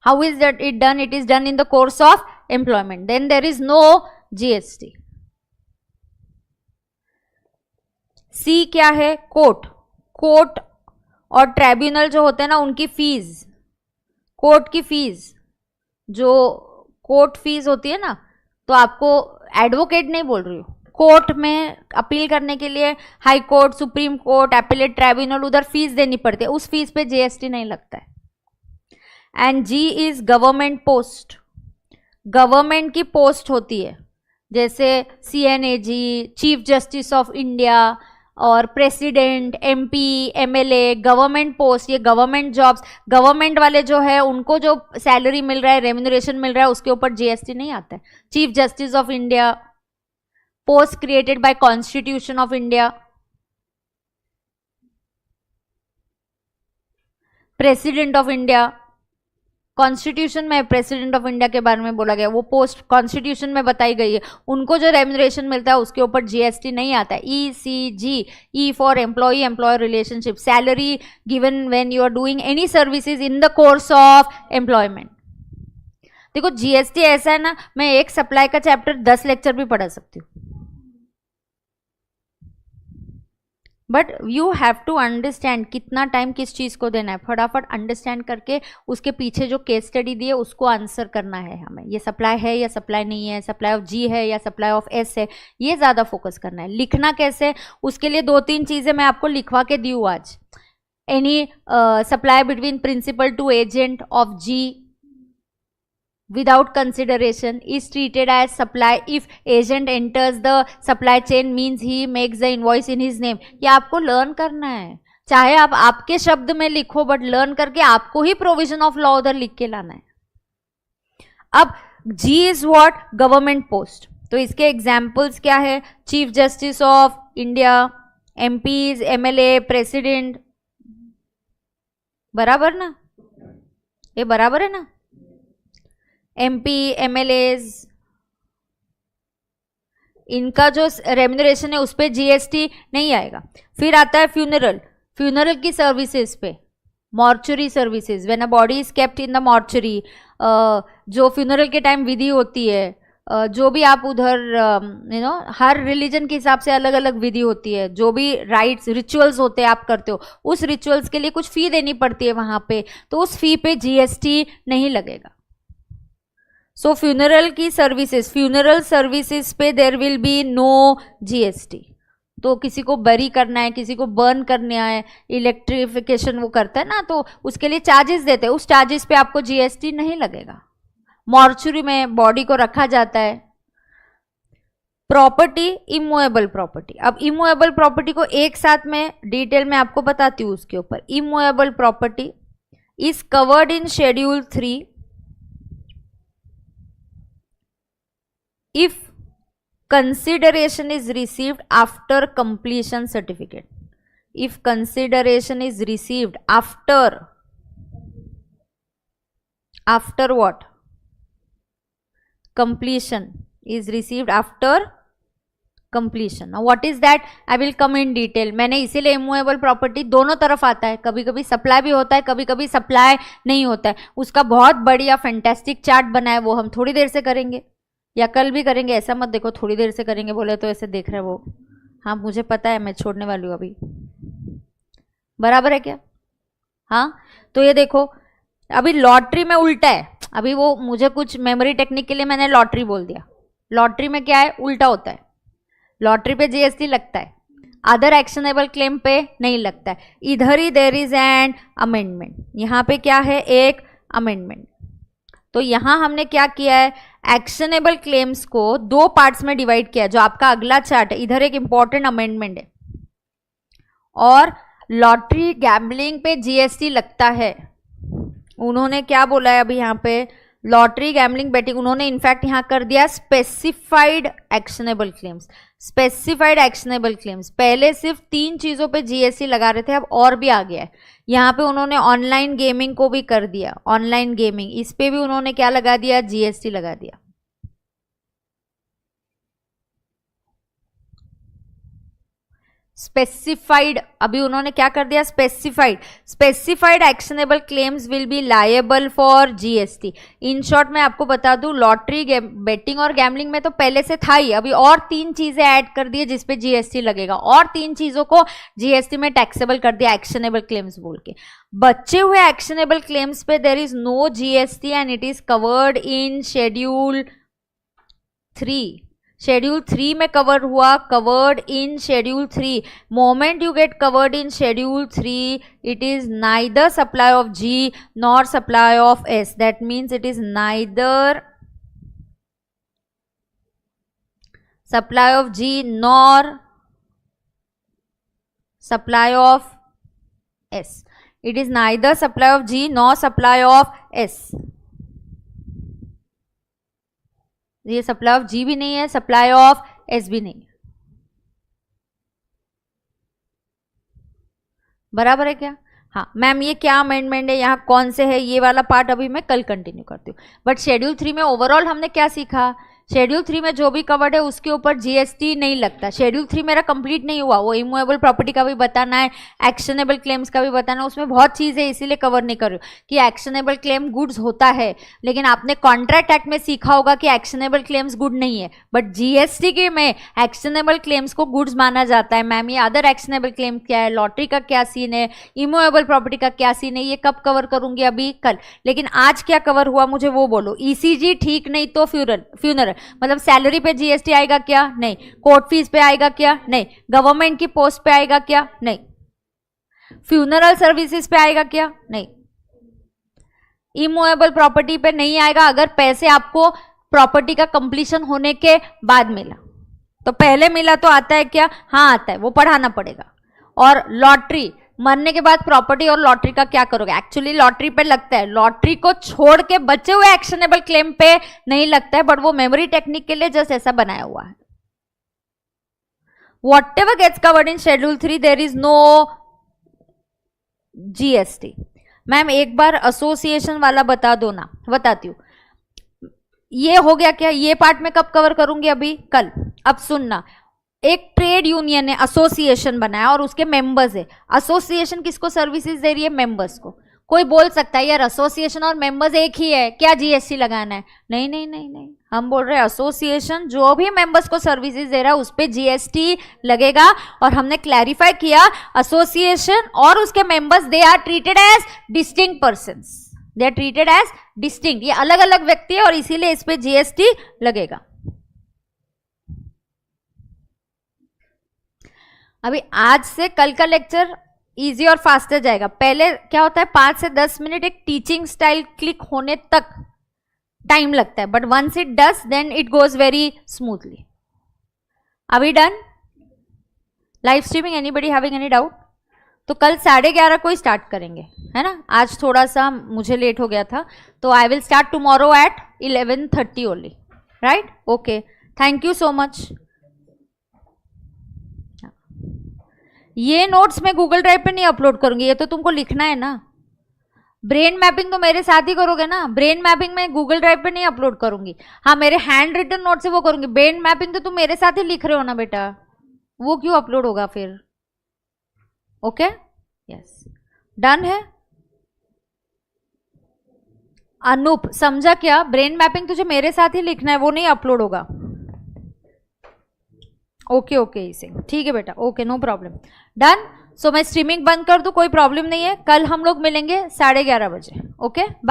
How is that it done? It is done in the course of employment, then there is no GST. C क्या है? Court. Court और tribunal जो होते हैं ना, उनकी fees, court की fees, जो कोर्ट फीस होती है ना, तो आपको एडवोकेट नहीं बोल रही हूँ, कोर्ट में अपील करने के लिए high court, supreme court, appellate tribunal, उधर फीस देनी पड़ती है, उस फीस पे जीएसटी नहीं लगता है। And G is government post. Government की पोस्ट होती है, जैसे CNAG, chief justice of India और president, MP, MLA, government post, ये गवर्नमेंट जॉब्स। गवर्नमेंट वाले जो है उनको जो सैलरी मिल रहा है, रेम्यूनरेशन मिल रहा है, उसके ऊपर जीएसटी नहीं आता है। Chief justice of India, post created by constitution of India. President of India, constitution में प्रेसिडेंट ऑफ इंडिया के बारे में बोला गया, वो पोस्ट कॉन्स्टिट्यूशन में बताई गई है, उनको जो रेम्यूनरेशन मिलता है उसके ऊपर जीएसटी नहीं आता है। ECG, E for employee employer relationship, salary given when you are doing any services in the course of employment. देखो जीएसटी ऐसा है ना, मैं एक सप्लाई का चैप्टर 10 लेक्चर भी पढ़ा सकती हूँ, but you have to understand कितना टाइम किस चीज़ को देना है। फटाफट अंडरस्टैंड करके उसके पीछे जो केस स्टडी दी है उसको आंसर करना है हमें। ये सप्लाई है या सप्लाई नहीं है, सप्लाई ऑफ जी है या सप्लाई ऑफ एस है, ये ज़्यादा फोकस करना है। लिखना कैसे, उसके लिए 2-3 चीज़ें मैं आपको लिखवा के दी हूँ आज। Any supply between principal to agent of G without consideration is treated as supply if agent enters the supply chain, means he makes the invoice in his name। ये आपको लर्न करना है, चाहे आप आपके शब्द में लिखो, बट लर्न करके आपको ही प्रोविजन ऑफ लॉ उधर लिख के लाना है। अब जी इज व्हाट? Government post. तो इसके एग्जाम्पल्स क्या है? Chief justice of India, MPs, MLA, president. बराबर ना? ये बराबर है ना? एमपी, एमएलएज, इनका जो रेम्यूनरेशन है उस पर जीएसटी नहीं आएगा। फिर आता है फ्यूनरल। फ्यूनरल की सर्विसेज पे, mortuary services, when a body is kept in the mortuary, जो फ्यूनरल के टाइम विधि होती है, जो भी आप उधर हर रिलीजन के हिसाब से अलग अलग विधि होती है, जो भी राइट्स रिचुअल्स होते हैं आप करते हो, उस रिचुअल्स के लिए कुछ फी देनी पड़ती है वहाँ पे, तो उस फी पे जीएसटी नहीं लगेगा। सो फ्यूनरल की सर्विसेज, फ्यूनरल सर्विसेज पे there will be no GST. तो किसी को बरी करना है, किसी को बर्न करना है, इलेक्ट्रिफिकेशन वो करता है ना, तो उसके लिए चार्जेस देते हैं, उस चार्जेस पे आपको जीएसटी नहीं लगेगा। मॉर्चुरी में बॉडी को रखा जाता है। Property, immovable property. अब इमूवेबल प्रॉपर्टी को एक साथ में डिटेल में आपको बताती हूँ उसके ऊपर। Immovable property is covered in schedule 3 if consideration is received after completion certificate. If consideration is received after what? Completion is received after completion. Now what is that? I will come in detail. मैंने इसीलिए immovable property दोनों तरफ आता है, कभी कभी supply भी होता है, कभी कभी सप्लाई नहीं होता है। उसका बहुत बढ़िया फैंटास्टिक चार्ट बना है, वो हम थोड़ी देर से करेंगे या कल भी करेंगे। ऐसा मत देखो थोड़ी देर से करेंगे बोले तो ऐसे देख रहे वो। हाँ मुझे पता है, मैं छोड़ने वाली हूँ अभी। बराबर है क्या? हाँ तो ये देखो, अभी लॉटरी में उल्टा है। अभी वो मुझे कुछ मेमोरी टेक्निक के लिए मैंने लॉटरी बोल दिया। लॉटरी में क्या है? उल्टा होता है। लॉटरी पे जीएसटी लगता है। अदर एक्शनेबल क्लेम पे नहीं लगता है, इधर ही देयर इज एन अमेंडमेंट, यहाँ पे क्या है, एक अमेंडमेंट। तो यहाँ हमने क्या किया है, एक्शनेबल क्लेम्स को 2 पार्ट्स में डिवाइड किया, जो आपका अगला चार्ट है, इधर एक इंपॉर्टेंट अमेंडमेंट है। और लॉटरी गैम्बलिंग पे जीएसटी लगता है, उन्होंने क्या बोला है अभी यहाँ पे, लॉटरी गैम्बलिंग बेटिंग, उन्होंने इनफैक्ट यहाँ कर दिया specified actionable claims. Specified actionable claims, पहले सिर्फ 3 चीजों पे जीएसटी लगा रहे थे, अब और भी आ गया है। यहाँ पे उन्होंने ऑनलाइन गेमिंग को भी कर दिया, ऑनलाइन गेमिंग, इस पे भी उन्होंने क्या लगा दिया, जीएसटी लगा दिया। स्पेसिफाइड, अभी उन्होंने क्या कर दिया, specified actionable claims will be liable for GST. In short मैं आपको बता दूं, लॉटरी बेटिंग और गैम्बलिंग में तो पहले से था ही, अभी और 3 चीजें ऐड कर दी है जिसपे जीएसटी लगेगा, और 3 चीजों को जीएसटी में टैक्सेबल कर दिया एक्शनेबल क्लेम्स बोल के। बचे हुए एक्शनेबल क्लेम्स पे there is no GST and it is covered in schedule 3। Schedule 3 में कवर हुआ, covered in schedule 3। Moment you get covered in schedule 3, it is neither supply of G nor supply of S, that means it is neither supply of G nor supply of S, it is neither supply of G nor supply of S. ये supply of G भी नहीं है, supply of S भी नहीं है, बराबर है क्या? हाँ मैम, ये क्या अमेंडमेंट है, यहाँ कौन से है, ये वाला पार्ट अभी मैं कल कंटिन्यू करती हूँ। बट शेड्यूल 3 में ओवरऑल हमने क्या सीखा, शेड्यूल 3 में जो भी कवर्ड है उसके ऊपर जीएसटी नहीं लगता। शेड्यूल 3 मेरा कंप्लीट नहीं हुआ, वो इमूवेबल प्रॉपर्टी का भी बताना है, एक्शनेबल क्लेम्स का भी बताना है, उसमें बहुत चीज़ें इसीलिए कवर नहीं कर रही हूँ कि एक्शनेबल क्लेम गुड्स होता है, लेकिन आपने कॉन्ट्रैक्ट एक्ट में सीखा होगा कि एक्शनेबल क्लेम्स गुड नहीं है, बट जीएसटी के में एक्शनेबल क्लेम्स को गुड्स माना जाता है। मैम ये अदर एक्शनेबल क्लेम क्या है, लॉटरी का क्या सीन है, इमूवेबल प्रॉपर्टी का क्या सीन है, ये कब कवर करूंगी, अभी कल। लेकिन आज क्या कवर हुआ मुझे वो बोलो। ईसीजी ठीक नहीं तो फ्यूनरल, मतलब सैलरी पे जीएसटी आएगा क्या, नहीं। कोर्ट फीस पे आएगा क्या, नहीं। गवर्नमेंट की पोस्ट पे आएगा क्या, नहीं। फ्यूनरल सर्विसेज पे आएगा क्या, नहीं। इमूवेबल प्रॉपर्टी पे नहीं आएगा अगर पैसे आपको प्रॉपर्टी का कंप्लीशन होने के बाद मिला, तो पहले मिला तो आता है क्या, हाँ आता है, वो पढ़ाना पड़ेगा। और लॉटरी, मरने के बाद प्रॉपर्टी और लॉटरी का क्या करोगे, एक्चुअली लॉटरी पे लगता है, लॉटरी को छोड़ के बचे हुए एक्शनेबल क्लेम पे नहीं लगता है, बट वो मेमोरी टेक्निक के लिए जस्ट ऐसा बनाया हुआ है। Whatever gets covered in Schedule 3, there is no GST। Ma'am एक बार एसोसिएशन वाला बता दो ना, बताती हूँ। ये हो गया क्या, ये पार्ट में कब कवर करूंगी, अभी कल। अब सुनना, एक ट्रेड यूनियन ने एसोसिएशन बनाया और उसके मेंबर्स है। एसोसिएशन किसको सर्विसेज दे रही है, मेंबर्स को। कोई बोल सकता है यार एसोसिएशन और मेंबर्स एक ही है, क्या जीएसटी लगाना है, नहीं नहीं नहीं नहीं, हम बोल रहे हैं एसोसिएशन जो भी मेंबर्स को सर्विसेज दे रहा है उस पे जीएसटी लगेगा। और हमने क्लैरिफाई किया, एसोसिएशन और उसके members they are treated as distinct persons, they are treated as distinct, ये अलग अलग व्यक्ति है और इसीलिए इस पे जीएसटी लगेगा। अभी आज से कल का लेक्चर इजी और फास्टर जाएगा। पहले क्या होता है, 5 से 10 मिनट एक टीचिंग स्टाइल क्लिक होने तक टाइम लगता है, but once it does then it goes very smoothly. अभी done live streaming, anybody having any doubt? तो कल 11:30 को ही स्टार्ट करेंगे, है ना। आज थोड़ा सा मुझे लेट हो गया था, तो I will start tomorrow at 11:30 only, right? Okay, thank you so much. ये नोट्स मैं गूगल ड्राइव पे नहीं अपलोड करूंगी, ये तो तुमको लिखना है ना। ब्रेन मैपिंग तो मेरे साथ ही करोगे ना, ब्रेन मैपिंग मैं गूगल ड्राइव पे नहीं अपलोड करूंगी। हाँ मेरे हैंड रिटन नोट से वो करूंगी, ब्रेन मैपिंग तो तुम मेरे साथ ही लिख रहे हो ना बेटा, वो क्यों अपलोड होगा फिर? ओके यस, डन है। अनूप समझा क्या, ब्रेन मैपिंग तुझे मेरे साथ ही लिखना है, वो नहीं अपलोड होगा। ओके ओके इसे ठीक है बेटा, ओके नो प्रॉब्लम, डन। सो मैं स्ट्रीमिंग बंद कर दूं, कोई प्रॉब्लम नहीं है। कल हम लोग मिलेंगे 11:30 बजे, ओके।